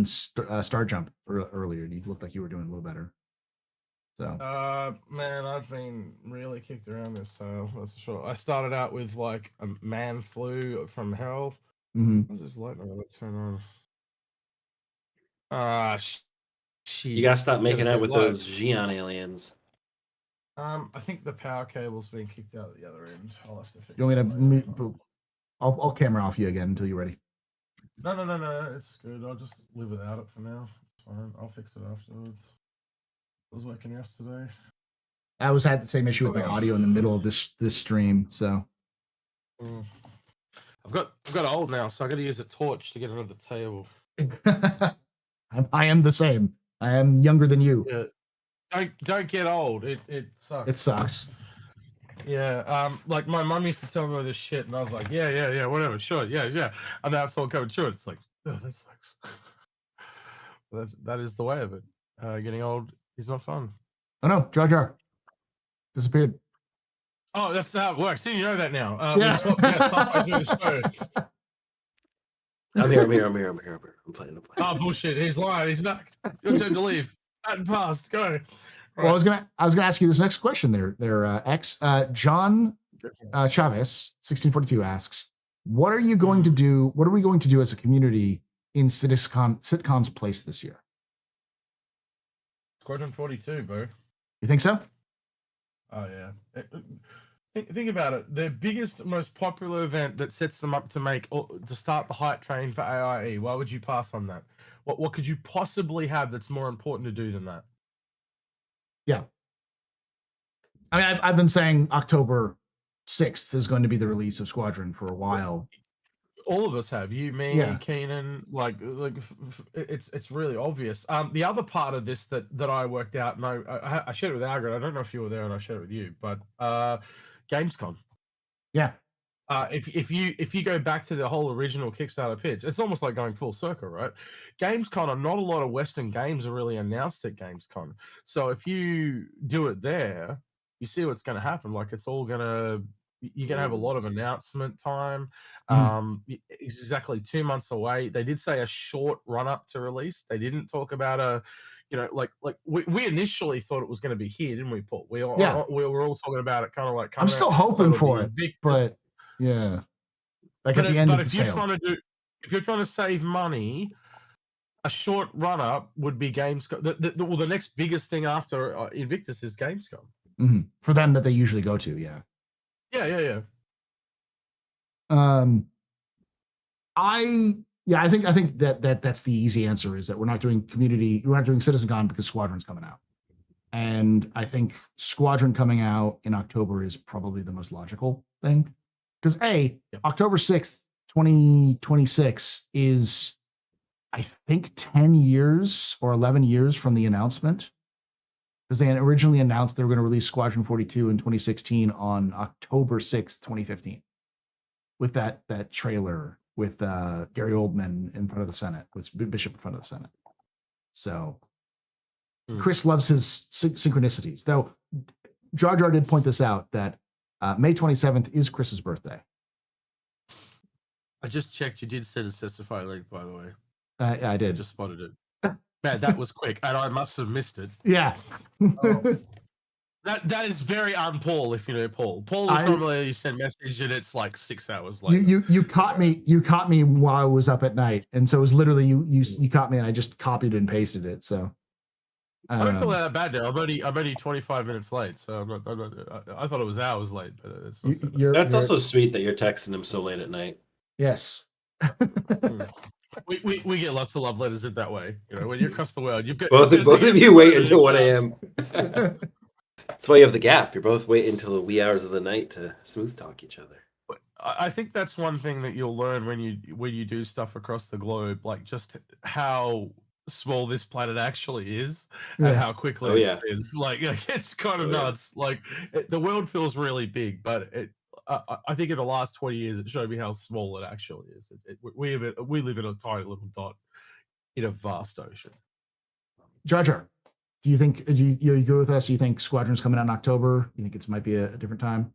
Star Jump earlier. You looked like you were doing a little better. So Man, I've been really kicked around this, so that's for sure. I started out with like a man flu from hell. What's this light number? Let's turn on. Shit. You gotta stop making out with those Xi'an aliens. I think the power cable's been kicked out at the other end. I'll have to fix it. You want me to? I'll camera off you again until you're ready. No, it's good. I'll just live without it for now. It's fine. I'll fix it afterwards. It was working yesterday. I had the same issue with my audio in the middle of this stream, so. I've got old now, so I got to use a torch to get under the table. I am the same. I am younger than you. Yeah. Don't get old. It sucks. It sucks. Yeah. Like my mum used to tell me all this shit, and I was like, yeah, whatever, sure, yeah. And now it's all coming true. It's like, oh, that sucks. That is the way of it. Getting old is not fun. Oh no, Jar Jar disappeared. Oh, that's how it works. See, you know that now. Yeah. Halfway through the show. I'm here. I'm playing. Oh bullshit! He's lying. He's back. Your turn to leave. That passed. Go. Right. Well, I was gonna ask you this next question. John Chavez 1642 asks, what are we going to do as a community in Sitcon's place this year? Squadron 42, bro. You think so? Oh yeah. Think about it. The biggest, most popular event that sets them up to start the hype train for AIE. Why would you pass on that? What could you possibly have that's more important to do than that? Yeah. I mean, I've been saying October 6th is going to be the release of Squadron for a while. All of us have. You, me, yeah. Keenan. Like it's really obvious. The other part of this that I worked out, and I shared it with Algrid. I don't know if you were there, and I shared it with you, but Gamescom. Yeah. If you go back to the whole original Kickstarter pitch, it's almost like going full circle, right? Gamescom, and not a lot of Western games are really announced at Gamescom. So if you do it there, you see what's going to happen. Like you're going to have a lot of announcement time. It's exactly 2 months away. They did say a short run up to release. They didn't talk about we initially thought it was going to be here, didn't we, Paul? We were all talking about it kind of like. I'm still hoping for it, but yeah. Like at the end of the sale. If you're trying to save money, a short run up would be Gamescom. The next biggest thing after Invictus is Gamescom. Mm-hmm. For them that they usually go to, yeah. Yeah. I think that's the easy answer, is that we're not doing CitizenCon because Squadron's coming out. And I think Squadron coming out in October is probably the most logical thing. Because October 6th, 2026 is, I think, 10 years or 11 years from the announcement. Because they originally announced they were going to release Squadron 42 in 2016 on October 6th, 2015. With that trailer with Gary Oldman in front of the Senate, with Bishop in front of the Senate. So Chris loves his synchronicities. Though Jar Jar did point this out, that May 27th is Chris's birthday. I just checked. You did set a specify link, by the way. I did. I just spotted it. Man, that was quick, and I must have missed it. Yeah. Oh. That is very un-Paul, if you know Paul. Paul is normally you send message and it's like 6 hours later. You caught me. You caught me while I was up at night, and so it was literally you caught me, and I just copied and pasted it. So I don't feel that bad now. I'm only 25 minutes late, so I'm not, I thought it was hours late, but it's not so bad. That's also sweet that you're texting him so late at night. Yes. We get lots of love letters in that way. You know, when you're across the world, you've got both of you wait until 1 a.m. That's why you have the gap. You're both waiting until the wee hours of the night to smooth talk each other. I think that's one thing that you'll learn when you do stuff across the globe, like just how small this planet actually is and how quickly it is. Like it's kind of nuts. Like the world feels really big, but I think in the last 20 years it showed me how small it actually is. We live in a tiny little dot in a vast ocean. Jar Jar, do you think you go with us? Do you think Squadron's coming out in October? You think it might be a different time?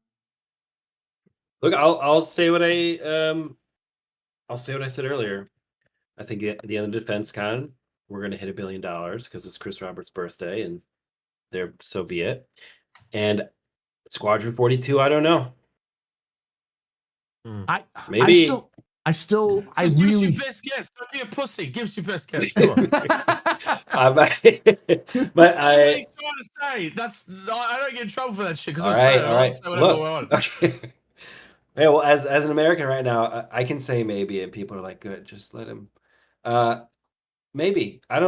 Look, I'll say what I'll say what I said earlier. I think at the end of DefenseCon, we're gonna hit $1 billion because it's Chris Roberts' birthday, and so be it. And Squadron 42, I don't know. Maybe I really your best guess. Don't be a pussy. Gives your best guess. Come on. But what he's trying to say. I don't get in trouble for that shit because all right. Say whatever I want. Okay. Yeah, well, as an American right now, I can say maybe, and people are like, "Good, just let him." Maybe I'm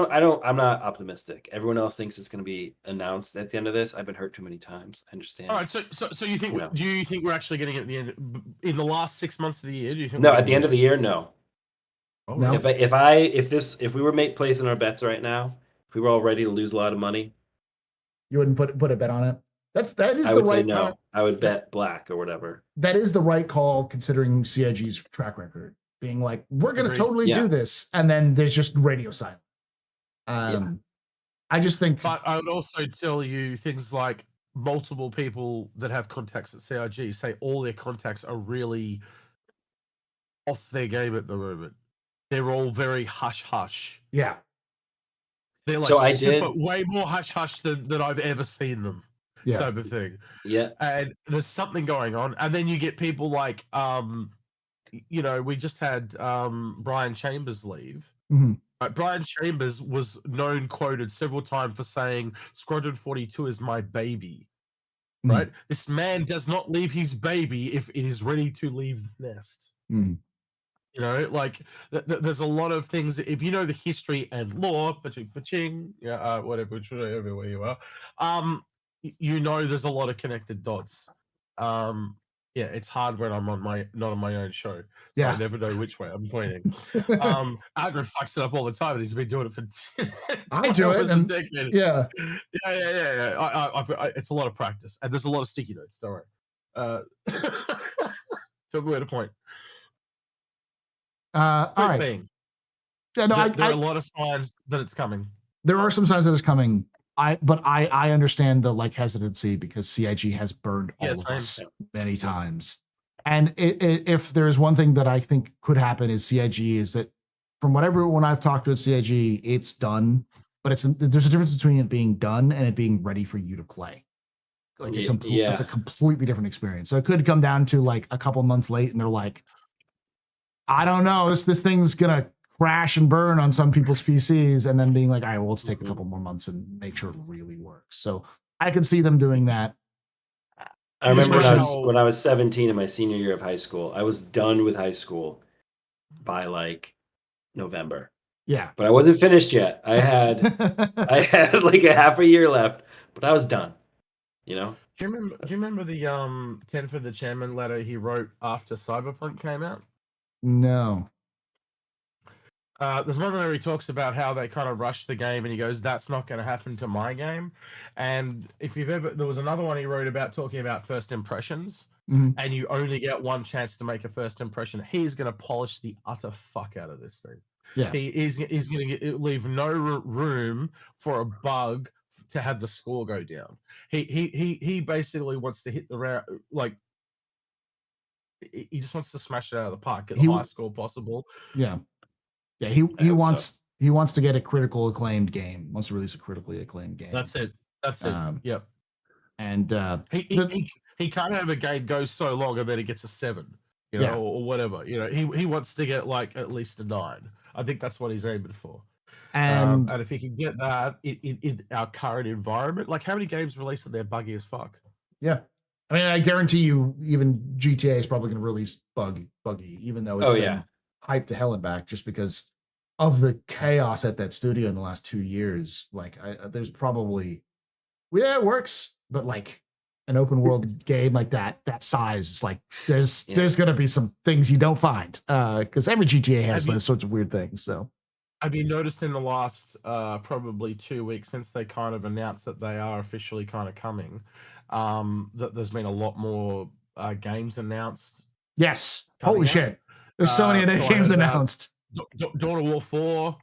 not optimistic. Everyone else thinks it's going to be announced at the end of this. I've been hurt too many times. I understand. All right, so you think? Do you think we're actually getting it at the end in the last 6 months of the year? Do you think? No, at the end of the year, no. Oh, no. If we were placing our bets right now, if we were all ready to lose a lot of money, you wouldn't put a bet on it. I would say no. I would bet black or whatever. That is the right call considering CIG's track record, being like, we're going to totally do this, and then there's just radio silence. I just think. But I would also tell you things like multiple people that have contacts at CIG say all their contacts are really off their game at the moment. They're all very hush hush. Yeah. They're like way more hush hush than I've ever seen them. Yeah. Type of thing. Yeah. And there's something going on. And then you get people like we just had Brian Chambers leave. Mm-hmm. Brian Chambers was quoted several times for saying Squadron 42 is my baby. Mm-hmm. Right? This man does not leave his baby if it is ready to leave the nest. Mm-hmm. You know, like there's a lot of things. If you know the history and lore, whatever where you are, you know there's a lot of connected dots. Yeah, it's hard when I'm not on my own show. So I never know which way I'm pointing. Adrian fucks it up all the time, and he's been doing it for I do it. A decade. Yeah. It's a lot of practice, and there's a lot of sticky notes. Don't worry. Took away the point. All right. Yeah, no, there are a lot of signs that it's coming. There are some signs that it's coming. I understand the hesitancy because CIG has burned all of us many times. And if there's one thing that I think could happen is CIG is that from what everyone I've talked to at CIG, it's done, but there's a difference between it being done and it being ready for you to play. It's a completely different experience. So it could come down to a couple months late and they're like, I don't know, this thing's gonna crash and burn on some people's PCs, and then being like, all right, well, let's take a couple more months and make sure it really works. So I could see them doing that. I remember when I was 17 in my senior year of high school, I was done with high school by November. Yeah. But I wasn't finished yet. I had a half a year left, but I was done. You know? Do you remember the 10 for the Chairman letter he wrote after Cyberpunk came out? No. There's one where he talks about how they kind of rushed the game, and he goes, "That's not going to happen to my game." And there was another one he wrote about talking about first impressions, and you only get one chance to make a first impression. He's going to polish the utter fuck out of this thing. Yeah, he's going to leave no room for a bug to have the score go down. He basically wants to hit the round he just wants to smash it out of the park, get the highest score possible. Yeah. Yeah, he wants he wants to get a critical acclaimed game. Wants to release a critically acclaimed game. That's it. Yep. And he can't have a game go so long and then he gets a 7, Yeah. or whatever. He wants to get like at least a 9. I think that's what he's aiming for. and if he can get that in our current environment, like how many games released and they're buggy as fuck? yeah, I mean, I guarantee you, even GTA is probably going to release buggy, even though it's been hyped to hell and back, just because of the chaos at that studio in the last 2 years. Like, there's probably, it works, but like an open world game like that size, it's like there's going to be some things you don't find, because every GTA has those sorts of weird things. So have you noticed in the last probably 2 weeks since they kind of announced that they are officially kind of coming, that there's been a lot more games announced? Yes. Holy shit. There's so many games announced. Dawn of War 4,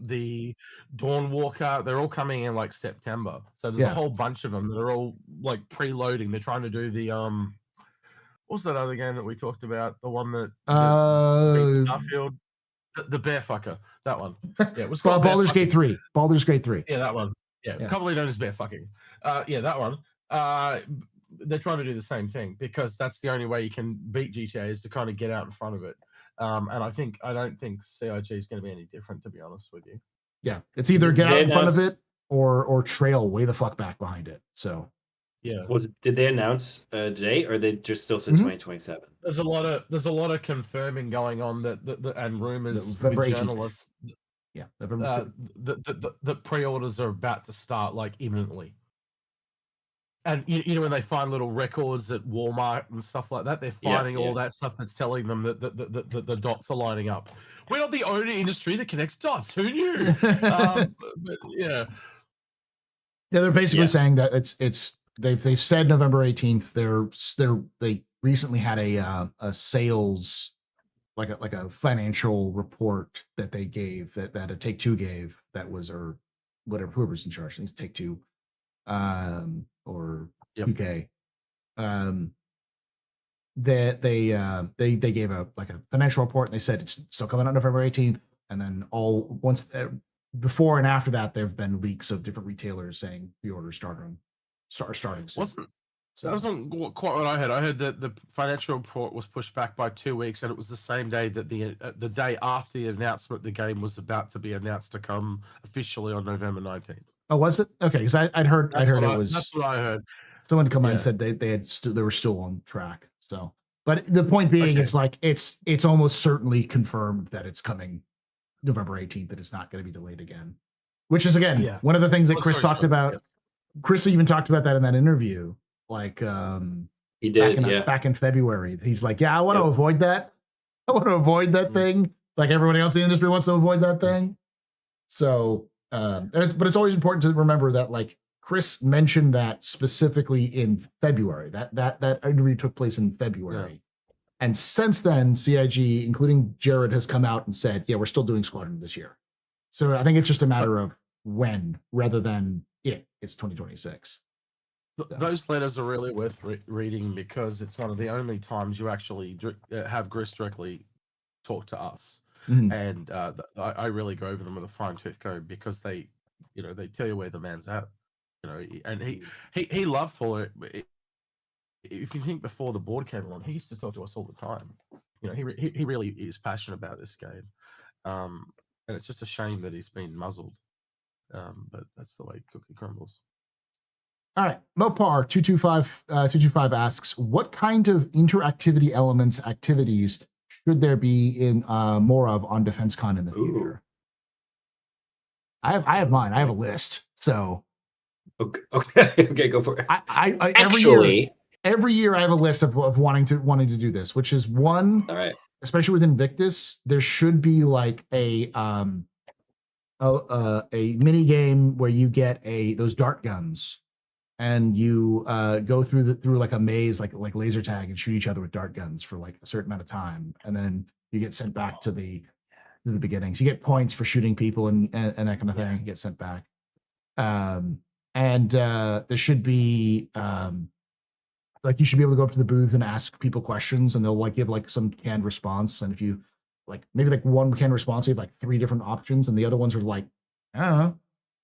the Dawn Walker, they're all coming in like September. So there's a whole bunch of them that are all like preloading. They're trying to do the what's that other game that we talked about? The one that beat Starfield, the bear fucker. That one. Yeah, it was called Baldur's Gate 3. Baldur's Gate 3. Yeah, that one. Yeah, commonly known as bear fucking. Yeah, that one. They're trying to do the same thing because that's the only way you can beat GTA is to kind of get out in front of it. And I don't think CIG is going to be any different, to be honest with you. Yeah, it's either get out in front of it or trail way the fuck back behind it. So yeah. Well, did they announce today, or they just still said 2027? There's a lot of confirming going on that and rumors with journalists. Yeah, the pre-orders are about to start like imminently. And you know when they find little records at Walmart and stuff like that, they're finding all that stuff that's telling them that the dots are lining up. We're not the only industry that connects dots. Who knew? But yeah, they're basically saying that it's they've said November 18th. They recently had a sales like a financial report that they gave that a Take-Two gave, that was, or whatever, whoever's in charge, I think it's Take-Two. Or UK, that they gave a financial report, and they said it's still coming out November 18th, and then before and after that, there have been leaks of different retailers saying the orders starting soon. That wasn't quite what I heard. I heard that the financial report was pushed back by 2 weeks, and it was the same day that the day after the announcement, the game was about to be announced to come officially on November 19th. Oh, was it? Okay, because I'd heard it was. That's what I heard. Someone come on and said they were still on track. So, but the point being, it's like it's almost certainly confirmed that it's coming November 18th. That it's not going to be delayed again. Which is one of the things that Chris talked about. Yes. Chris even talked about that in that interview. Like he did back in February. He's like, I want to avoid that. I want to avoid that thing. Like everybody else in the industry wants to avoid that thing. So. But it's always important to remember that, like, Chris mentioned that specifically in February. That interview took place in February, and since then, CIG, including Jared, has come out and said, "Yeah, we're still doing Squadron this year." So I think it's just a matter of when, rather than if it's 2026. Those letters are really worth reading because it's one of the only times you actually have Chris directly talk to us. Mm-hmm. And I really go over them with a fine-tooth comb because they tell you where the man's at, and he loved Paul. If you think before the board came along, he used to talk to us all the time. He really is passionate about this game, and it's just a shame that he's been muzzled. But that's the way cookie crumbles. All right, Mopar 225 asks, what kind of interactivity activities should there be in more of on DefenseCon in the future? I have mine. I have a list. So okay, go for it. Every year I have a list of wanting to do this, which is one. All right. Especially with Invictus, there should be like a mini game where you get those dart guns, and you go through like a maze, like laser tag, and shoot each other with dart guns for like a certain amount of time, and then you get sent back to the beginning. So you get points for shooting people and that kind of thing. You get sent back, and there should be like you should be able to go up to the booth and ask people questions, and they'll like give like some canned response. And if you like maybe like one can respond, so you have like 3 different options, and the other ones are like, I don't know,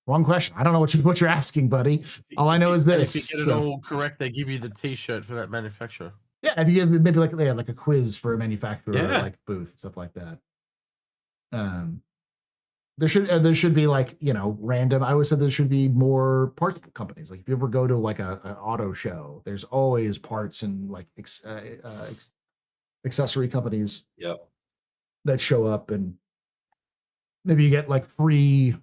wrong question. I don't know what you're asking, buddy. All I know is And this. if you get it all correct, they give you the T-shirt for that manufacturer. Yeah, if you give maybe like a quiz for a manufacturer, Yeah. like booth, stuff like that. There should be like, random. I always said there should be more parts companies. Like if you ever go to like an auto show, there's always parts and like accessory companies Yep. that show up, and maybe you get like free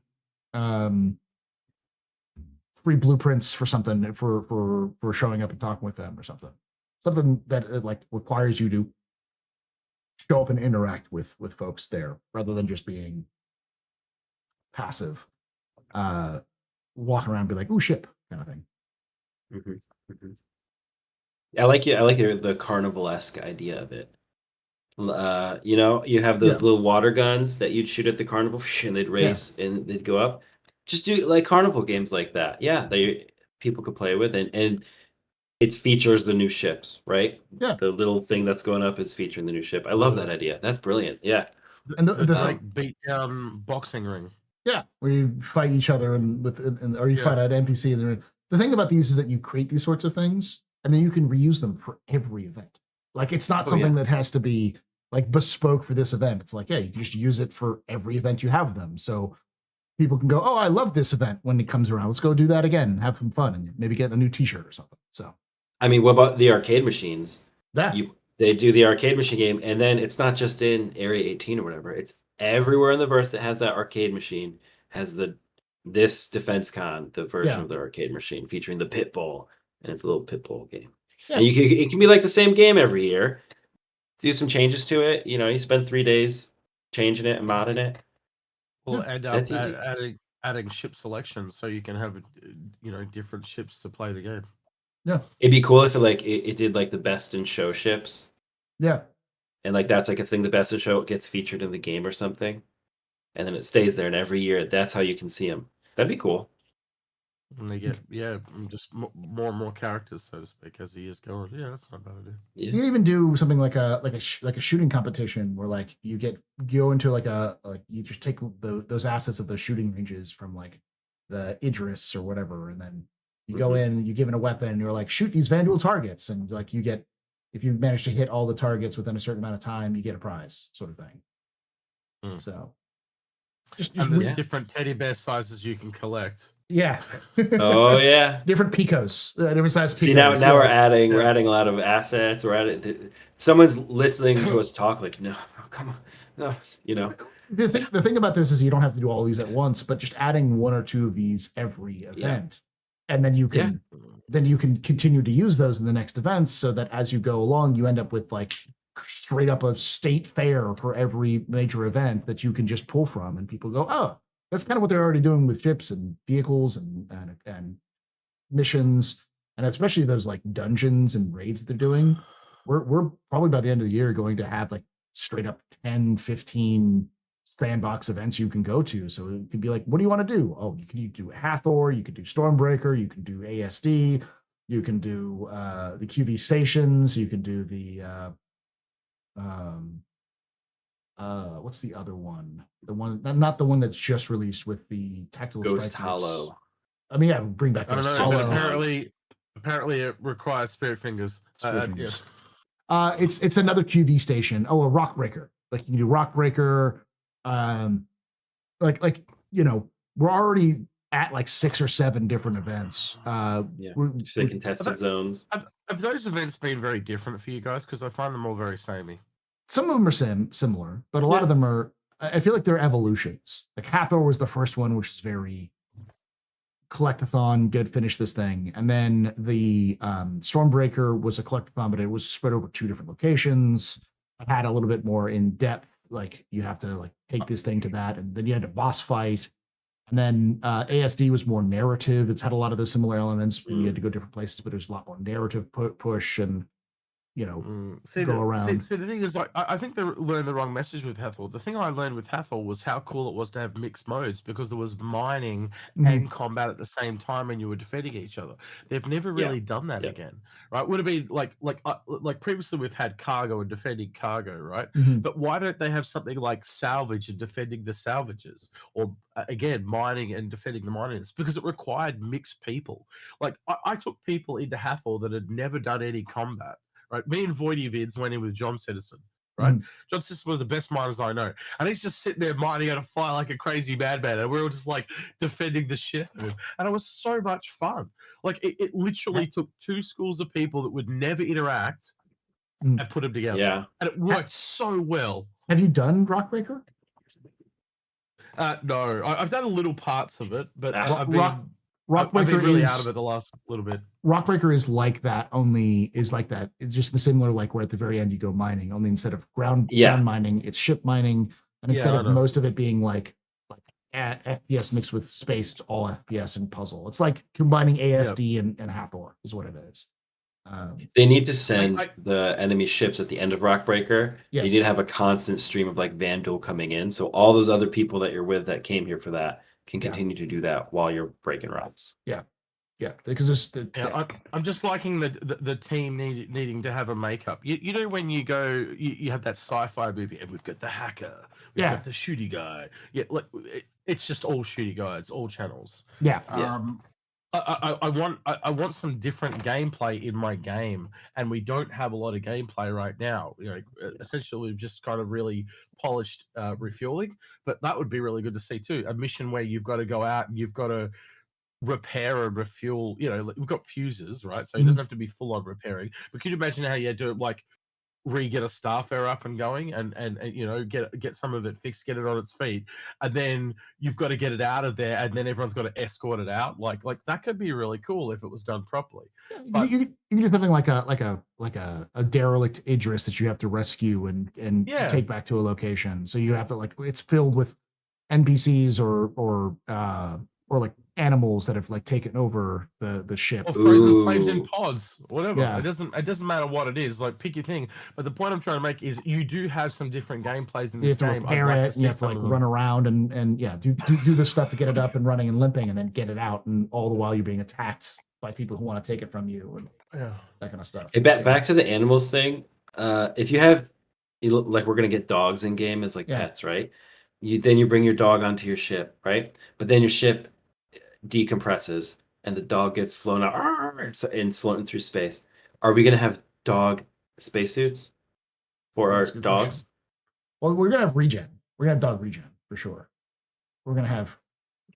blueprints for something for showing up and talking with them, or something that like requires you to show up and interact with folks there rather than just being passive, walk around and be like, "Ooh, ship," kind of thing. I like the carnival-esque idea of it. You have those little water guns that you'd shoot at the carnival, and they'd race and they'd go up. Just do like carnival games like that. Yeah, people could play with, and it features the new ships, right? Yeah. The little thing that's going up is featuring the new ship. I love that idea. That's brilliant. Yeah. And the like beat down boxing ring. Yeah, where you fight each other or you fight an NPC. The thing about these is that you create these sorts of things, and then you can reuse them for every event. Like it's not something that has to be like bespoke for this event. It's like, yeah, you can just use it for every event you have them. So people can go, oh, I love this event when it comes around. Let's go do that again, have some fun, and maybe get a new T-shirt or something. So, I mean, what about the arcade machines? Yeah. They do the arcade machine game, and then it's not just in Area 18 or whatever. It's everywhere in the verse that has that arcade machine has this DefenseCon, the version of the arcade machine featuring the pit bull, and it's a little pit bull game. Yeah. And it can be like the same game every year. Do some changes to it. You spend 3 days changing it and modding it. Well, and That's easy. adding ship selection so you can have different ships to play the game. Yeah. It'd be cool if it did like the best in show ships. Yeah. And like that's like a thing, the best in show gets featured in the game or something. And then it stays there, and every year that's how you can see them. That'd be cool. And they get just more and more characters, so to speak, as the years go on. Yeah, that's not a bad idea. You can even do something like a shooting competition where like you go into like you just take those assets of those shooting ranges from like the Idris or whatever, and then you go in, you give it a weapon, and you're like, shoot these Vanduul targets, and like you get, if you manage to hit all the targets within a certain amount of time, you get a prize, sort of thing. So and there's different teddy bear sizes you can collect. Yeah. Oh yeah. Different picos, different size picos. See, now we're adding a lot of assets. We're adding. Someone's listening to us talk like, no, come on, no. The thing about this is you don't have to do all these at once, but just adding 1 or 2 of these every event, and then you can continue to use those in the next events, so that as you go along, you end up with like straight up a state fair for every major event that you can just pull from, and people go, oh, that's kind of what they're already doing with ships and vehicles and missions, and especially those like dungeons and raids that they're doing. We're probably by the end of the year going to have like straight up 10, 15 sandbox events you can go to. So it could be like, what do you want to do? Oh, you do Hathor, you could do Stormbreaker, you can do ASD, you can do the QV stations, you can do the what's the other one? The one, not the one that's just released with the tactical Ghost strike Hollow. groups. I mean, yeah, bring back I don't Ghost know, Hollow. but apparently it requires Spirit Fingers. It's another QV station. Oh, a Rock Breaker. Like you can do Rock Breaker. We're already at like 6 or 7 different events. Contested zones. Have those events been very different for you guys? Because I find them all very samey. Some of them are similar, but a lot of them are. I feel like they're evolutions. Like Hathor was the first one, which is very collectathon, good, finish this thing. And then the Stormbreaker was a collectathon, but it was spread over 2 different locations. It had a little bit more in depth. Like you have to like take this thing to that, and then you had a boss fight. And then ASD was more narrative. It's had a lot of those similar elements. You had to go different places, but there's a lot more narrative push. And go around. See, the thing is, like, I think they learned the wrong message with Hathor. The thing I learned with Hathor was how cool it was to have mixed modes because there was mining Mhm. and combat at the same time, and you were defending each other. They've never really done that again, right? Would have been like previously we've had cargo and defending cargo, right? Mhm. But why don't they have something like salvage and defending the salvages, or again mining and defending the miners? Because it required mixed people. Like I took people into Hathor that had never done any combat. Right, me and Voidy Vids went in with John Citizen. Right, John Citizen was the best miners I know, and he's just sitting there mining out a fire like a crazy madman, and we were just like defending the shit out of him, and it was so much fun. Like it literally took two schools of people that would never interact and put them together. Yeah, and it worked so well. Have you done Rockbreaker? No, I've done little parts of it, but I've Rockbreaker been really is out of it the last little bit. Rockbreaker is like that. It's just the similar, like where at the very end you go mining. Only instead of ground mining, it's ship mining, and instead of most of it being like FPS mixed with space, it's all FPS and puzzle. It's like combining ASD and Hathor is what it is. They need to send the enemy ships at the end of Rockbreaker. Yes. They need to have a constant stream of like Vandal coming in, so all those other people that you're with that came here for that can continue to do that while you're breaking rocks. Yeah, because I'm just liking the team needing to have a makeup. You know when you go, you have that sci-fi movie, and we've got the hacker, we've got the shooty guy. Yeah, like it's just all shooty guys, all channels. Yeah. I want some different gameplay in my game, and we don't have a lot of gameplay right now. Essentially, we've just kind of really polished refueling, but that would be really good to see too. A mission where you've got to go out and you've got to repair and refuel. We've got fuses, right? So it doesn't have to be full on repairing. But can you imagine how you had to like get a Starfare up and going and get some of it fixed, get it on its feet, and then you've got to get it out of there, and then everyone's got to escort it out. Like that could be really cool if it was done properly. But you can do something like a derelict Idris that you have to rescue and take back to a location. So you have to it's filled with NPCs or like animals that have like taken over the ship, or frozen slaves in pods, whatever. Yeah. It doesn't matter what it is. Like pick your thing. But the point I'm trying to make is you do have some different gameplays in this game. You have to like run around and do this stuff to get it up and running and limping, and then get it out, and all the while you're being attacked by people who want to take it from you and that kind of stuff. Hey, back to the animals thing. If you have, like, we're gonna get dogs in game as like pets, right? You bring your dog onto your ship, right? But then your ship decompresses and the dog gets flown out and it's floating through space. Are we gonna have dog spacesuits for our dogs? Question. Well, we're gonna have regen. We're gonna have dog regen for sure. We're gonna have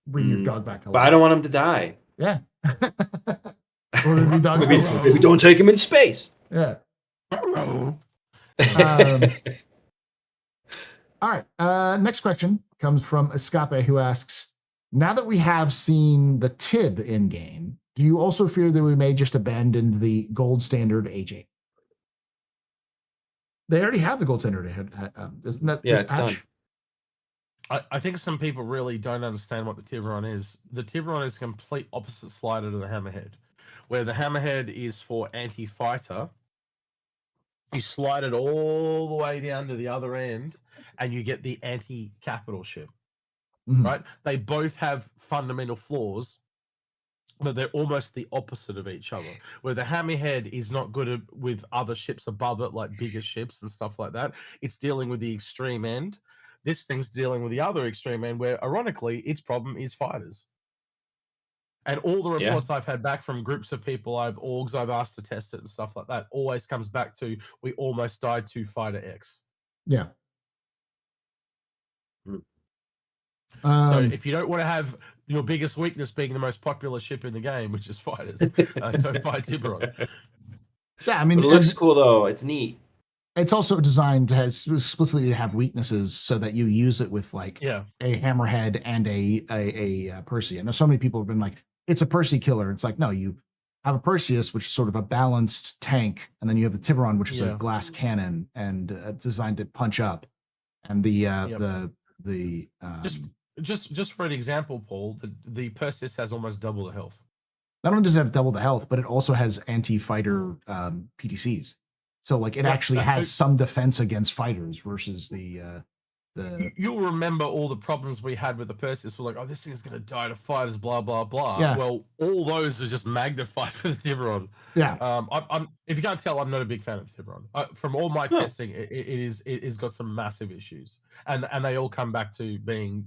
bring your dog back to life. But I don't want him to die. Yeah. Or the dog maybe don't take him in space. Yeah. All right. Next question comes from Escape, who asks, now that we have seen the TIB in game, do you also fear that we may just abandon the gold standard H8? They already have the gold standard. Isn't that this patch? Done. I think some people really don't understand what the Tiburon is. The Tiburon is complete opposite slider to the Hammerhead, where the Hammerhead is for anti-fighter. You slide it all the way down to the other end, and you get the anti-capital ship. Mm-hmm. Right? They both have fundamental flaws, but they're almost the opposite of each other. Where the Hammerhead is not good with other ships above it, like bigger ships and stuff like that. It's dealing with the extreme end. This thing's dealing with the other extreme end, where ironically, its problem is fighters. And all the reports I've had back from groups of people, orgs I've asked to test it and stuff like that, always comes back to we almost died to Fighter X. Yeah. So if you don't want to have your biggest weakness being the most popular ship in the game, which is fighters, don't buy Tiburon. Yeah, I mean, but it looks cool though. It's neat. It's also designed to explicitly have weaknesses so that you use it with like a Hammerhead and a Percy. And so many people have been like, it's a Percy killer. It's like, no, you have a Perseus, which is sort of a balanced tank, and then you have the Tiburon, which is a glass cannon and designed to punch up. And Just for an example, Paul, the Perseus has almost double the health. Not only does it have double the health, but it also has anti-fighter PTCs. So like it actually has some defense against fighters versus the You'll remember all the problems we had with the Perseus. We're like, oh, this thing's going to die to fighters, blah, blah, blah. Yeah. Well, all those are just magnified for the Tiburon. Yeah. I'm if you can't tell, I'm not a big fan of the Tiburon. From all my testing, it is got some massive issues. And they all come back to being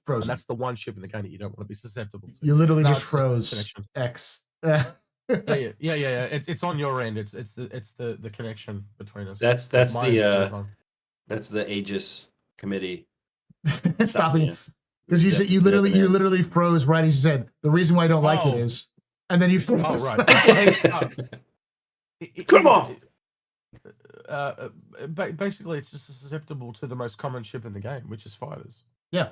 frozen. And that's the one ship in the game that you don't want to be susceptible to. You literally just froze X. yeah. It's on your end. It's the connection between us. That's the Aegis committee stopping because you literally froze right as you said. The reason why I don't like it is, and then you froze. Oh right. Come on. Basically, it's just susceptible to the most common ship in the game, which is fighters. Yeah.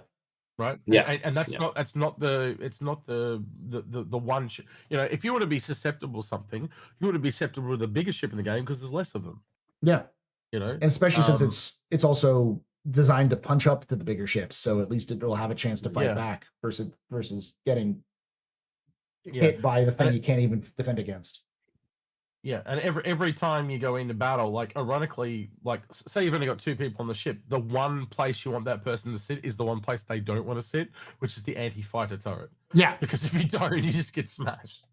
Right. Yeah. And that's not the one. You know, if you want to be susceptible to something, you want to be susceptible to the biggest ship in the game because there's less of them. Yeah. You know, and especially since it's also designed to punch up to the bigger ships, so at least it will have a chance to fight back versus getting hit by the thing you can't even defend against. Yeah, and every time you go into battle, like ironically, like say you've only got 2 people on the ship, the one place you want that person to sit is the one place they don't want to sit, which is the anti-fighter turret. Yeah, because if you don't, you just get smashed.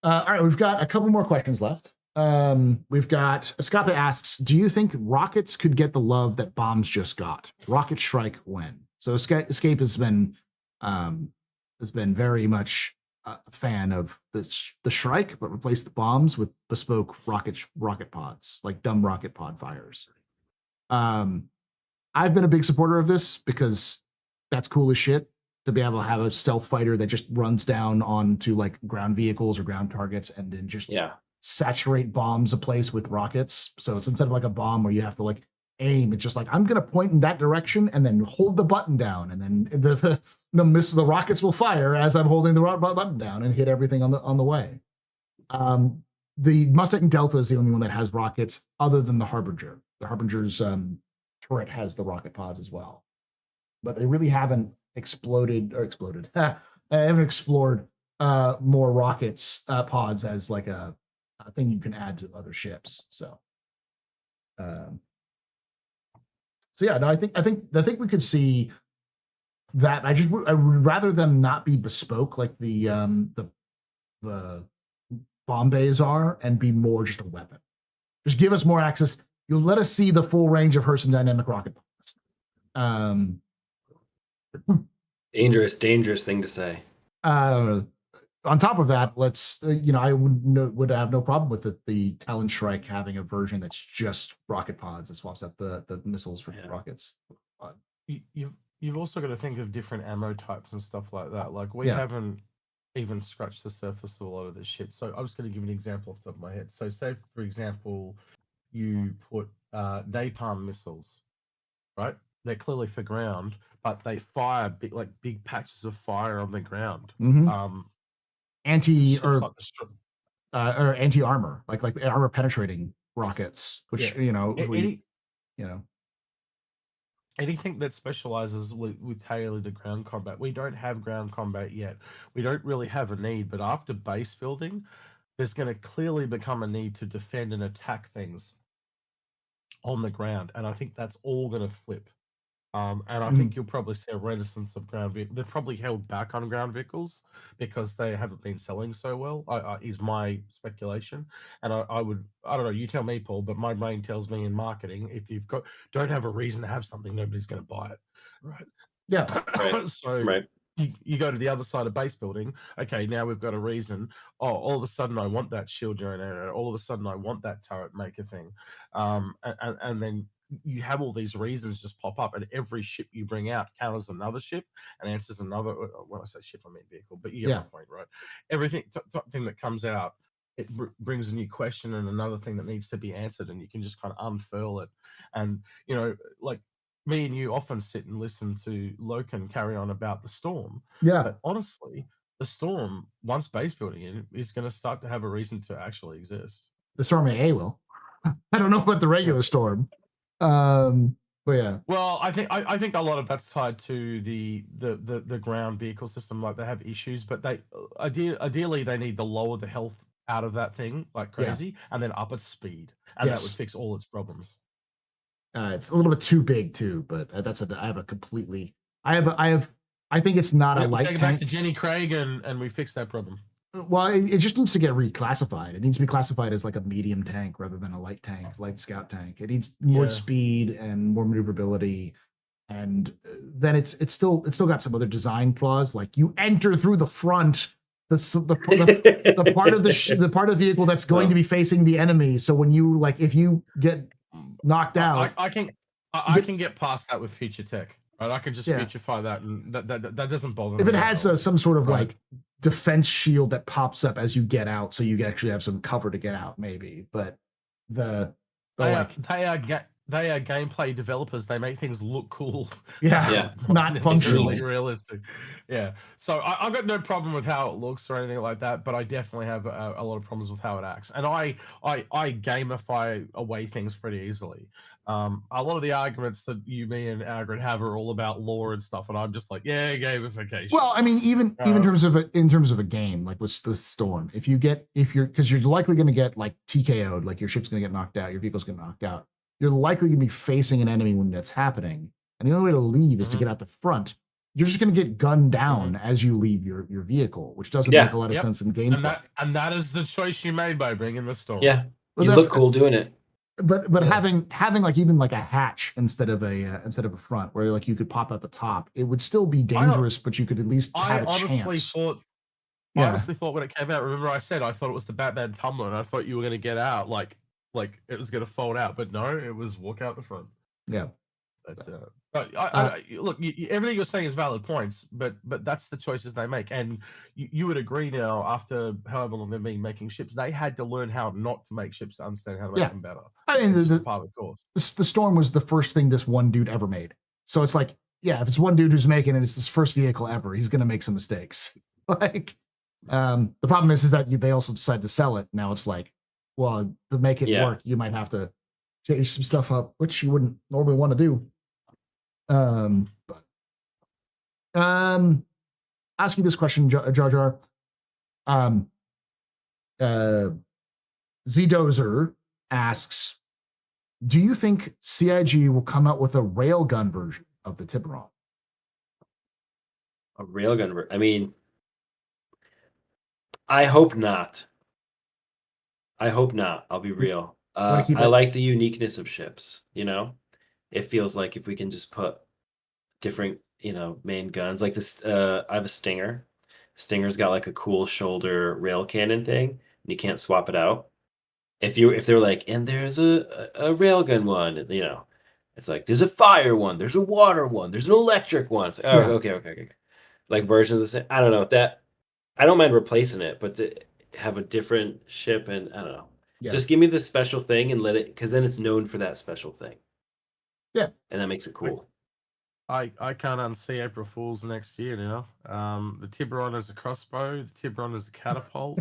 All right, we've got a couple more questions left. We've got Escape asks, do you think rockets could get the love that bombs just got? Rocket strike when? So Escape has been very much a fan of the Shrike, but replace the bombs with bespoke rocket pods, like dumb rocket pod fires. I've been a big supporter of this because that's cool as shit to be able to have a stealth fighter that just runs down onto like ground vehicles or ground targets and then just saturate bombs a place with rockets. So it's instead of like a bomb where you have to like aim, it's just like I'm gonna point in that direction and then hold the button down, and then the rockets will fire as I'm holding the button down and hit everything on the way. The Mustang Delta is the only one that has rockets other than the Harbinger. The Harbinger's turret has the rocket pods as well, but they really haven't haven't explored more rockets pods as like a thing you can add to other ships. So yeah, no, I think we could see that. I would rather them not be bespoke like the bomb bays are, and be more just a weapon. Just give us more access. You'll let us see the full range of Hurson dynamic rocket pods. Dangerous thing to say. On top of that, let's I would have no problem with the Talon Shrike having a version that's just rocket pods that swaps out the missiles for rockets. You've also got to think of different ammo types and stuff like that. Like we haven't even scratched the surface of a lot of this shit. So I'm just going to give an example off the top of my head. So say, for example, you put napalm missiles, right? They're clearly for ground, but they fire big patches of fire on the ground. Mm-hmm. Anti armor, like armor penetrating rockets, which anything that specializes with tailored to ground combat. We don't have ground combat yet. We don't really have a need, but after base building, there's going to clearly become a need to defend and attack things on the ground, and I think that's all going to flip. And I think you'll probably see a renaissance of ground vehicles. They've probably held back on ground vehicles because they haven't been selling so well, is my speculation. And I don't know, you tell me, Paul, but my brain tells me in marketing, if you've don't have a reason to have something, nobody's going to buy it, right? Yeah. Right. So you go to the other side of base building. Okay, now we've got a reason. Oh, all of a sudden I want that shield generator. All of a sudden I want that turret maker thing. And then you have all these reasons just pop up, and every ship you bring out counters another ship and answers another. When I say ship, I mean vehicle, but you get my point, right? Everything thing that comes out, it brings a new question and another thing that needs to be answered, and you can just kind of unfurl it. And like me and you often sit and listen to Loken carry on about the Storm. Yeah, but honestly, the Storm, once base building in, is going to start to have a reason to actually exist. The Storm AA will. I don't know about the regular Storm. But yeah. Well, I think a lot of that's tied to the ground vehicle system. Like they have issues, but they ideally they need to lower the health out of that thing like crazy, and then up its speed, and that would fix all its problems. It's a little bit too big too, but I think it's not a We light take it back tank. to Jenny Craig, and we fix that problem. Well, it just needs to get reclassified. It needs to be classified as like a medium tank rather than a light tank, light scout tank. It needs more speed and more maneuverability. And then it's still got some other design flaws, like you enter through the front, the part of the part of the vehicle that's going to be facing the enemy. So when you if you get knocked out, I can get past that with feature tech. Right? I can just featurefy that, and that doesn't bother me. If it has some sort of like defense shield that pops up as you get out, so you actually have some cover to get out, maybe. But they are gameplay developers. They make things look cool. Not functional, realistic. Yeah. So I've got no problem with how it looks or anything like that, but I definitely have a lot of problems with how it acts. And I gamify away things pretty easily. A lot of the arguments that me and Agrid have are all about lore and stuff, and I'm just like, yeah, gamification. Well, I mean, even in terms of a game, like with the Storm, because you're likely going to get like TKO'd, like your ship's going to get knocked out, your vehicle's going to get knocked out. You're likely going to be facing an enemy when that's happening, and the only way to leave is to get out the front. You're just going to get gunned down as you leave your vehicle, which doesn't make a lot of sense in gameplay. And that is the choice you made by bringing the Storm. Yeah, you look cool doing it. But having like even like a hatch instead of a front, where like you could pop out the top, it would still be dangerous, but you could at least have a chance. I honestly thought when it came out, remember I said I thought it was the Batman tumbler, and I thought you were going to get out like it was going to fold out, but no, it was walk out the front. Yeah. But look, everything you're saying is valid points, but that's the choices they make, and you would agree now, after however long they've been making ships, they had to learn how not to make ships to understand how to make them better. I mean, it's part of the course. The Storm was the first thing this one dude ever made, so it's like, if it's one dude who's making it, it's his first vehicle ever, he's going to make some mistakes. The problem is that they also decide to sell it. Now it's like, well, to make it work, you might have to change some stuff up, which you wouldn't normally want to do. Ask you this question, Jar Jar. Z-Dozer asks, do you think CIG will come out with a railgun version of the Tiburon? A railgun version? I mean, I hope not. I'll be real. I like the uniqueness of ships, It feels like if we can just put different, main guns, like this, I have a Stinger. Stinger's got like a cool shoulder rail cannon thing, and you can't swap it out. If they're like, and there's a railgun one, it's like there's a fire one, there's a water one, there's an electric one. It's like, okay. Like version of the same. I don't know that. I don't mind replacing it, but to have a different ship, and I don't know. Yeah. Just give me the special thing and let it, because then it's known for that special thing. Yeah. And that makes it cool. I can't unsee April Fool's next year now. The Tiburon is a crossbow. The Tiburon is a catapult.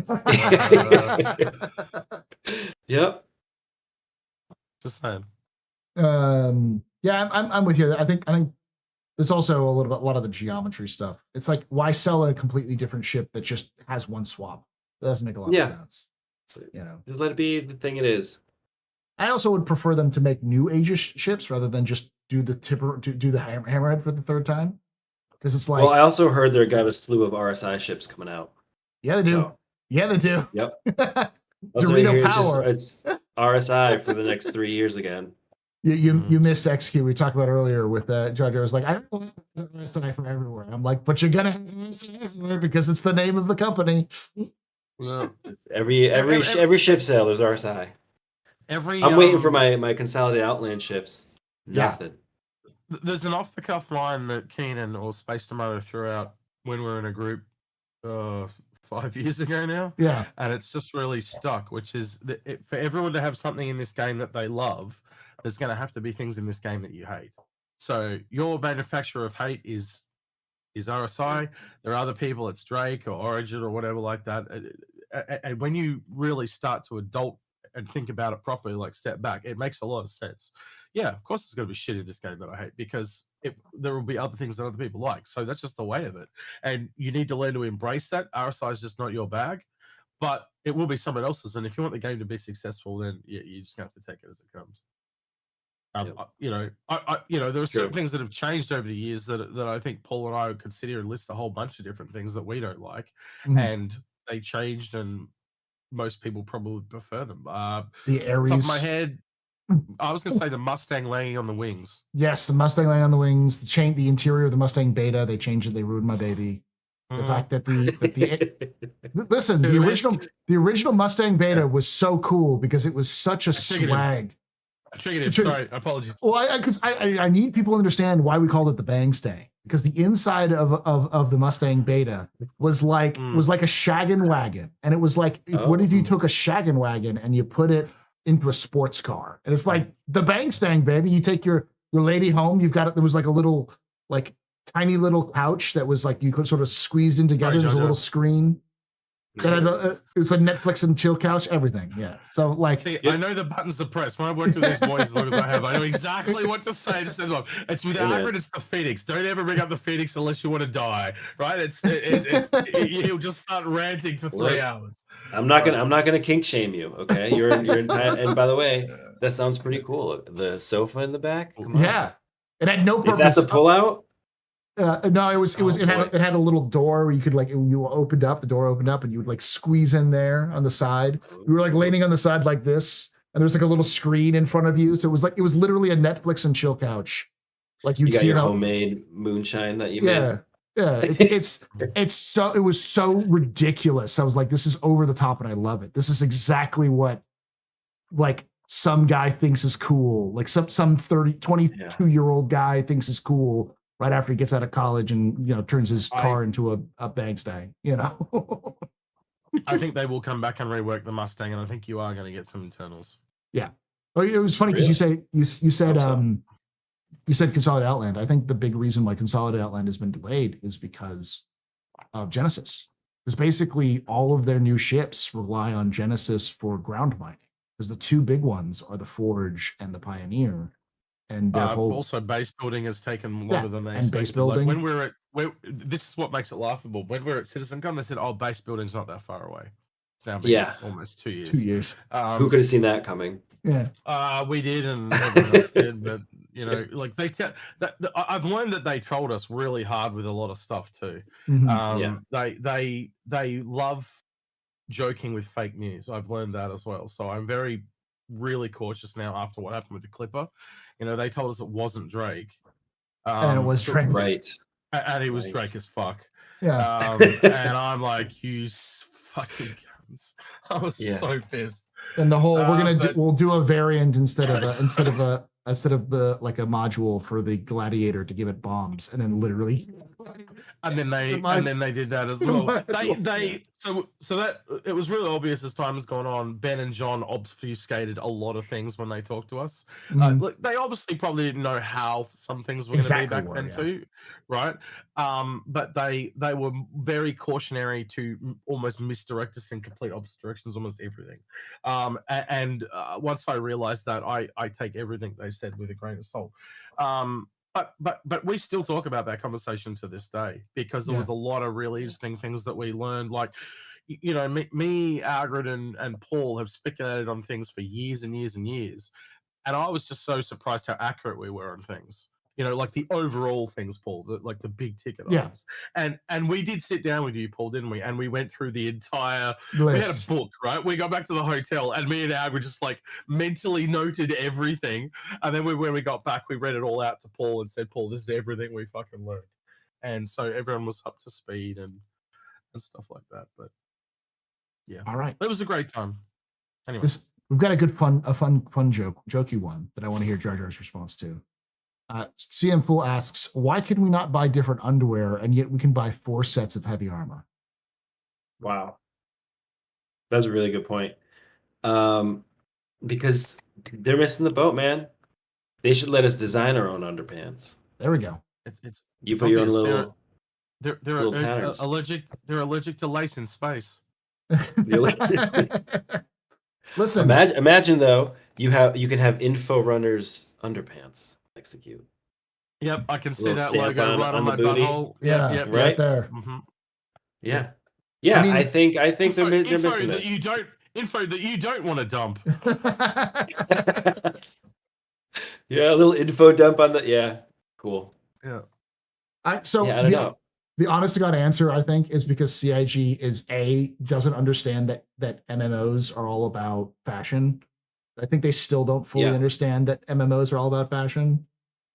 Yep. Just saying. Yeah, I'm with you. I think there's also a lot of the geometry stuff. It's like, why sell a completely different ship that just has one swap? That doesn't make a lot of sense. Just let it be the thing it is. I also would prefer them to make new Aegis ships rather than just do the Hammerhead for the third time, because it's like. Well, I also heard they got a slew of RSI ships coming out. Yeah, they do. So. Yeah, they do. Yep. Dorito Power. It's RSI for the next 3 years again. You missed XQ. We talked about earlier with Jar Jar was like, I don't want RSI from everywhere. I'm like, but you're gonna have RSI everywhere because it's the name of the company. Well, every ship sale there's RSI. I'm waiting for my Consolidated Outland ships. Nothing. Yeah. There's an off-the-cuff line that Keenan or Space Tomato threw out when we were in a group 5 years ago now. Yeah. And it's just really stuck, which is that for everyone to have something in this game that they love, there's going to have to be things in this game that you hate. So your manufacturer of hate is RSI. There are other people, it's Drake or Origin or whatever like that. And when you really start to adult and think about it properly, like step back, it makes a lot of sense. Yeah, of course there's going to be shit in this game that I hate, because there will be other things that other people like. So that's just the way of it. And you need to learn to embrace that. RSI is just not your bag. but it will be someone else's. And if you want the game to be successful, then you just have to take it as it comes. There are certain things that have changed over the years that I think Paul and I would consider and list a whole bunch of different things that we don't like, and they changed, and most people probably prefer them. The Aries. Top of my head, I was going to say the Mustang laying on the wings. Yes, the Mustang laying on the wings. The interior of the Mustang Beta. They changed it. They ruined my baby. The fact that listen, the original Mustang Beta was so cool because it was such a swag. I triggered him. Sorry, apologies. Well, because I need people to understand why we called it the Bang Stang, because the inside of the Mustang Beta was like a shaggin' wagon, and it was like, what if you took a shaggin' wagon and you put it into a sports car? And it's like the Bang Stang, baby. You take your lady home. There was like a little tiny little couch that was like you could sort of squeezed in together. There's a little screen. It's a Netflix and chill couch, everything. Yeah. So I know the buttons to press. When I've worked with these boys as long as I have, I know exactly what to say. It's with Alfred, it's the Phoenix. Don't ever bring up the Phoenix unless you want to die, right? He'll just start ranting for 3 hours. I'm not gonna kink shame you, okay? You're and by the way, that sounds pretty cool. The sofa in the back. Yeah, it had no purpose. Is that the pullout? No, it had a little door where you could you opened up, the door opened up, and you would squeeze in there on the side. You were leaning on the side like this, and there's a little screen in front of you. So it was literally a Netflix and chill couch. You got your homemade moonshine that you made. Yeah. It was so ridiculous. I was like, this is over the top, and I love it. This is exactly what some guy thinks is cool. Some 22-year-old guy thinks is cool. Right after he gets out of college and turns his car into a Bang Stang, I think they will come back and rework the Mustang, and I think you are going to get some internals. Yeah. Oh, it was funny because you said Consolidated Outland. I think the big reason why Consolidated Outland has been delayed is because of Genesis. Because basically all of their new ships rely on Genesis for ground mining. Because the two big ones are the Forge and the Pioneer. And also base building has taken longer than they expected. And base building. This is what makes it laughable. When we're at CitizenCon, they said, base building's not that far away. It's now been almost 2 years. 2 years. Who could have seen that coming? Yeah. We did, and everyone else did. But I've learned that they trolled us really hard with a lot of stuff too. They love joking with fake news. I've learned that as well. So I'm really cautious now after what happened with the Clipper. They told us it wasn't Drake. And it was Drake. Right. And he was Drake as fuck. Yeah. And I'm like, you fucking guns. I was so pissed. And the whole we'll do a variant instead of a module for the Gladiator to give it bombs, and then literally. And then they did that as well. So that it was really obvious as time has gone on. Ben and John obfuscated a lot of things when they talked to us. They obviously probably didn't know how some things were going to be back then too, right? But they were very cautionary to almost misdirect us in complete opposite directions, almost everything. Once I realized that, I take everything they said with a grain of salt. But we still talk about that conversation to this day because there was a lot of really interesting things that we learned. Me, Agrid, and Paul have speculated on things for years and years and years, and I was just so surprised how accurate we were on things. The overall things, Paul, the big ticket items. And we did sit down with you, Paul, didn't we? And we went through the entire list. We had a book, right? We got back to the hotel, and me and Ag were just mentally noted everything. And then when we got back, we read it all out to Paul and said, Paul, this is everything we fucking learned. And so everyone was up to speed and stuff like that. But yeah. All right. It was a great time. Anyway. We've got a fun jokey one that I want to hear Jar Jar's response to. CM Full asks, why can we not buy different underwear and yet we can buy 4 sets of heavy armor? Wow. That's a really good point. Because they're missing the boat, man. They should let us design our own underpants. There we go. It's put your own little. They're allergic. They're allergic to lace in space. Listen. Imagine though, you can have Info Runners underpants. Execute. Yep, I can see that logo right on my booty. butthole. Yep, right there. Mm-hmm. Yeah. Yeah, mean, I think they're info missing that this. you don't want to dump. Yeah, a little info dump on the cool. Yeah. So Yeah, I don't know. the honest to God answer, I think, is because CIG doesn't understand that MMOs are all about fashion. I think they still don't fully Yeah. understand that MMOs are all about fashion.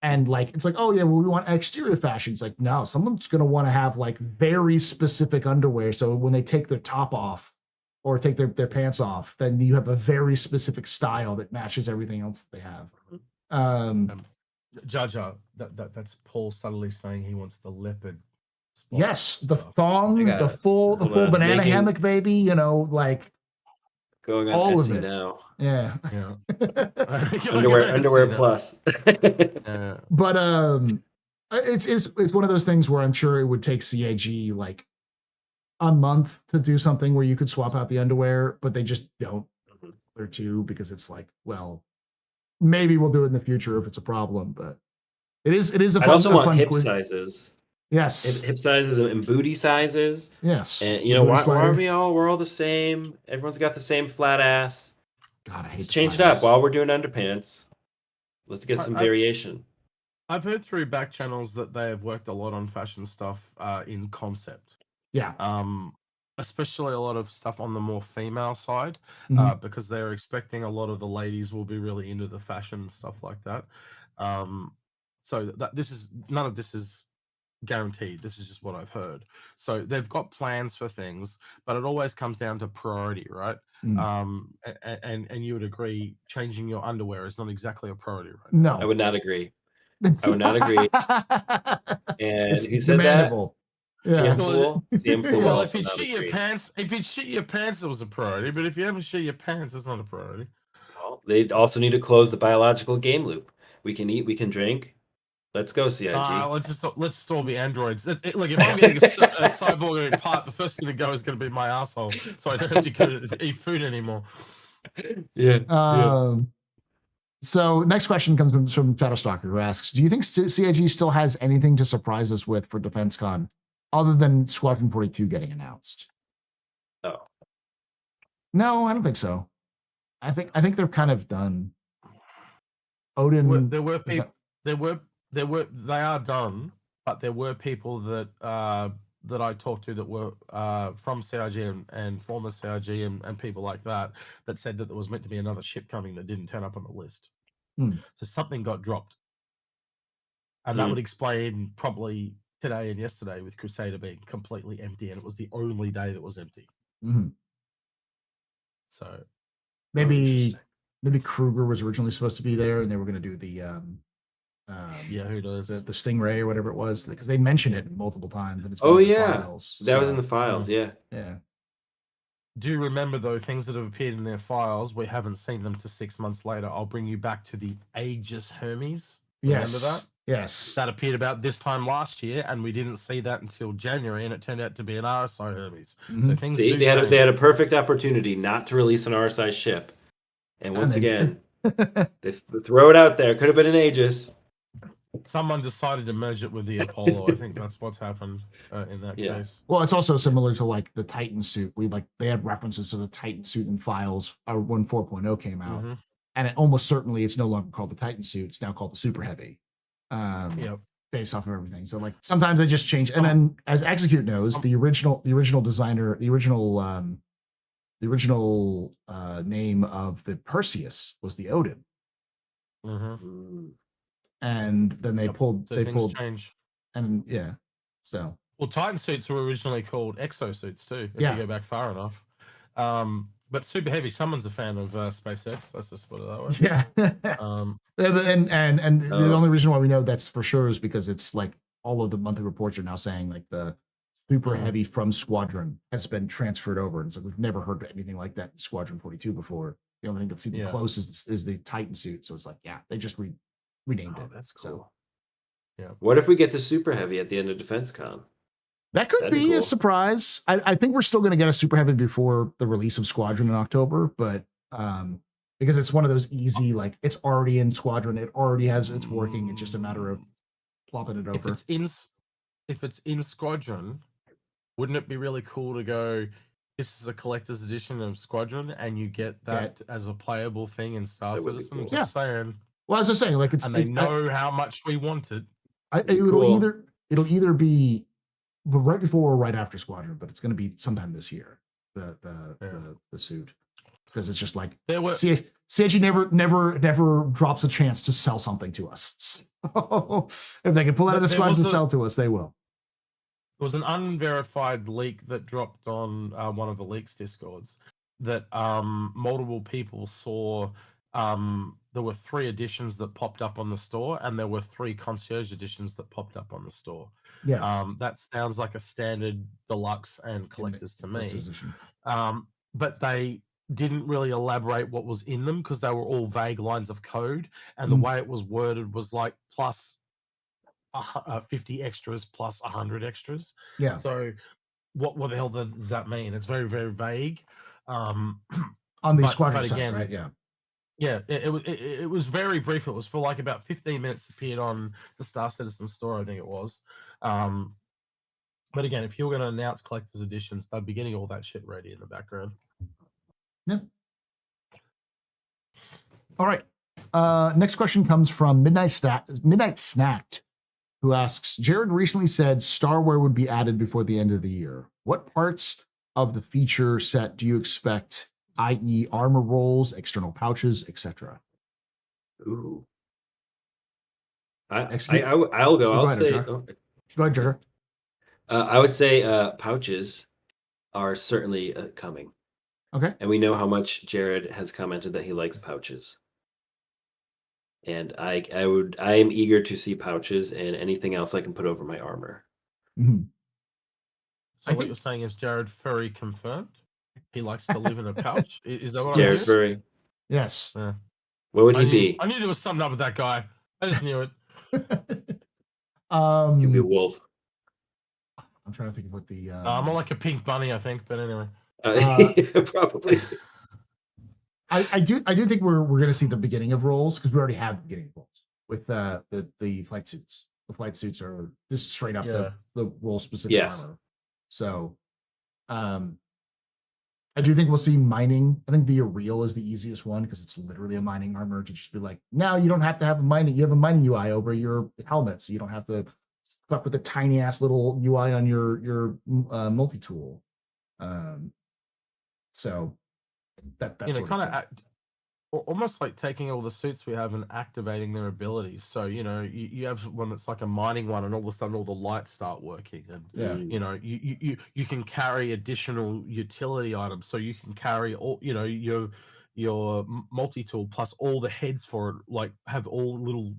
And like it's like, oh yeah, well, we want exterior fashion. It's like, no, someone's gonna want to have like very specific underwear. So when they take their top off or take their pants off, then you have a very specific style that matches everything else that they have. Jaja, that's Paul subtly saying he wants the leopard. Yes, the stuff. thong, got the it. full Hold on, banana hammock, baby. You know, like Going on all of Etsy it. now. Yeah. Underwear plus. But it's one of those things where I'm sure it would take CIG like a month to do something where you could swap out the underwear, but they just don't. Or two because it's like, well, maybe we'll do it in the future if it's a problem, but it is a fun. I also want fun hip quiz. sizes. Yes. Hip sizes and booty sizes. Yes. And you know why are we're all the same? Everyone's got the same flat ass. God, I hate. Let's change it up while we're doing underpants. Let's get some variation. I've heard through back channels that they have worked a lot on fashion stuff in concept. Yeah. Especially a lot of stuff on the more female side, because they're expecting a lot of the ladies will be really into the fashion and stuff like that. So that none of this is guaranteed. This is just what I've heard. So they've got plans for things, but it always comes down to priority, right? And you would agree changing your underwear is not exactly a priority, right? No, I would not agree. I would not agree. And it's who said demandable. That? Yeah. CM Pool. Well, if you shit your pants, it was a priority. But if you haven't shit your pants, it's not a priority. Well, they also need to close the biological game loop. We can eat, we can drink. Let's go, CIG. Let's just all be androids. Look, if I'm getting a cyborg part, the first thing to go is going to be my asshole, so I don't have to go to eat food anymore. Yeah. So next question comes from Shadowstalker, who asks, do you think CIG still has anything to surprise us with for DefenseCon other than Squadron 42 getting announced? Oh. No, I don't think so. I think they're kind of done. Odin. There were people. They are done, but there were people that I talked to that were from CIG and former CIG and people like that said that there was meant to be another ship coming that didn't turn up on the list. So something got dropped. And that would explain probably today and yesterday with Crusader being completely empty, and it was the only day that was empty. So maybe Kruger was originally supposed to be there, and they were going to do the who does the Stingray or whatever it was, because they mentioned it multiple times. And it's files. That was in the files. Yeah. Do remember though, things that have appeared in their files, we haven't seen them to 6 months later. I'll bring you back to the Aegis Hermes. Remember that? Yes. That appeared about this time last year, and we didn't see that until January, and it turned out to be an RSI Hermes. So things they had a perfect opportunity not to release an RSI ship, and once again, they throw it out there. Could have been an Aegis. Someone decided to merge it with the Apollo. I think that's what's happened in that case. Well, it's also similar to like the Titan suit. They had references to the Titan suit in files when 4.0 came out, and it almost certainly it's no longer called the Titan suit. It's now called the Super Heavy. Based off of everything. So like sometimes they just change. And then as Execute knows, the original designer, the original name of the Perseus was the Odin. And then they pulled change. And so well, Titan suits were originally called exosuits too, if you go back far enough. But Super Heavy, someone's a fan of SpaceX. Let's just put it that way. And the only reason why we know that's for sure is because it's like all of the monthly reports are now saying like the Super Heavy from Squadron has been transferred over, and so we've never heard anything like that in Squadron 42 before. The only thing that's even close is the Titan suit. So it's like they just renamed it. That's cool. So, what if we get to Super Heavy at the end of DefenseCon? That could be a surprise. I think we're still going to get a Super Heavy before the release of Squadron in October, but because it's one of those easy, like it's already in Squadron, it's working. It's just a matter of plopping it over. If it's in Squadron, wouldn't it be really cool to go, this is a collector's edition of Squadron, and you get that as a playable thing in Star That would be Citizen? cool. Just saying. Well, as I was saying, like And they know how much we want it. Cool. It'll either be right before or right after Squadron, but it's going to be sometime this year. The suit, because it's just like CIG never drops a chance to sell something to us. So if they can pull out of the Squadron to sell to us, they will. There was an unverified leak that dropped on one of the leaks discords that multiple people saw. There were 3 editions that popped up on the store, and there were 3 concierge editions that popped up on the store. Yeah. That sounds like a standard deluxe and collectors to me. But they didn't really elaborate what was in them because they were all vague lines of code, and the way it was worded was like plus 50 extras plus 100 extras. Yeah. So what the hell does that mean? It's very, very vague. On the Squadron side, again, right? Yeah. Yeah, it was very brief. It was for like about 15 minutes. Appeared on the Star Citizen store, I think it was. But again, if you were going to announce collector's editions, they'd be getting all that shit ready in the background. Yeah. All right. Next question comes from Midnight Snacked, who asks, Jared recently said Starware would be added before the end of the year. What parts of the feature set do you expect, i.e. armor rolls, external pouches, etc.? Ooh. I'll go. I'll say. Go ahead, Jagger. I would say pouches are certainly coming. Okay. And we know how much Jared has commented that he likes pouches. And I am eager to see pouches and anything else I can put over my armor. Mm-hmm. So what you're saying is Jared Furry confirmed? He likes to live in a pouch? Is that what Jared I heard? Furry. Yes. Yeah. What would he be? I knew there was something up with that guy. I just knew it. He'd be a wolf. I'm trying to think of what the more like a pink bunny, I think, but anyway. Probably. I do think we're going to see the beginning of roles, because we already have the beginning of roles with the flight suits. The flight suits are just straight up the role specific armor. So, I do think we'll see mining. I think the Ariel is the easiest one because it's literally a mining armor to just be like, now you don't have to have a mining. You have a mining UI over your helmet, so you don't have to fuck with a tiny ass little UI on your multi tool. So that's kind of almost like taking all the suits we have and activating their abilities. So you have one that's like a mining one, and all of a sudden all the lights start working, and you can carry additional utility items. So you can carry all your multi tool plus all the heads for it, like have all little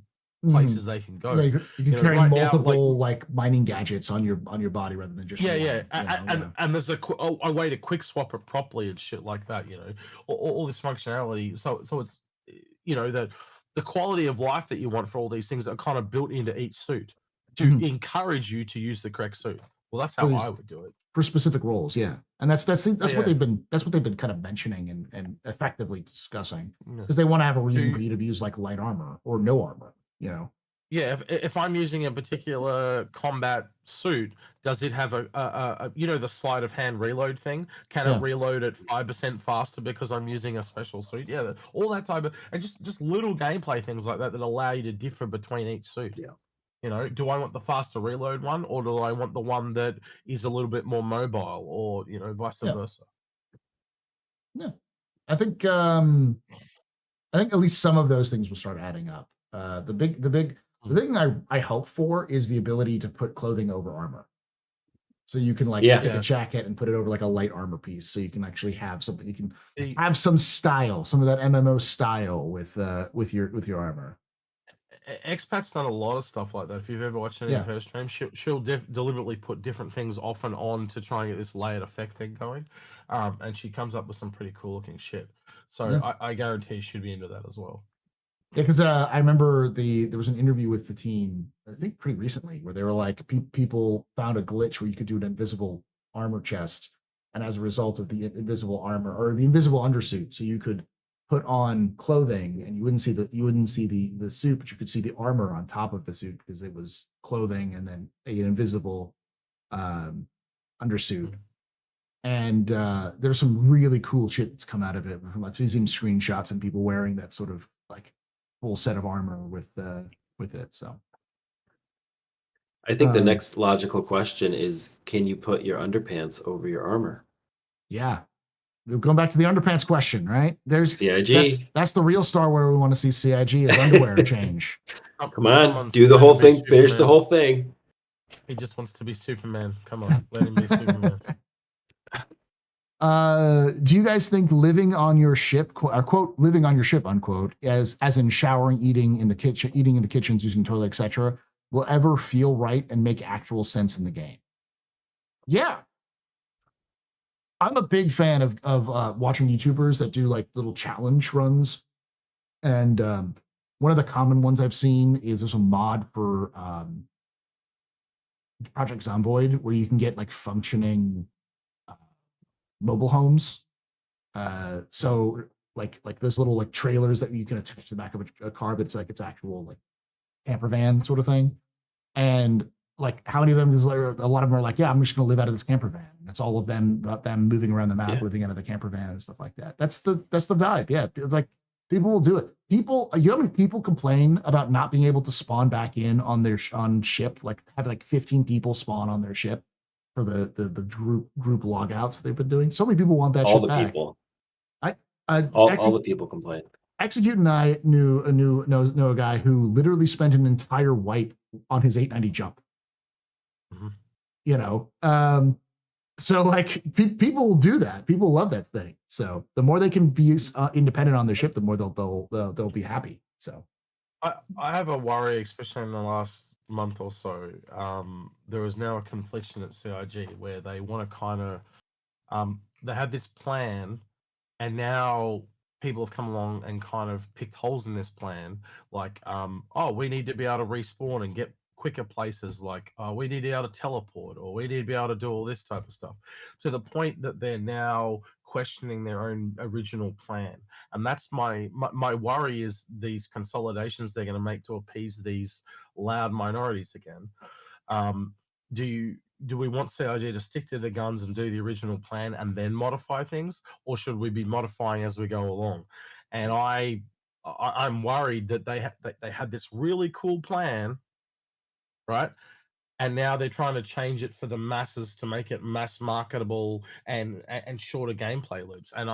places they can go. Yeah, you can carry multiple like mining gadgets on your body rather than just and there's a way to quick swap it properly and shit like that. All this functionality. So it's the quality of life that you want for all these things are kind of built into each suit to encourage you to use the correct suit. Well, that's how I would do it for specific roles. Yeah, and that's what they've been kind of mentioning and effectively discussing, because they want to have a reason for you to use like light armor or no armor. Yeah, if I'm using a particular combat suit, does it have a the sleight of hand reload thing? Can it reload at 5% faster because I'm using a special suit? Yeah, all that type of, and just little gameplay things like that allow you to differ between each suit. Yeah. Do I want the faster reload one, or do I want the one that is a little bit more mobile, or vice versa? Yeah, I think at least some of those things will start adding up. The thing I hope for is the ability to put clothing over armor. So you can take a jacket and put it over like a light armor piece. So you can actually have something, you can have some style, some of that MMO style with your armor. Expat's done a lot of stuff like that. If you've ever watched any of her streams, she'll deliberately put different things off and on to try and get this layered effect thing going. And she comes up with some pretty cool looking shit. So I guarantee she'd be into that as well. Yeah, because I remember there was an interview with the team, I think pretty recently, where they were like, people found a glitch where you could do an invisible armor chest, and as a result of the invisible armor or the invisible undersuit, so you could put on clothing and you wouldn't see the suit, but you could see the armor on top of the suit because it was clothing and then an invisible undersuit. And there's some really cool shit that's come out of it. I've seen screenshots and people wearing that sort of like full set of armor with it. So I think the next logical question is, can you put your underpants over your armor? yeah, going back to the underpants question, right? There's CIG. That's the real star where we want to see CIG is underwear change. Come on, do the whole thing, finish the whole thing. He just wants to be Superman. Come on, let him be Superman. Do you guys think living on your ship, quote, living on your ship, unquote, as in showering, eating in the kitchens, using toilet, etc., will ever feel right and make actual sense in the game? Yeah. I'm a big fan of watching YouTubers that do like little challenge runs. And one of the common ones I've seen is there's a mod for Project Zomboid where you can get like functioning mobile homes. So like those little like trailers that you can attach to the back of a car, but it's actual like camper van sort of thing. And like how many of them is there? A lot of them are like, yeah, I'm just gonna live out of this camper van. That's all of them about them moving around the map, living out of the camper van and stuff like that. That's the vibe. Yeah. It's like people will do it. People, you know how many people complain about not being able to spawn back in on their on ship, like have like 15 people spawn on their ship for the group logouts they've been doing. So many people want that all shit the back. People. All the people complain. Execute and I know a guy who literally spent an entire wipe on his 890 jump. Mm-hmm. You know, so like people will do that. People love that thing. So the more they can be independent on their ship, the more they'll be happy. So I have a worry, especially in the last month or so. There is now a confliction at CIG where they want to kind of they had this plan, and now people have come along and kind of picked holes in this plan. Like, we need to be able to respawn and get quicker places. Like, we need to be able to teleport, or we need to be able to do all this type of stuff. To the point that they're now questioning their own original plan. And that's my worry is these consolidations they're going to make to appease these loud minorities again. Do we want CIG to stick to the guns and do the original plan and then modify things, or should we be modifying as we go along? And I'm worried that they had this really cool plan, right? And now they're trying to change it for the masses to make it mass marketable and shorter gameplay loops. And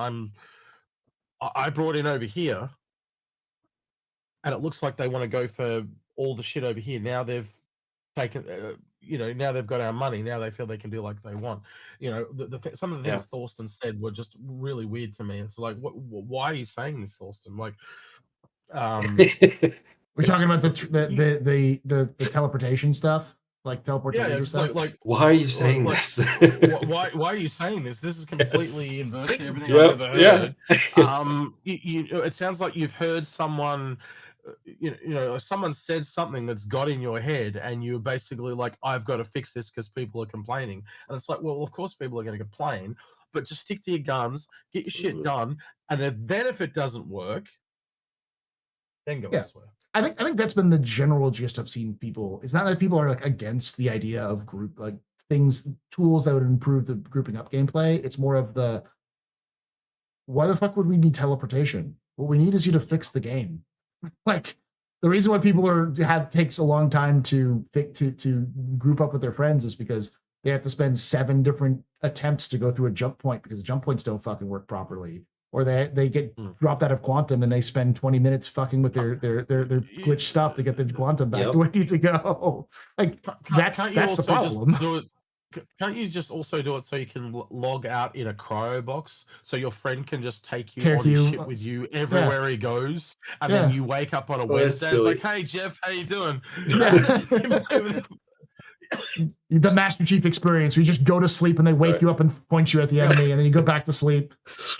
I brought in over here, and it looks like they want to go for all the shit over here. Now they've taken, now they've got our money. Now they feel they can do like they want. Some of the things Thorsten said were just really weird to me. It's like, why are you saying this, Thorsten? Like, we're talking about the teleportation stuff, like teleportation stuff. Like, why are you saying this? why are you saying this? This is completely inverse to everything I've ever heard. It sounds like you've heard someone. Someone said something that's got in your head, and you're basically like, I've got to fix this because people are complaining. And it's like, well, of course people are going to complain, but just stick to your guns, get your shit done, and then if it doesn't work, then go elsewhere. I think that's been the general gist I've seen people. It's not that people are like against the idea of group like tools that would improve the grouping up gameplay. It's more of why the fuck would we need teleportation? What we need is you to fix the game. Like the reason why people takes a long time to group up with their friends is because they have to spend 7 different attempts to go through a jump point because the jump points don't fucking work properly, or they get dropped out of quantum and they spend 20 minutes fucking with their glitch stuff to get the quantum back to where you need to go. Like that's the problem. Can't you just also do it so you can log out in a cryo box so your friend can just take you on his ship with you everywhere he goes, and then you wake up on a Wednesday, it's like, hey Jeff, how you doing? The Master Chief experience. We just go to sleep and they wake you up and point you at the enemy, and then you go back to sleep. This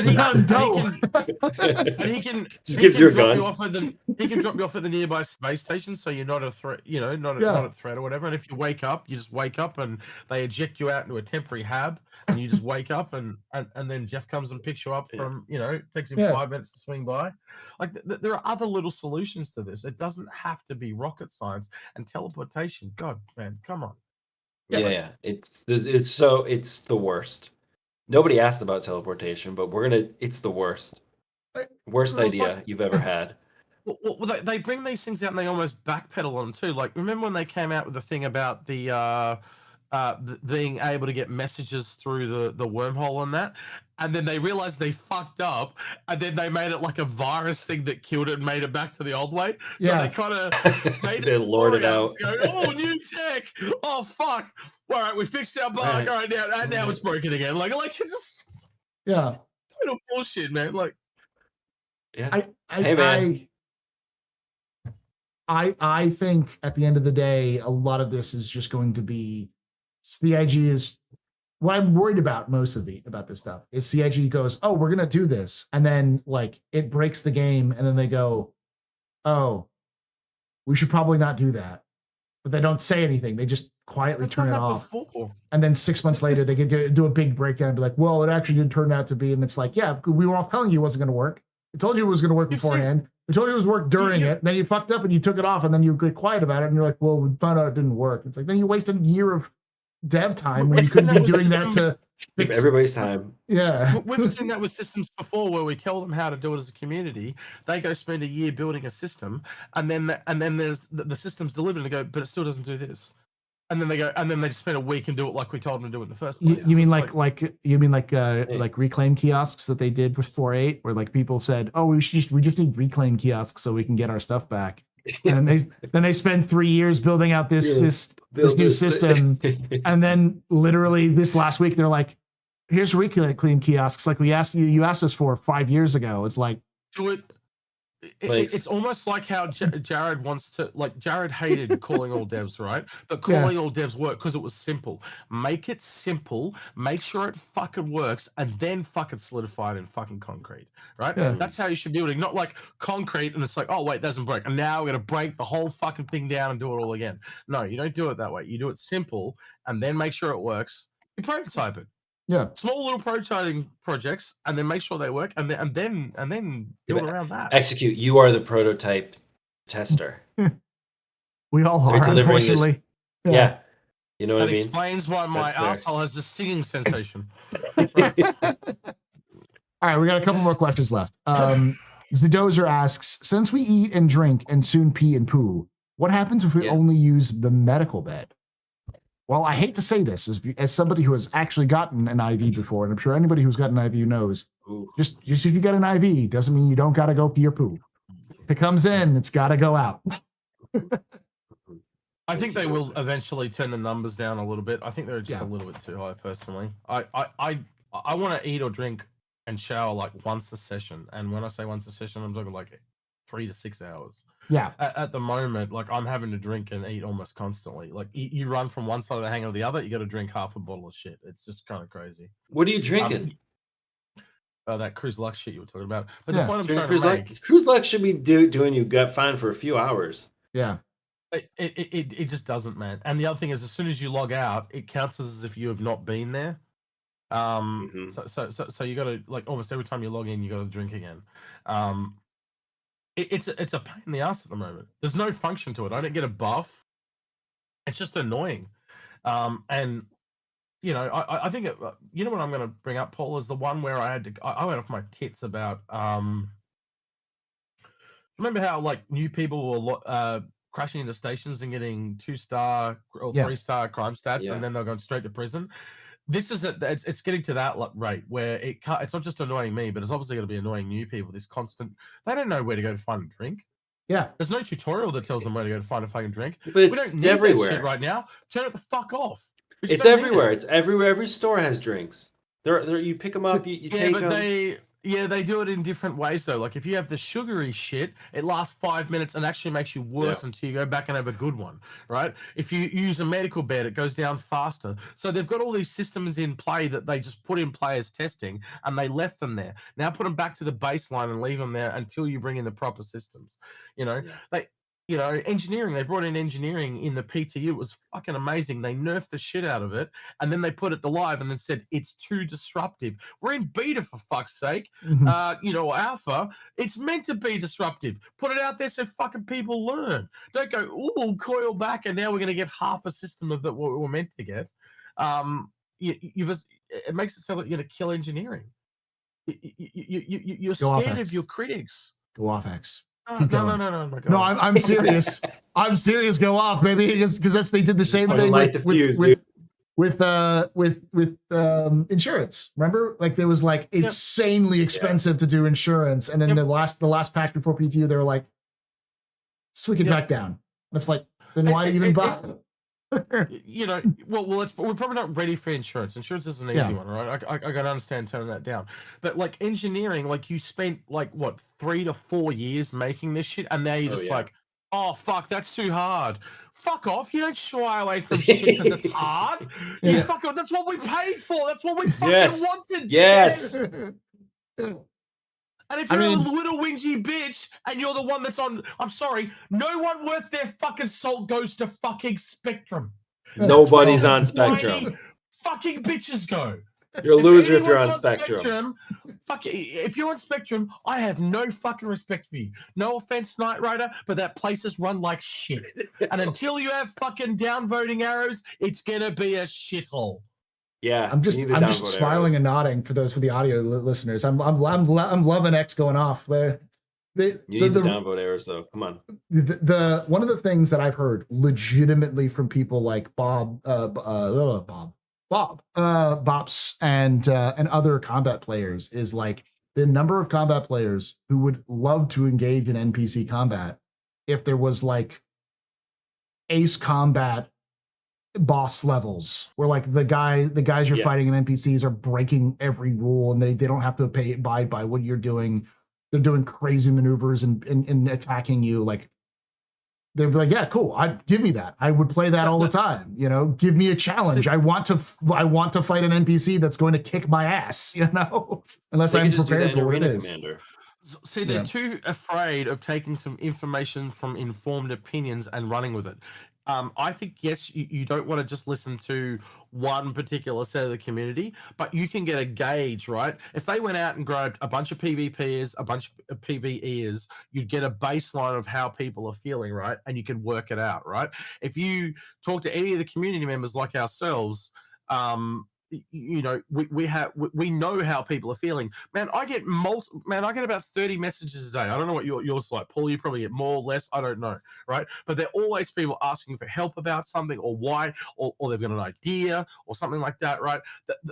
is how he can drop you off at the nearby space station, so you're not a threat. Not a threat or whatever. And if you wake up, you just wake up, and they eject you out into a temporary hab, and you just wake up, and then Jeff comes and picks you up from. Takes him 5 minutes to swing by. Like there are other little solutions to this. It doesn't have to be rocket science and teleportation. God, man, come on. Yeah. It's the worst. Nobody asked about teleportation, but it's the worst. Worst Well, it's idea you've ever had. Well, they bring these things out and they almost backpedal on them too. Like, remember when they came out with the thing about the being able to get messages through the wormhole and that, and then they realized they fucked up, and then they made it like a virus thing that killed it and made it back to the old way. So they kind of made They lured it glorious out. to go, oh, new tech. Oh fuck. All right, we fixed our bug. All right, now it's broken again. Like it just total bullshit, man. Like, yeah. Hey, man. I think at the end of the day, a lot of this is just going to be CIG is what I'm worried about about this stuff is CIG goes, oh, we're gonna do this, and then like it breaks the game, and then they go, oh, we should probably not do that, but they don't say anything. They just quietly turn it off. And then 6 months later, they get do a big breakdown and be like, well, it actually didn't turn out to be, and it's like, yeah, we were all telling you it wasn't going to work. I told you it was going to work beforehand. We told you it was work during it. Then you fucked up and you took it off, and then you get quiet about it, and you're like, well, we found out it didn't work. It's like, then you wasted a year of dev time when you could be doing that to fix everybody's time. Yeah. We've seen that with systems before where we tell them how to do it as a community. They go spend a year building a system, and then there's the system's delivered and they go, but it still doesn't do this. And then they go, and then they just spend a week and do it like we told them to do it in the first place. You mean like reclaim kiosks that they did with 4.8, where like people said, oh, we just need reclaim kiosks so we can get our stuff back. And then they spend 3 years building out this new system, and then literally this last week they're like, here's reclaim kiosks like you asked us for 5 years ago. It's like, do it. It's almost like how Jared wants to, like, Jared hated calling all devs, right? But calling all devs worked because it was simple. Make it simple, make sure it fucking works, and then fucking solidify it in fucking concrete, right? Yeah. That's how you should be building, not like concrete and it's like, oh, wait, it doesn't break. And now we're going to break the whole fucking thing down and do it all again. No, you don't do it that way. You do it simple and then make sure it works. You prototype it. Yeah, small little prototyping projects, and then make sure they work, and then build around that. Execute. You are the prototype tester. We all are, unfortunately. Yeah. You know what I mean? That explains why my asshole has a singing sensation. All right, we got a couple more questions left. Zidozer asks, since we eat and drink and soon pee and poo, what happens if we only use the medical bed? Well, I hate to say this as somebody who has actually gotten an IV before, and I'm sure anybody who's gotten an IV knows, just if you get an IV doesn't mean you don't got to go pee or poo. If it comes in, it's got to go out. I think they will eventually turn the numbers down a little bit. I think they're just a little bit too high, personally. I want to eat or drink and shower like once a session, and when I say once a session, I'm talking like 3 to 6 hours. Yeah. At the moment, like I'm having to drink and eat almost constantly. Like you run from one side of the hangar to the other, you got to drink half a bottle of shit. It's just kind of crazy. What are you drinking? That Cruise Lux shit you were talking about. But the point I'm trying to make, Cruise Lux should be doing you gut fine for a few hours. Yeah. It just doesn't, man. And the other thing is, as soon as you log out, it counts as if you have not been there. So you got to, like, almost every time you log in, you got to drink again. It's a pain in the ass at the moment. There's no function to it. I don't get a buff. It's just annoying. And you know, I think you know what I'm going to bring up, Paul, is the one where I went off my tits about. Remember how like new people were crashing into stations and getting 2-star or 3-star crime stats, and then they're going straight to prison. This is it's getting to that rate where it's not just annoying me, but it's obviously going to be annoying new people. This constant, they don't know where to go to find a drink. Yeah, there's no tutorial that tells them where to go to find a fucking drink. But we don't need everywhere that shit right now. Turn it the fuck off. It's everywhere. It's everywhere. Every store has drinks. They're you pick them up. You take them. They do it in different ways though. Like if you have the sugary shit, it lasts 5 minutes and actually makes you worse until you go back and have a good one, right? If you use a medical bed, it goes down faster. So they've got all these systems in play that they just put in play as testing, and they left them there. Now put them back to the baseline and leave them there until you bring in the proper systems. You know, you know, engineering. They brought in engineering in the PTU. It was fucking amazing. They nerfed the shit out of it, and then they put it to live, and then said it's too disruptive. We're in beta, for fuck's sake. You know, alpha. It's meant to be disruptive. Put it out there so fucking people learn. Don't go, ooh, coil back, and now we're going to get half a system of that what we're meant to get. It makes it sound like you're going to kill engineering. You're scared of your critics. Go off, X. No, I'm serious. I'm serious. Go off, baby. Because they did the same thing with insurance. Remember, like there was like insanely expensive to do insurance, and then the last pack before PTU, they were like, "Swing it back down." That's like, then why even bother? You know, we're probably not ready for insurance. Insurance is an easy one, right? I gotta understand turning that down. But like engineering, like you spent like what 3 to 4 years making this shit, and now you're just like, oh fuck, that's too hard. Fuck off! You don't shy away from shit because it's hard. You fuck off. That's what we paid for. That's what we fucking wanted. Yes. And if you're a little whingy bitch and you're the one that's on, I'm sorry, no one worth their fucking salt goes to fucking Spectrum. Nobody's on Spectrum. Fucking bitches go. You're a loser if you're on Spectrum. Fuck, if you're on Spectrum, I have no fucking respect for you. No offense, Knight Rider, but that place is run like shit. And until you have fucking downvoting arrows, it's gonna be a shithole. Yeah, I'm just smiling and nodding for those of the audio listeners. I'm loving X going off. You need the downvote errors though. Come on. The one of the things that I've heard legitimately from people like Bops and other combat players is like the number of combat players who would love to engage in NPC combat if there was like ace combat boss levels where like the guys you're fighting in NPCs are breaking every rule and they don't have to abide by what you're doing. They're doing crazy maneuvers and attacking you. Like they'd be like, yeah, cool. Give me that. I would play that all the time. You know, give me a challenge. I want to fight an NPC that's going to kick my ass. You know, unless I'm prepared for what it is. Commander. See, they're too afraid of taking some information from informed opinions and running with it. I think, yes, you don't want to just listen to one particular set of the community, but you can get a gauge, right? If they went out and grabbed a bunch of PvPers, a bunch of PvEers, you'd get a baseline of how people are feeling, right? And you can work it out, right? If you talk to any of the community members like ourselves, you know, we know how people are feeling. Man, I get about 30 messages a day. I don't know what yours like, Paul. You probably get more or less. I don't know, right? But they're always people asking for help about something or why, or they've got an idea or something like that, right?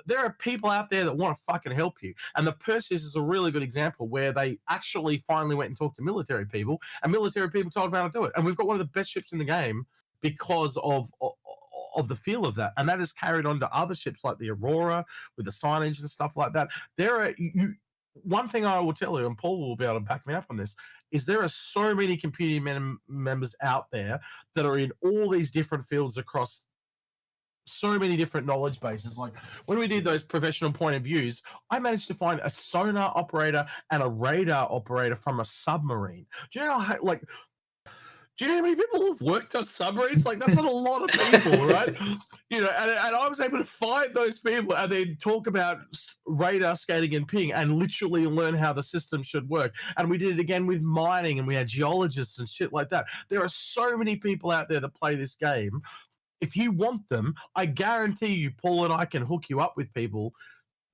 There are people out there that want to fucking help you. And the Perseus is a really good example where they actually finally went and talked to military people, and military people told them how to do it. And we've got one of the best ships in the game because of the feel of that, and that is carried on to other ships like the Aurora with the signage and stuff like that. There are one thing I will tell you, and Paul will be able to back me up on this, is there are so many community members out there that are in all these different fields across so many different knowledge bases. Like when we did those professional point of views, I managed to find a sonar operator and a radar operator from a submarine. Do you know how, like, do you know how many people have worked on submarines? Like, that's not a lot of people, right? You know, and I was able to find those people and then talk about radar scanning and ping and literally learn how the system should work. And we did it again with mining, and we had geologists and shit like that. There are so many people out there that play this game. If you want them, I guarantee you, Paul and I can hook you up with people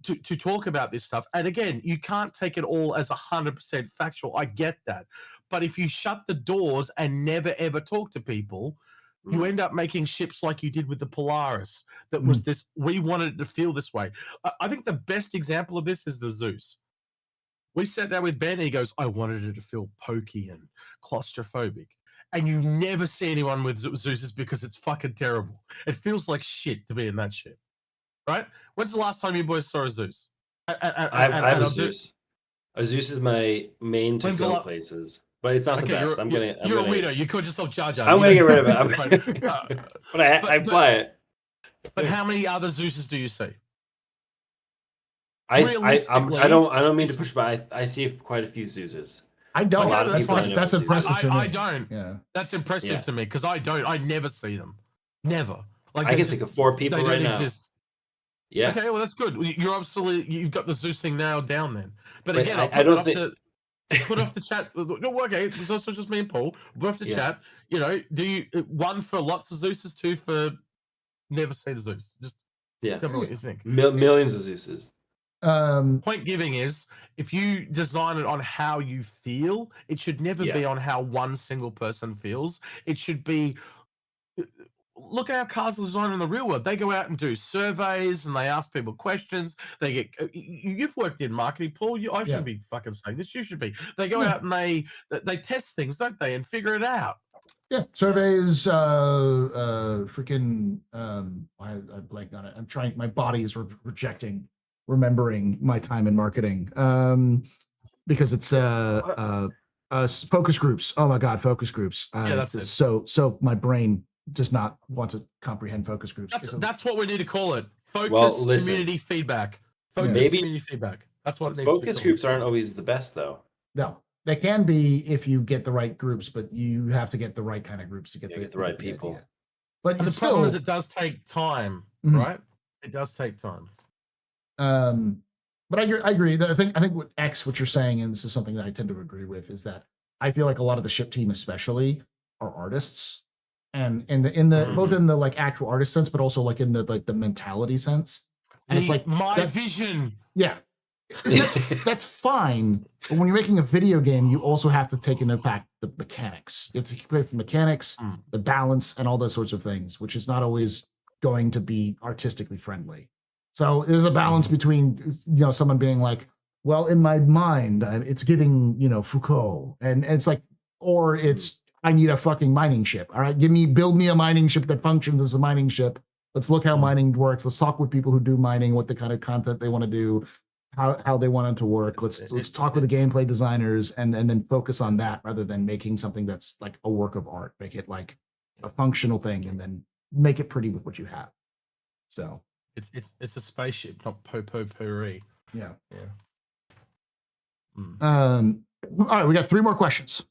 to talk about this stuff. And again, you can't take it all as 100% factual. I get that. But if you shut the doors and never, ever talk to people, you end up making ships like you did with the Polaris. That was this, we wanted it to feel this way. I think the best example of this is the Zeus. We sat down with Ben and he goes, I wanted it to feel pokey and claustrophobic. And you never see anyone with Zeus's because it's fucking terrible. It feels like shit to be in that shit. Right? When's the last time you boys saw a Zeus? I have a Zeus. A Zeus is my main to-go places. But it's not the best. You're a weirdo. You called yourself Jar Jar. I'm going to get rid of it. But I fly it. But how many other Zeuses do you see? I don't mean to push, but I see quite a few Zeuses. I don't. Okay, lot of that's people I fine. know That's do impressive to me. I don't. Yeah. That's impressive Yeah. to me because I don't. I never see them. Never. Like I they can just, think of 4 they people don't right now. exist. Yeah. Okay, well that's good. You're obviously you've got the Zeus thing nailed down then. But But again, I I'll put don't that think- put off the chat. No, okay, it's also just me and Paul. Put off the Yeah. chat. You know, do you 1 for lots of Zeuses, 2 for never see the Zeus? Just Yeah. tell me what you think. Millions of Zeuses. Point giving is if you design it on how you feel, it should never be Yeah. on how one single person feels. It should be look at how cars are designed in the real world. They go out and do surveys and they ask people questions. They get you've worked in marketing, Paul. I shouldn't be fucking saying this. You should be. They go out and they test things, don't they, and figure it out. Yeah, surveys, freaking, I blanked on it. I'm trying, my body is rejecting remembering my time in marketing, because it's, focus groups. Oh my God, focus groups. Yeah, that's it. So my brain does not want to comprehend focus groups. That's what we need to call it. Focus listen. community feedback. Focus Maybe- community feedback. That's what it needs to be Focus called. groups aren't always the best, though. No, they can be if you get the right groups, but you have to get the right kind of groups to get The right people. idea. But And the it's problem is still, it does take time, Mhm. right? It does take time. but I agree. I think what you're saying, and this is something that I tend to agree with, is that I feel like a lot of the ship team, especially, are artists, and in the both in the like actual artist sense, but also like in the like the mentality sense. And it's like my vision. Yeah, that's fine. But when you're making a video game, you also have to take into fact the mechanics. You have to keep the mechanics, the balance, and all those sorts of things, which is not always going to be artistically friendly. So there's a balance between someone being like, well, in my mind, it's giving Foucault, and it's like, or it's I need a fucking mining ship. All right, build me a mining ship that functions as a mining ship. Let's look how mining works. Let's talk with people who do mining, what the kind of content they want to do, how they want it to work. Let's talk with the gameplay designers and then focus on that rather than making something that's like a work of art. Make it like a functional thing and then make it pretty with what you have. So it's a spaceship, not potpourri. Yeah. Mm. All right, we got 3 more questions.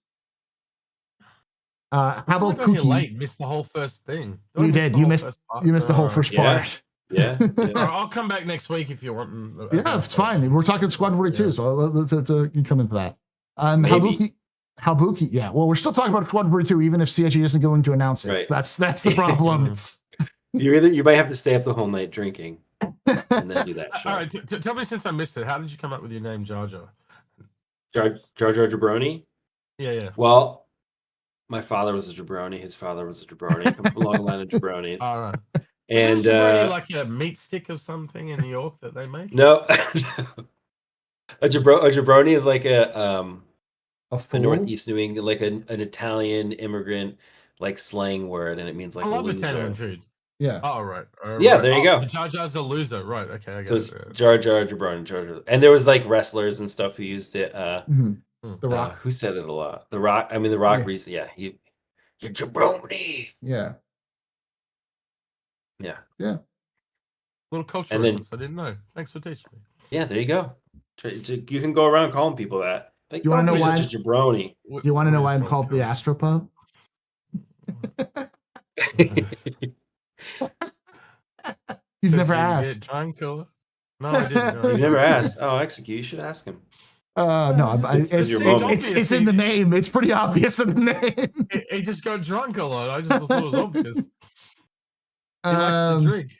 How about Pookie? Late, missed the whole first thing. You did. You missed the whole first part. Yeah. I'll come back next week if you want. Yeah, it's fine. We're talking Squad 42, so let's you come into that. Halbuki. Yeah. Well, we're still talking about Squad 42, even if CIG isn't going to announce it. Right. So that's the problem. You might have to stay up the whole night drinking and then do that show. All right, tell me, since I missed it, how did you come up with your name, Jar Jar? Jar Jar Jabroni? Yeah. Well, my father was a jabroni. His father was a jabroni. Come from a long line of jabronis. All right. And Isn't jabroni like a meat stick or something in New York that they make? No, a jabroni is like a Northeast New England, like an Italian immigrant like slang word, and it means like I love a loser. Italian food. Yeah. Oh, right. Yeah, there you go. Jar Jar's a loser. Right. Okay. I So got it's it. Jar Jar Jabroni, Jar Jar. And there was like wrestlers and stuff who used it. The Rock. Who said it a lot? The Rock. I mean, The Rock. Yeah. You're jabroni. Yeah. Little culture And then- reference. I didn't know. Thanks for teaching me. Yeah, there you go. You can go around calling people that. Like, You wanna "Don't know be why such a jabroni? Do you want to know why I'm called the Astropub? You've never asked. No, I didn't. You've never asked. Oh, actually, you should ask him. No, it's in the name. It's pretty obvious in the name. He just got drunk a lot. I just thought it was obvious. He likes to drink.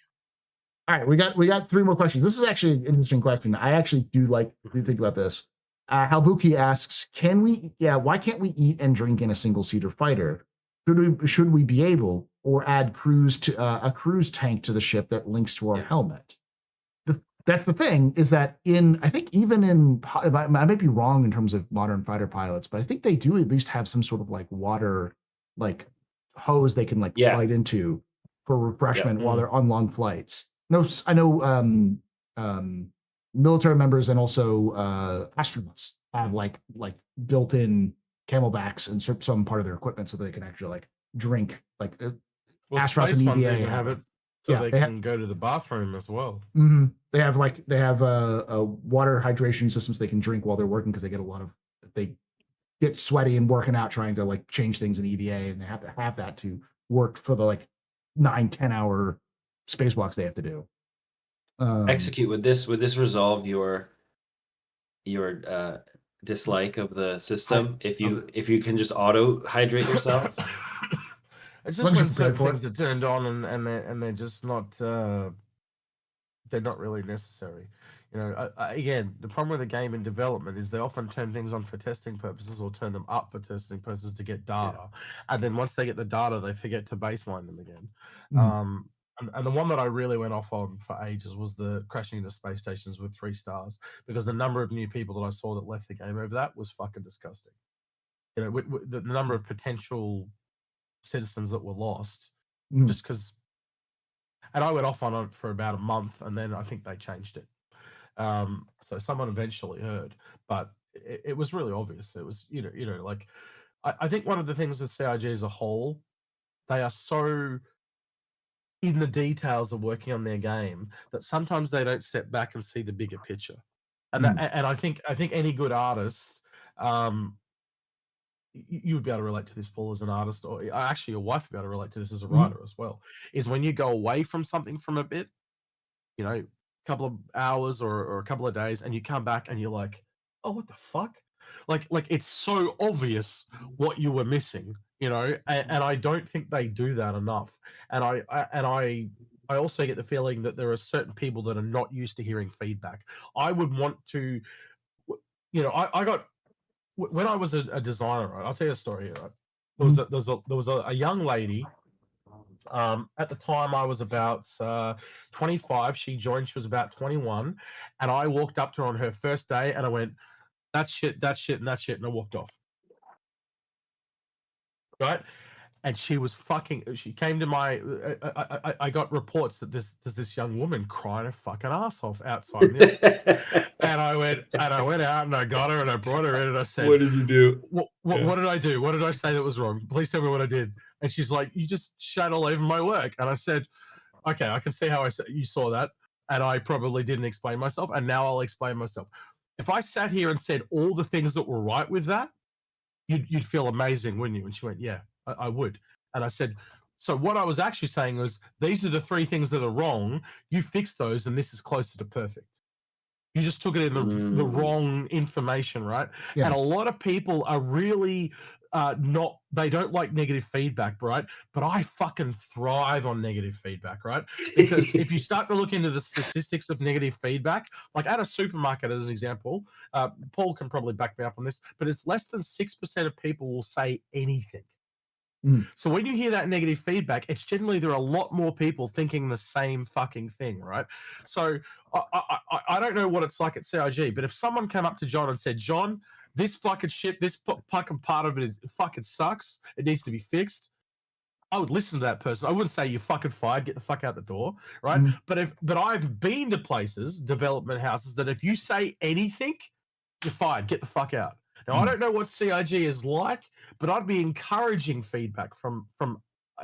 All right, we got 3 more questions. This is actually an interesting question. I actually do like to think about this. Halbuki asks, why can't we eat and drink in a single-seater fighter? Should we be able, or add a cruise tank to the ship that links to our helmet? That's the thing, is that I think even in, I might be wrong in terms of modern fighter pilots, but I think they do at least have some sort of like water, like hose they can bite into for refreshment while they're on long flights. No, I know military members and also astronauts have like built-in camelbacks and some part of their equipment so they can actually drink astronauts space and ones EVA even have it so they can go to the bathroom as well. Mm-hmm. They have a water hydration system so they can drink while they're working because they get a lot of get sweaty and working out trying to like change things in EVA, and they have to have that to work for the like 9-10 hour spacewalks they have to do. Execute. Would this resolve your dislike of the system if you can just auto hydrate yourself? It's As long just as you're when prepared certain for things are turned on and they're just not they're not really necessary. You know, again, the problem with the game in development is they often turn things on for testing purposes or turn them up for testing purposes to get data, and then once they get the data, they forget to baseline them again. And the one that I really went off on for ages was the crashing into space stations with 3 stars, because the number of new people that I saw that left the game over that was fucking disgusting. You know, the number of potential citizens that were lost just because. And I went off on it for about a month, and then I think they changed it. So someone eventually heard, but it was really obvious. It was, you know, like I think one of the things with CIG as a whole, they are so in the details of working on their game that sometimes they don't step back and see the bigger picture. And and I think any good artist, you would be able to relate to this, Paul, as an artist, or actually your wife would be able to relate to this as a writer as well, is when you go away from something from a bit, you know, a couple of hours or a couple of days, and you come back and you're like, oh, what the fuck? Like it's so obvious what you were missing, you know, and I don't think they do that enough. And I also get the feeling that there are certain people that are not used to hearing feedback. I would want to, you know, I got, when I was a designer, right, I'll tell you a story here, right? There was a young lady. At the time, I was about 25. She joined. She was about 21, and I walked up to her on her first day, and I went, "That's shit, that's shit, and that's shit," and I walked off. Right? And she was fucking. She came to my. I got reports that there's this young woman crying her fucking ass off outside the office, and I went out and I got her and I brought her in and I said, "What did you do? What did I do? What did I say that was wrong? Please tell me what I did." And she's like, "You just shat all over my work." And I said, "Okay, I can see how you saw that, and I probably didn't explain myself, and now I'll explain myself. If I sat here and said all the things that were right with that, you'd feel amazing, wouldn't you?" And she went, "Yeah, I would." And I said, "So what I was actually saying was, these are the 3 things that are wrong. You fix those, and this is closer to perfect. You just took it in the wrong information, right?" Yeah. And a lot of people are really they don't like negative feedback, right? But I fucking thrive on negative feedback, right? Because if you start to look into the statistics of negative feedback, like at a supermarket as an example, Paul can probably back me up on this, but it's less than 6% of people will say anything. So when you hear that negative feedback, it's generally there are a lot more people thinking the same fucking thing, right? So I don't know what it's like at CIG, but if someone came up to John and said, "John, this fucking shit, this fucking part of it is fucking sucks. It needs to be fixed," I would listen to that person. I wouldn't say "you're fucking fired, get the fuck out the door," right? But I've been to places, development houses, that if you say anything, you're fired, get the fuck out. Now, I don't know what CIG is like, but I'd be encouraging feedback from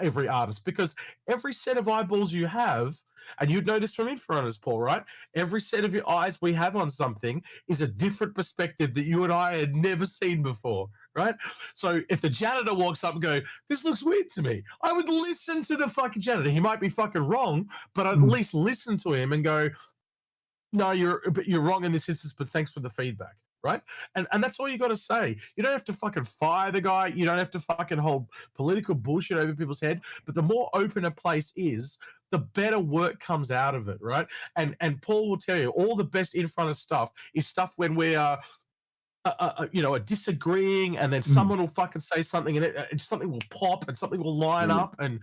every artist, because every set of eyeballs you have, and you'd know this from Infrunners, Paul, right? Every set of your eyes we have on something is a different perspective that you and I had never seen before, right? So if the janitor walks up and go, "This looks weird to me," I would listen to the fucking janitor. He might be fucking wrong, but I'd at least listen to him and go, "No, you're wrong in this instance, but thanks for the feedback." Right? And that's all you got to say. You don't have to fucking fire the guy. You don't have to fucking hold political bullshit over people's head. But the more open a place is, the better work comes out of it, right? And Paul will tell you, all the best in front of stuff is stuff when we are you know, are disagreeing, and then someone will fucking say something, and something will pop, and something will line up, and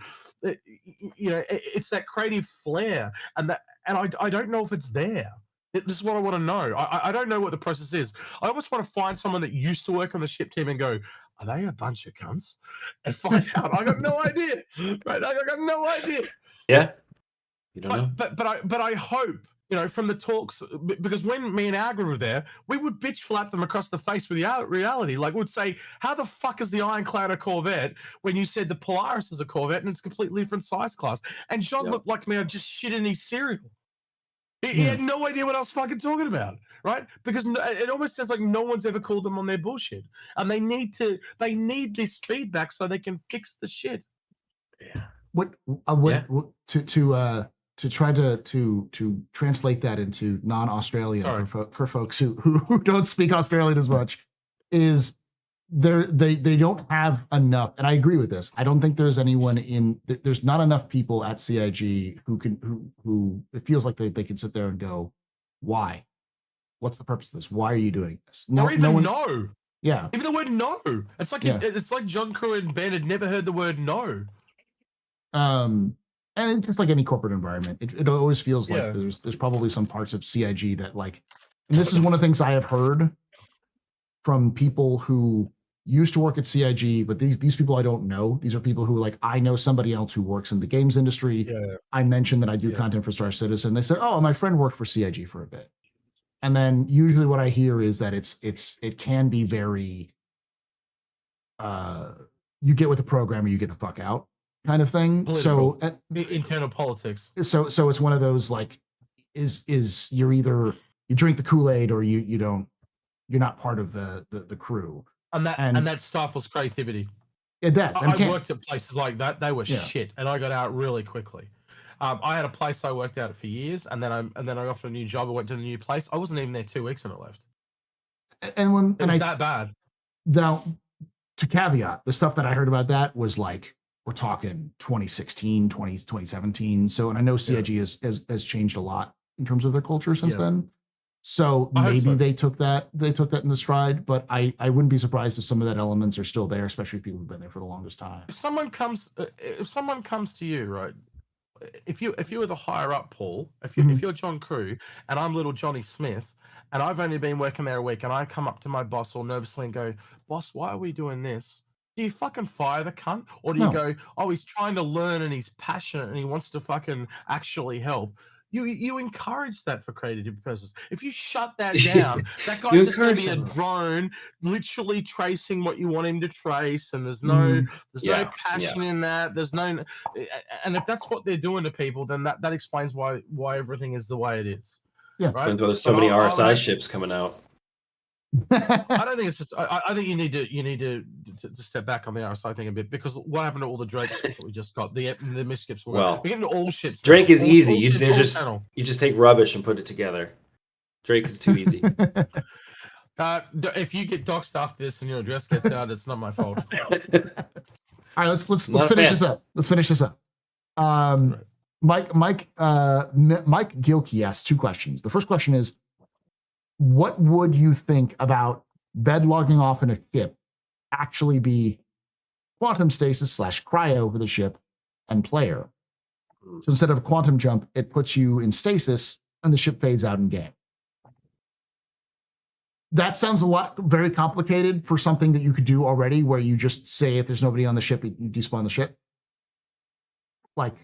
you know, it's that creative flair, and I don't know if it's there. This is what I want to know. I don't know what the process is. I almost want to find someone that used to work on the ship team and go, "Are they a bunch of cunts?" And find out. I got no idea. Right? I got no idea. Yeah. You don't know. But I hope, you know, from the talks, because when me and Agri were there, we would bitch flap them across the face with the reality. Like, we'd say, "How the fuck is the Ironclad a Corvette when you said the Polaris is a Corvette and it's a completely different size class?" And John looked like me, I just shit in his cereal. He had no idea what I was fucking talking about, right? Because it almost sounds like no one's ever called them on their bullshit, and they need this feedback so they can fix the shit. Yeah. What Yeah. to try to translate that into non-Australian for folks who don't speak Australian as much is they don't have enough, and I agree with this. I don't think there's anyone there's not enough people at CIG who it feels like they can sit there and go, why? What's the purpose of this? Why are you doing this? Or even one, no. Yeah. Even the word no. It's like it's like John Crew and Ben had never heard the word no. And it's just like any corporate environment, it always feels like there's probably some parts of CIG that like, and this is one of the things I have heard from people who used to work at CIG, but these people I don't know. These are people who like, I know somebody else who works in the games industry. Yeah. I mentioned that I do content for Star Citizen. They said, oh, my friend worked for CIG for a bit. And then usually what I hear is that it can be very, you get with the program or you get the fuck out kind of thing. Political. So internal politics. So it's one of those like, is you're either you drink the Kool-Aid or you're not part of the crew. And that stifles creativity. It does. I worked at places like that. They were shit, and I got out really quickly. I had a place I worked out for years, and then I got offered a new job. I went to the new place. I wasn't even there 2 weeks and I left. And it was that bad. Now, to caveat, the stuff that I heard about that was like, we're talking 2016, 2017. So, and I know CIG has changed a lot in terms of their culture since then. So maybe they took that in the stride, but I wouldn't be surprised if some of that elements are still there, especially people who've been there for the longest time. If someone comes to you, right? If you were the higher up, Paul, if you're John Crew and I'm little Johnny Smith, and I've only been working there a week, and I come up to my boss all nervously and go, boss, why are we doing this? Do you fucking fire the cunt? Or do you go, oh, he's trying to learn and he's passionate and he wants to fucking actually help? You encourage that for creative purposes. If you shut that down, that guy's just going to be a drone, literally tracing what you want him to trace, and there's no passion in that. There's no, and if that's what they're doing to people, then that explains why everything is the way it is. Yeah, right? There's so many RSI ships coming out. I don't think it's just. I think you need to step back on the RSI thing a bit, because what happened to all the Drake ships that we just got? The misskips. We're getting all ships. Drake is easy. You just take rubbish and put it together. Drake is too easy. If you get doxxed after this and your address gets out, it's not my fault. All right, let's finish this up. Let's finish this up. Mike Gilkey asks 2 questions. The first question is, what would you think about bed logging off in a ship actually be quantum stasis / cryo for the ship and player? So instead of a quantum jump, it puts you in stasis and the ship fades out in game. That sounds very complicated for something that you could do already, where you just say if there's nobody on the ship, you despawn the ship. Like,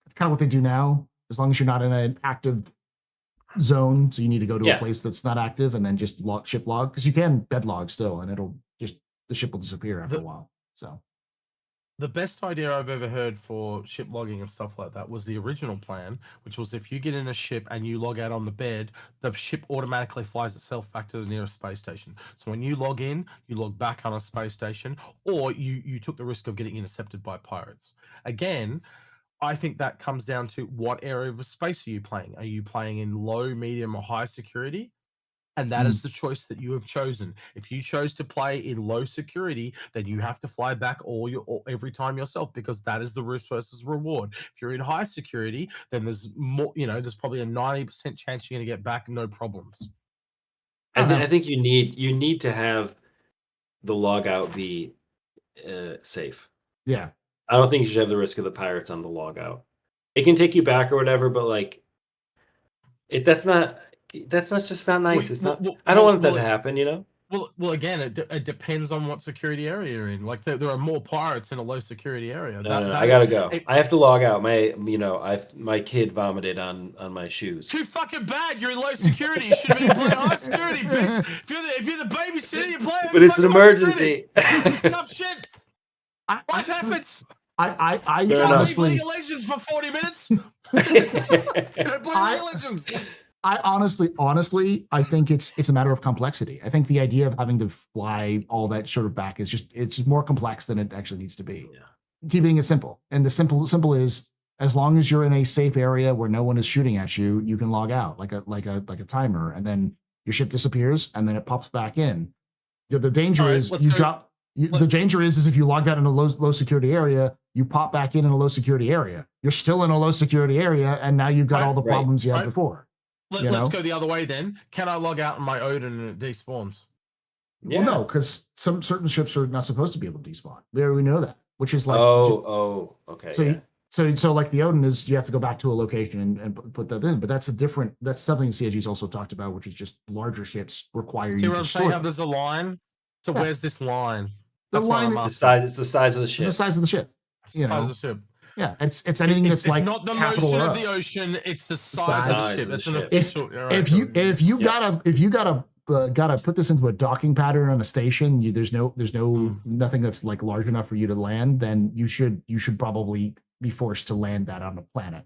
it's kind of what they do now, as long as you're not in an active zone, so you need to go to a place that's not active and then just ship log, because you can bed log still, and the ship will disappear after a while. So the best idea I've ever heard for ship logging and stuff like that was the original plan, which was if you get in a ship and you log out on the bed, the ship automatically flies itself back to the nearest space station. So when you log in, you log back on a space station, or you took the risk of getting intercepted by pirates. Again, I think that comes down to what area of space are you playing? Are you playing in low, medium, or high security? And that is the choice that you have chosen. If you chose to play in low security, then you have to fly back every time yourself, because that is the risk versus reward. If you're in high security, then there's more. There's probably a 90% chance you're going to get back, no problems. I think you need to have the logout be safe. Yeah. I don't think you should have the risk of the pirates on the logout. It can take you back or whatever, but like, that's just not nice. It's not. I don't want that to happen. Well, again, it depends on what security area you're in. Like, there are more pirates in a low security area. No, I gotta go. I have to log out. My kid vomited on my shoes. Too fucking bad. You're in low security. You should have been playing high security, bitch. If you're the babysitter, you're playing. But it's an emergency. Tough shit. What happens? I honestly, League of Legends for 40 minutes. Play League of Legends. I honestly, I think it's a matter of complexity. I think the idea of having to fly all that sort of back is it's more complex than it actually needs to be. Yeah. Keeping it simple, and the simple is as long as you're in a safe area where no one is shooting at you, you can log out like a timer, and then your ship disappears, and then it pops back in. The danger All right, is let's you go- drop. The danger is if you logged out in a low security area, you pop back in a low security area. You're still in a low security area, and now you've got all the Right. problems you had Right. before. Let's go the other way then. Can I log out in my Odin and it despawns? Well, no, because some certain ships are not supposed to be able to despawn. We know that, which is like okay. So yeah. so like the Odin is you have to go back to a location and put that in, but that's something CIG's also talked about, which is just larger ships require See you what to I'm store saying? How them. there's a line. So Yeah. where's this line? The That's what line I'm is asking. It's the size of the It's ship. the size of the ship. The size of the ship. Yeah, it's anything that's It's like not the capital motion or of up. the ocean. It's the size size of the of ship. the That's an ship. official. All right, If you cool. if you gotta put this into a docking pattern on a station, there's nothing that's like large enough for you to land, then you should probably be forced to land that on a planet,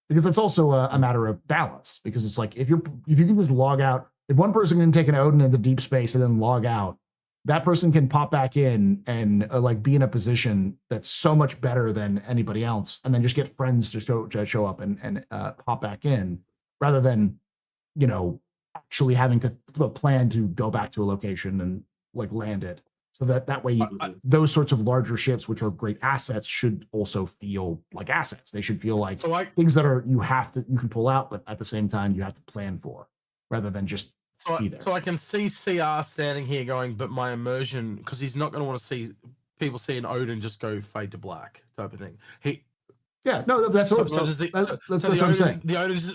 because it's also a matter of balance. Because it's like if you can just log out, if one person can take an Odin into deep space and then log out, that person can pop back in and like be in a position that's so much better than anybody else, and then just get friends to show up and pop back in, rather than actually having to plan to go back to a location and like land it. So that way, those sorts of larger ships, which are great assets, should also feel like assets. They should feel like things that you can pull out, but at the same time you have to plan for, rather than just be there. So I can see CR standing here going, but my immersion, because he's not going to want to see people see an Odin just go fade to black type of thing. That's what I'm saying. The Odin's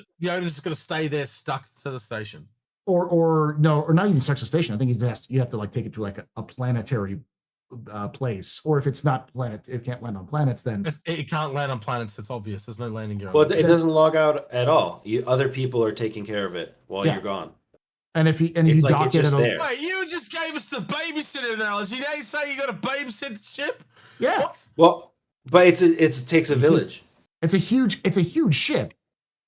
just going to stay there stuck to the station. Or not even stuck to the station. I think you have to like take it to like a planetary place, or if it's not planet, it can't land on planets. Then it can't land on planets. It's obvious. There's no landing gear. Well, it doesn't log out at all. Other people are taking care of it while you're gone. And if you It's like dock it's it, just there. Wait, you just gave us the babysitter analogy. Now you say you got to babysit the ship? Yeah. What? Well, but it takes a village. It's a huge ship.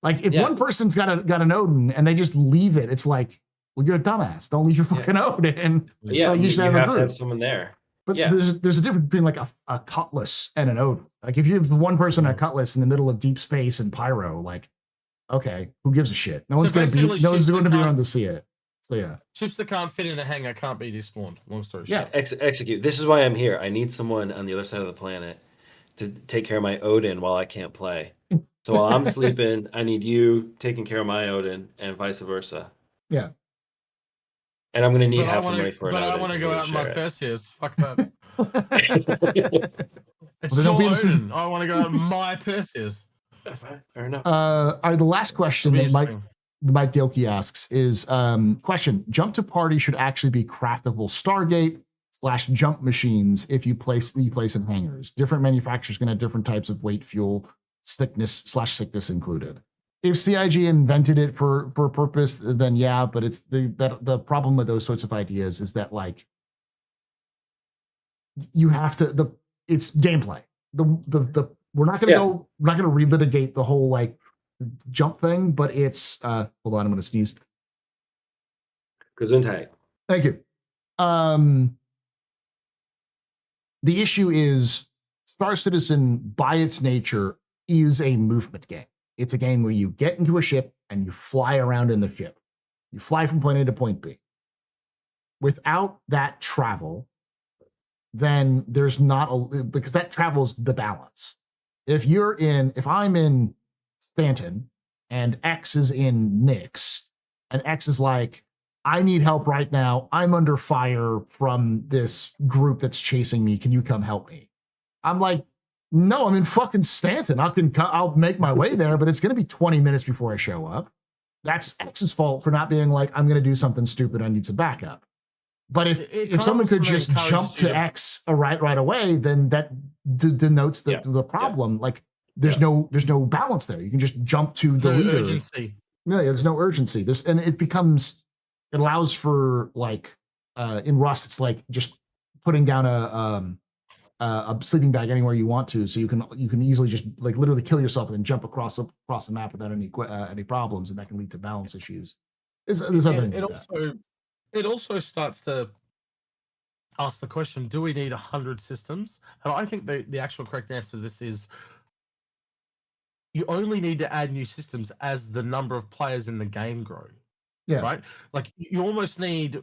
Like if one person's got an Odin and they just leave it, it's like, well, you're a dumbass. Don't leave your fucking Odin. Yeah, you should have have to have someone there. But there's a difference between like a cutlass and an Odin. Like if you have one person a cutlass in the middle of deep space and pyro, like, okay, who gives a shit? No one's going to be around to see it. So yeah, ships that can't fit in a hangar can't be despawned. Long story short. Yeah, execute. This is why I'm here. I need someone on the other side of the planet to take care of my Odin while I can't play. So while I'm sleeping, I need you taking care of my Odin, and vice versa. Yeah. And I'm going to need half the money for an But Odin. I want to go out in my Perseus. Fuck that. It's Well, your Odin. I want to go out in my Perseus. Fair enough. All right, the last question that Mike Gilkey asks is, question, jump to party should actually be craftable Stargate / jump machines if you place in hangars. Different manufacturers can have different types of weight, fuel, sickness included. If CIG invented it for a purpose, then yeah, but it's the problem with those sorts of ideas is that like you have to it's gameplay. We're not gonna relitigate the whole like jump thing, but it's hold on, I'm gonna sneeze. Gesundheit. Thank you. The issue is Star Citizen by its nature is a movement game. It's a game where you get into a ship and you fly around in the ship. You fly from point A to point B. Without that travel, then there's not because that travel's the balance. If I'm in Stanton and X is in Nix, and X is like, I need help right now. I'm under fire from this group that's chasing me. Can you come help me? I'm like, no, I'm in fucking Stanton. I'll make my way there, but it's going to be 20 minutes before I show up. That's X's fault for not being like, I'm going to do something stupid. I need some backup. But if someone could just jump to X right away, then that denotes the problem. Like there's no balance there. You can just jump to the leader. Urgency. No, there's no urgency. It allows for like in Rust, it's like just putting down a sleeping bag anywhere you want to, so you can easily just like literally kill yourself and then jump across the map without any problems, and that can lead to balance issues. There's other things like that. It also starts to ask the question: do we need 100 systems? And I think the actual correct answer to this is you only need to add new systems as the number of players in the game grow. Yeah. Right. Like you almost need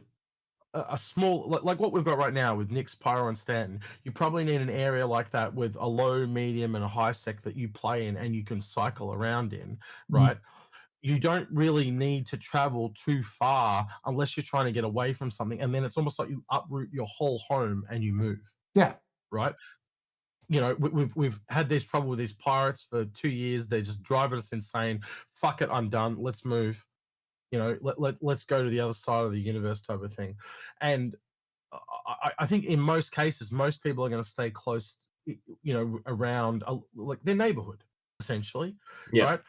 a small like what we've got right now with Nyx, Pyro, and Stanton. You probably need an area like that with a low, medium, and a high sec that you play in and you can cycle around in, right? You don't really need to travel too far unless you're trying to get away from something, and then it's almost like you uproot your whole home and you move. Yeah. Right. You know, we've had this trouble with these pirates for 2 years. They're just driving us insane. Fuck it, I'm done. Let's move. You know, let's go to the other side of the universe type of thing. And I think in most cases, most people are going to stay close, you know, around like their neighborhood, essentially. Yeah. Right.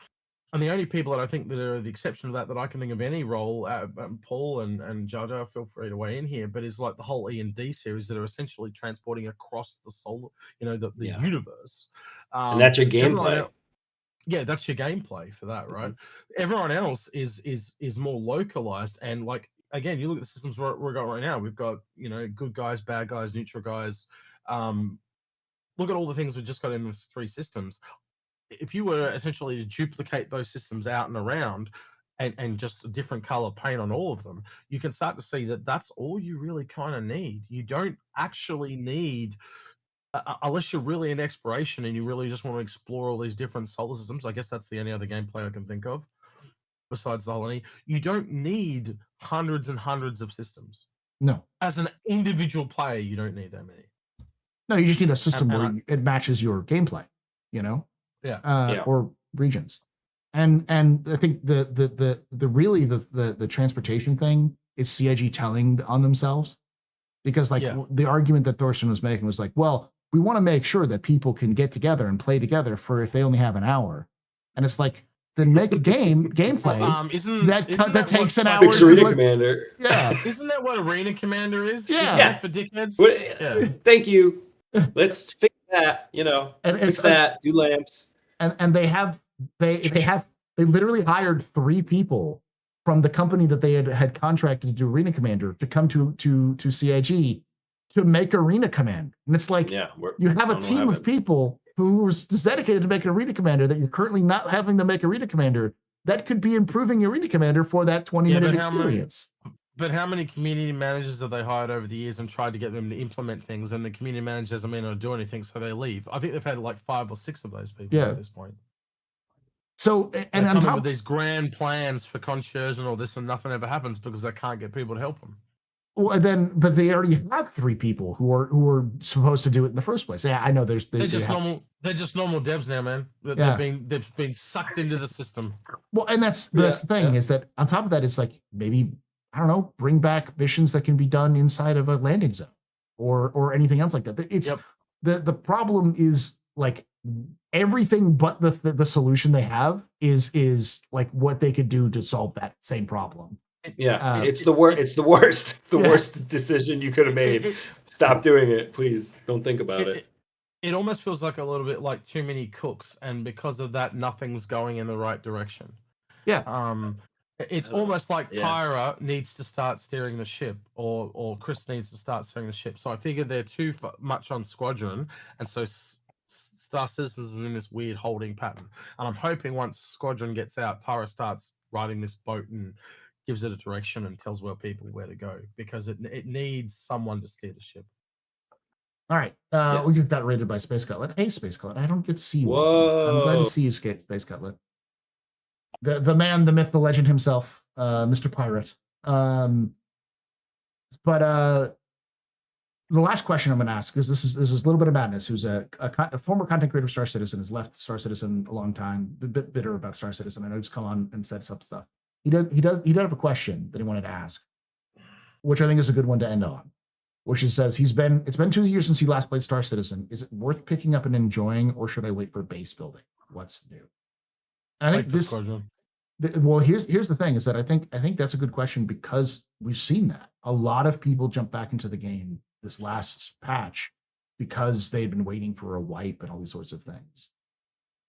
And the only people that I think that are the exception to that I can think of any role, Paul and Jar Jar, feel free to weigh in here, but is like the whole E&D series that are essentially transporting across the solar, you know, the universe. And that's your gameplay. Yeah, that's your gameplay for that, right? Everyone else is more localized, and like again, you look at the systems we've got right now. We've got, you know, good guys, bad guys, neutral guys. Look at all the things we just got in those 3 systems. If you were essentially to duplicate those systems out and around, and just a different color paint on all of them, you can start to see that that's all you really kind of need. You don't actually need. Unless you're really in exploration and you really just want to explore all these different solar systems, I guess that's the only other gameplay I can think of besides the whole. You don't need hundreds and hundreds of systems. No. As an individual player, you don't need that many. No, you just need a system where it matches your gameplay, you know? Yeah. Or regions. And I think the transportation thing is CIG telling on themselves, because like the argument that Thorsten was making was like, well, we want to make sure that people can get together and play together for if they only have an hour. And it's like, then make a gameplay that takes an hour. Arena Commander. Yeah. Isn't that what Arena Commander is? Yeah. For dickheads. Thank you. Let's fix that. You know, fix that. Do lamps. And they literally hired 3 people from the company that they had contracted to do Arena Commander to come to CIG to make Arena Command. And it's like, you have a team of people who is dedicated to make an Arena Commander that you're currently not having to make Arena Commander. That could be improving Arena Commander for that 20-minute experience. But how many community managers have they hired over the years and tried to get them to implement things, and the community managers doesn't mean to do anything, so they leave? I think they've had like 5 or 6 of those people at this point. So, and on top of these grand plans for concierge and all this, and nothing ever happens because they can't get people to help them. Well, but they already have 3 people who are supposed to do it in the first place. Yeah, I know. They're just normal devs now, man. They've been sucked into the system. Well, and that's the thing is that on top of that, it's like maybe, I don't know, bring back missions that can be done inside of a landing zone or anything else like that. It's the problem is like everything but the solution they have is like what they could do to solve that same problem. Yeah, it's the worst. It's the worst. It's the worst decision you could have made. Stop doing it, please. Don't think about it. It almost feels like a little bit like too many cooks, and because of that, nothing's going in the right direction. Yeah. It's almost like Tyra needs to start steering the ship, or Chris needs to start steering the ship. So I figure they're too much on Squadron, and so Star Citizens is in this weird holding pattern. And I'm hoping once Squadron gets out, Tyra starts riding this boat and gives it a direction and tells people where to go, because it needs someone to steer the ship. All right. We just got rated by Space Cutlet. Hey, Space Cutlet. I don't get to see you. Whoa. I'm glad to see you, Space Cutlet. The man, the myth, the legend himself, Mr. Pirate. But the last question I'm going to ask, because this is a little bit of madness, who's a former content creator of Star Citizen, has left Star Citizen a long time, a bit bitter about Star Citizen. I know he's come on and said some stuff. He does have a question that he wanted to ask, which I think is a good one to end on, which is says it's been 2 years since he last played Star Citizen. Is it worth picking up and enjoying, or should I wait for base building? What's new? And I think this. Well, here's the thing is that I think that's a good question, because we've seen that a lot of people jump back into the game this last patch because they'd been waiting for a wipe and all these sorts of things.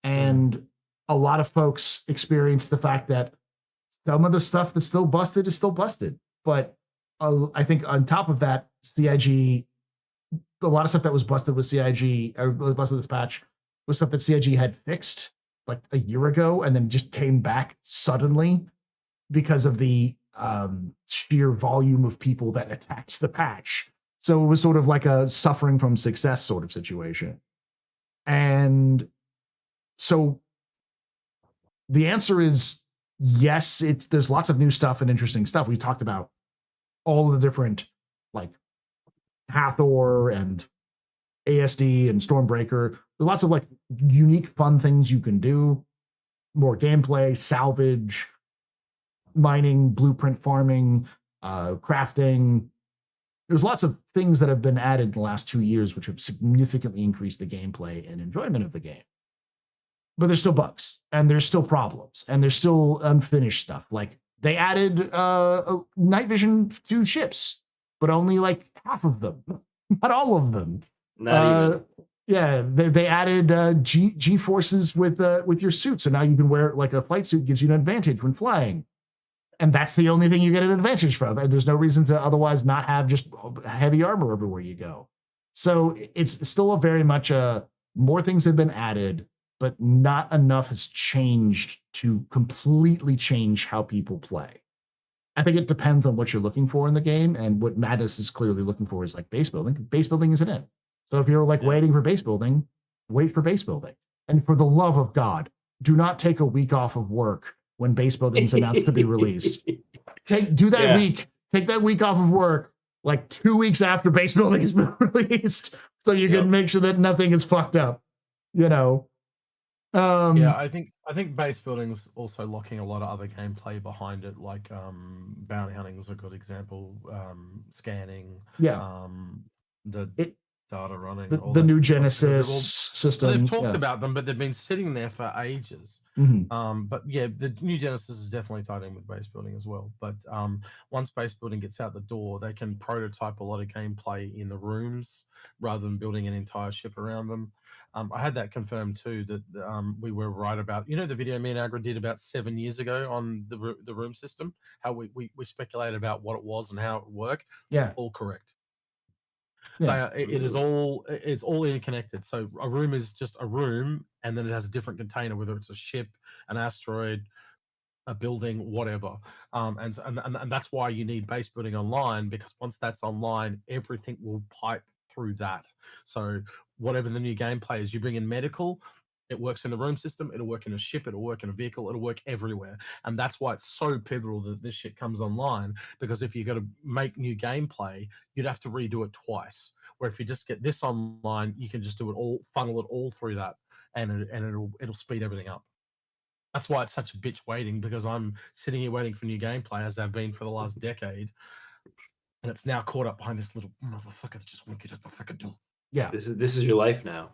And a lot of folks experience the fact that some of the stuff that's still busted is still busted. But I think on top of that, CIG, a lot of stuff that was busted with CIG, or busted this patch, was stuff that CIG had fixed like a year ago and then just came back suddenly because of the sheer volume of people that attacked the patch. So it was sort of like a suffering from success sort of situation. And so the answer is yes, there's lots of new stuff and interesting stuff. We talked about all the different like Hathor and ASD and Stormbreaker. There's lots of like unique, fun things you can do. More gameplay, salvage, mining, blueprint farming, crafting. There's lots of things that have been added in the last 2 years, which have significantly increased the gameplay and enjoyment of the game. But there's still bugs, and there's still problems, and there's still unfinished stuff. Like they added night vision to ships, but only like half of them, not all of them. Not even. Yeah, they added G forces with your suit, so now you can wear like a flight suit, gives you an advantage when flying, and that's the only thing you get an advantage from. And there's no reason to otherwise not have just heavy armor everywhere you go. So it's still a very much more things have been added, but not enough has changed to completely change how people play. I think it depends on what you're looking for in the game, and what Madness is clearly looking for is like base building. Base building isn't it. So if you're like waiting for base building, wait for base building. And for the love of God, do not take a week off of work when base building is announced to be released. Take that week off of work like 2 weeks after base building has been released, so you can make sure that nothing is fucked up. You know. I think base building's also locking a lot of other gameplay behind it, like bounty hunting is a good example. Scanning, data running, the new Genesis system. They've talked about them, but they've been sitting there for ages. But yeah, the new Genesis is definitely tied in with base building as well. But once base building gets out the door, they can prototype a lot of gameplay in the rooms rather than building an entire ship around them. I had that confirmed too, that we were right about, the video me and Agra did about 7 years ago on the room system, how we speculated about what it was and how it would work. Yeah. All correct. Yeah. It's all interconnected. So a room is just a room, and then it has a different container, whether it's a ship, an asteroid, a building, whatever. And that's why you need base building online, because once that's online, everything will pipe through that. So whatever the new gameplay is, you bring in medical, it works in the room system, it'll work in a ship, it'll work in a vehicle, it'll work everywhere. And that's why it's so pivotal that this shit comes online, because if you're going to make new gameplay, you'd have to redo it twice. Where if you just get this online, you can just do it all, funnel it all through that, and it'll speed everything up. That's why it's such a bitch waiting, because I'm sitting here waiting for new gameplay, as I've been for the last decade. And it's now caught up behind this little motherfucker that just won't get at the fucking door. Yeah. This is your life now.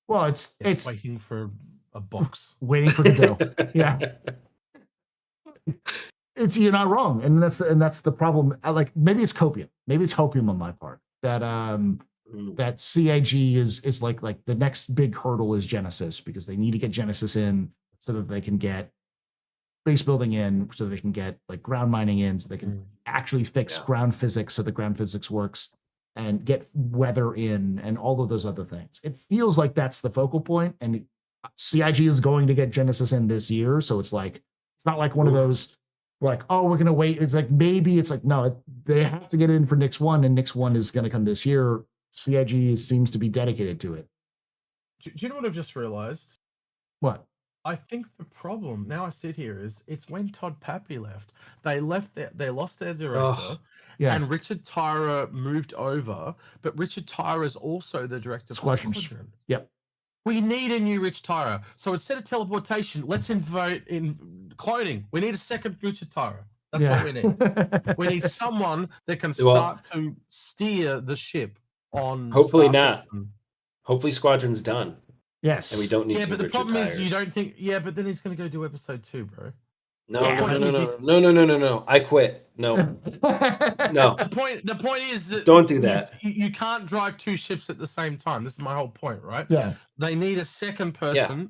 Well, it's waiting for a box. Waiting for Godot. Yeah. You're not wrong. And that's the problem. Like maybe it's copium. Maybe it's hopium on my part. That CIG is like the next big hurdle is Genesis, because they need to get Genesis in so that they can get base building in, so they can get like ground mining in, so they can actually fix ground physics so the ground physics works, and get weather in and all of those other things. It feels like that's the focal point, and CIG is going to get Genesis in this year. So it's like, it's not like one of those like, oh, we're going to wait. It's like, maybe it's like, no, they have to get it in for Nix 1, and Nix 1 is going to come this year. CIG seems to be dedicated to it. Do you know what I've just realized? What? I think the problem, now I sit here, is it's when Todd Pappy left. They lost their director, and Richard Tyra moved over, but Richard Tyra is also the director of Squadron. Yep. We need a new Rich Tyra. So instead of teleportation, let's invite in cloning. We need a second Richard Tyra. That's what we need. We need someone that can start to steer the ship on. Hopefully Star not. System. Hopefully Squadron's done. Yes. And we don't need but the Richard problem Tyra. is you don't think. Yeah, but then he's going to go do episode 2, bro. No, Yeah, no, point no, is no, he's- no, no, no, no, no. I quit. No, no. The point is that Don't do that. You can't drive two ships at the same time. This is my whole point, right? Yeah. They need a second person.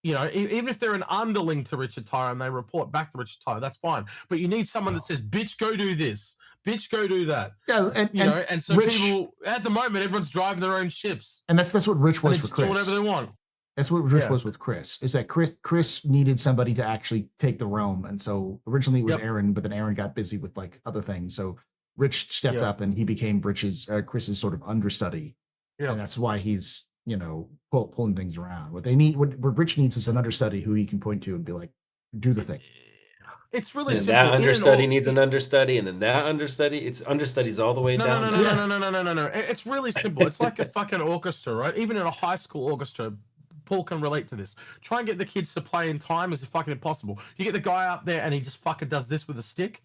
You know, even if they're an underling to Richard Tyre and they report back to Richard Tyre, that's fine. But you need someone that says, "Bitch, go do this. Bitch, go do that." Yeah, And so Rich, people at the moment, everyone's driving their own ships. and that's what Rich And was they for just do Chris. whatever they want. That's what Rich Yeah. was with Chris. Is that Chris needed somebody to actually take the realm, and so originally it was Yep. Aaron, but then Aaron got busy with like other things. So Rich stepped Yeah. up, and he became Chris's sort of understudy, Yeah. and that's why he's pulling things around. What Rich needs is an understudy who he can point to and be like, do the thing. It's really And simple. that understudy needs an understudy, and then that understudy. It's understudies all the way down. No. It's really simple. It's like a fucking orchestra, right? Even in a high school orchestra, Paul can relate to this. Try and get the kids to play in time is fucking impossible. You get the guy up there and he just fucking does this with a stick.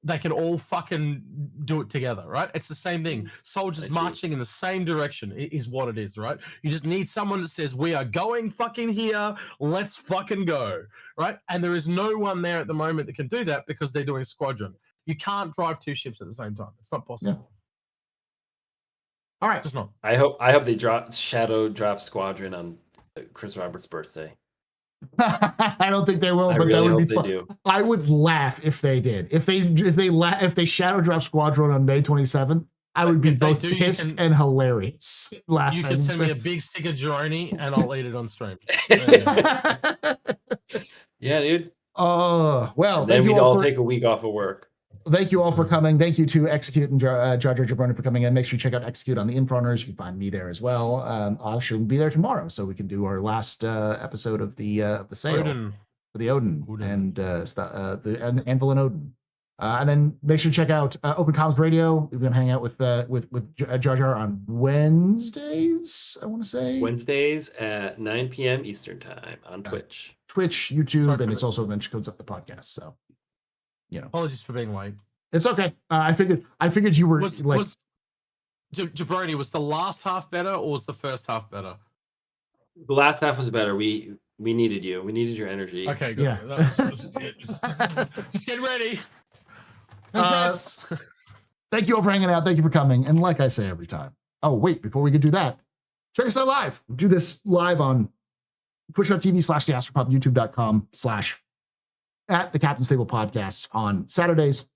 They can all fucking do it together, right? It's the same thing. Soldiers marching in the same direction is what it is, right? You just need someone that says, "We are going fucking here. Let's fucking go," right? And there is no one there at the moment that can do that because they're doing squadron. You can't drive two ships at the same time. It's not possible. All right. Just not. I hope they Shadow drop Squadron on Chris Roberts' birthday. I don't think they will, I but really that would hope be they fun. do. I would laugh if they did. If they shadow drop Squadron on May 27th, I would be If they both do, you pissed can- and hilarious. Laughing. You can send me a big stick of Jeroni and I'll eat it on stream. Yeah, dude. Oh, well, And then thank you we'd all all for take a week off of work. Thank you all for coming. Thank you to Execute and Jar Jar Jabroni for coming in. Make sure you check out Execute on the Infrunners. You can find me there as well. I'll actually be there tomorrow, so we can do our last episode of the sale for the Odin. And the Anvil and Odin. And then make sure to check out Open Comms Radio. We're gonna hang out with Jar Jar on Wednesdays. I want to say Wednesdays at 9 p.m. Eastern time on Twitch, YouTube, and it's also Adventure Codes Up the podcast. So. Apologies for being late. It's okay. I figured you were Jabroni, was the last half better or was the first half beter? The last half was better. We needed you. We needed your energy. Okay, good. Yeah. Just get ready. Thank you all for hanging out. Thank you for coming. And like I say every time. Oh, wait, before we can do that, check us out live. We do this live on twitch.tv/theastropub, youtube.com/at the Captain's Table Podcast on Saturdays,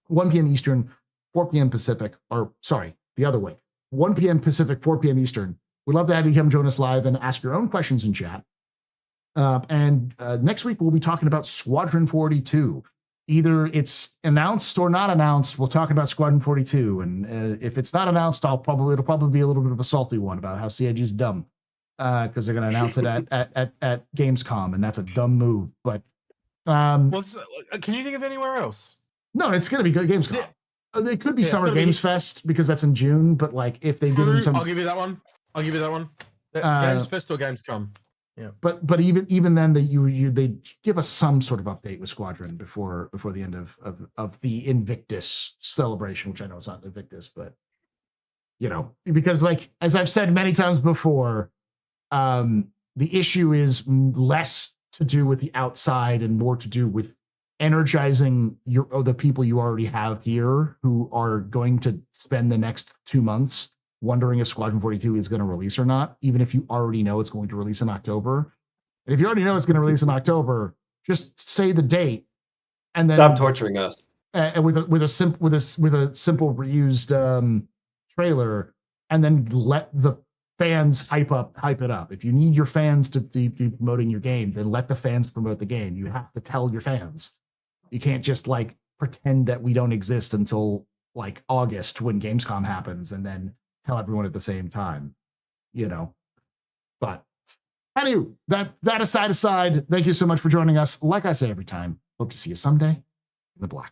1 p.m. Eastern, 4 p.m. Pacific, or sorry, the other way, 1 p.m. Pacific, 4 p.m. Eastern. We'd love to have you come join us live and ask your own questions in chat. And next week, we'll be talking about Squadron 42. Either it's announced or not announced, we'll talk about Squadron 42. And if it's not announced, it'll probably be a little bit of a salty one about how CIG is dumb because they're going to announce it at Gamescom, and that's a dumb move. But can you think of anywhere else? No, it's going to be Gamescom. Yeah. It could be Summer Games Fest because that's in June. But like, if they give some, I'll give you that one. Games Fest or Gamescom. Yeah. But even then, they give us some sort of update with Squadron before the end of the Invictus celebration, which I know it's not Invictus, but because like as I've said many times before, the issue is less to do with the outside and more to do with energizing the people you already have here who are going to spend the next 2 months wondering if Squadron 42 is going to release or not, even if you already know it's going to release in October. And if you already know it's going to release in October, just say the date and then stop torturing us. With a simple reused trailer, and then let the fans hype it up. If you need your fans to be promoting your game, then let the fans promote the game. You have to tell your fans. You can't just like pretend that we don't exist until like August when Gamescom happens and then tell everyone at the same time, But anyway, that aside, thank you so much for joining us. Like I say every time, hope to see you someday in the black.